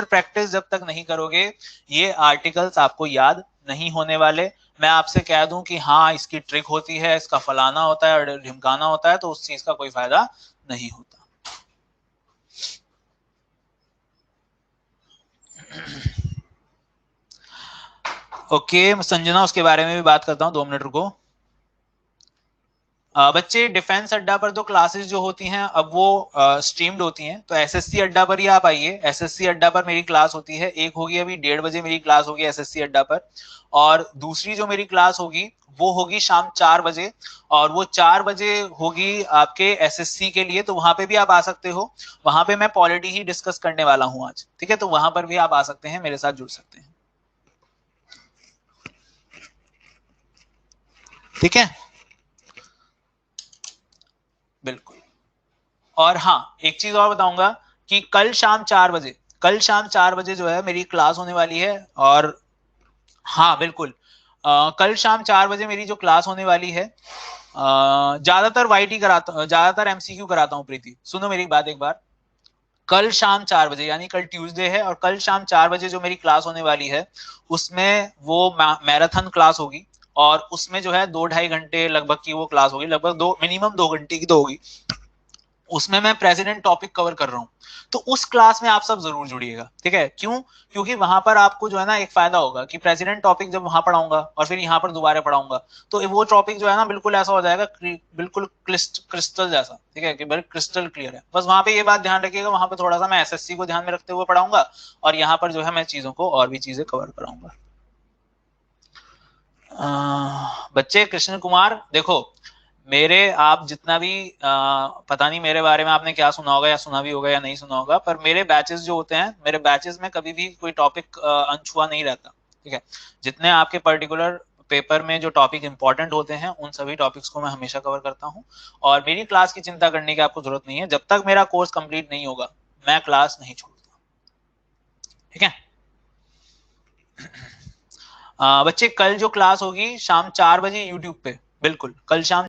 प्रैक्टिस जब तक नहीं करोगे ये आर्टिकल्स आपको याद नहीं होने वाले। मैं आपसे कह दूं कि हाँ इसकी ट्रिक होती है, इसका फलाना होता है और ढिमकाना होता है, तो उस चीज का कोई फायदा नहीं होता। ओके संजना, उसके बारे में भी बात करता हूँ, 2 मिनट रुको। बच्चे डिफेंस अड्डा पर तो क्लासेस जो होती हैं अब वो स्ट्रीम्ड होती हैं, तो एसएससी अड्डा पर ही आप आइए। एसएससी अड्डा पर मेरी क्लास होती है, एक होगी अभी 1:30 बजे मेरी क्लास होगी एसएससी अड्डा पर, और दूसरी जो मेरी क्लास होगी वो होगी शाम 4 बजे, और वो 4 बजे होगी आपके एसएससी के लिए, तो वहां पे भी आप आ सकते हो। वहां पे मैं पॉलिटी ही डिस्कस करने वाला हूँ आज, ठीक है, तो वहां पर भी आप आ सकते हैं, मेरे साथ जुड़ सकते हैं, ठीक है, बिल्कुल। और हाँ एक चीज और बताऊंगा कि कल शाम 4 बजे जो है मेरी क्लास होने वाली है। और हाँ बिल्कुल, कल शाम 4 बजे मेरी जो क्लास होने वाली है, ज्यादातर वाईटी कराता, ज्यादातर एमसीक्यू कराता हूँ। प्रीति सुनो मेरी बात एक बार, कल शाम 4 बजे यानी कल ट्यूसडे है, और कल शाम 4 बजे जो मेरी क्लास होने वाली है उसमें वो मैराथन क्लास होगी, और उसमें जो है 2-2.5 घंटे लगभग की वो क्लास होगी, लगभग दो मिनिमम 2 घंटे की तो होगी। उसमें मैं प्रेसिडेंट टॉपिक कवर कर रहा हूँ, तो उस क्लास में आप सब जरूर जुड़िएगा, ठीक है। क्यों, क्योंकि वहां पर आपको जो है ना एक फायदा होगा कि प्रेसिडेंट टॉपिक जब वहां पढ़ाऊंगा और फिर यहाँ पर दोबारा पढ़ाऊंगा तो वो टॉपिक जो है ना बिल्कुल ऐसा हो जाएगा, बिल्कुल क्रिस्टल जैसा, ठीक है, कि बिल्कुल क्रिस्टल क्लियर है। बस वहां पे ये बात ध्यान रखिएगा, वहां पे थोड़ा सा मैं एसएससी को ध्यान में रखते हुए पढ़ाऊंगा और यहाँ पर जो है मैं चीजों को और भी चीजें कवर कराऊंगा। बच्चे कृष्ण कुमार देखो, मेरे आप जितना भी पता नहीं मेरे बारे में आपने क्या सुना होगा या सुना भी होगा या नहीं सुना होगा, पर मेरे बैचेस जो होते हैं, मेरे बैचेस में कभी भी कोई टॉपिक अनछुआ नहीं रहता, ठीक है। जितने आपके पर्टिकुलर पेपर में जो टॉपिक इंपॉर्टेंट होते हैं उन सभी टॉपिक्स को मैं हमेशा कवर करता हूँ, और मेरी क्लास की चिंता करने की आपको जरूरत नहीं है। जब तक मेरा कोर्स कंप्लीट नहीं होगा मैं क्लास नहीं छोड़ता, ठीक है। बच्चे कल जो क्लास होगी शाम 4 बजे यूट्यूब पे, बिल्कुल कल शाम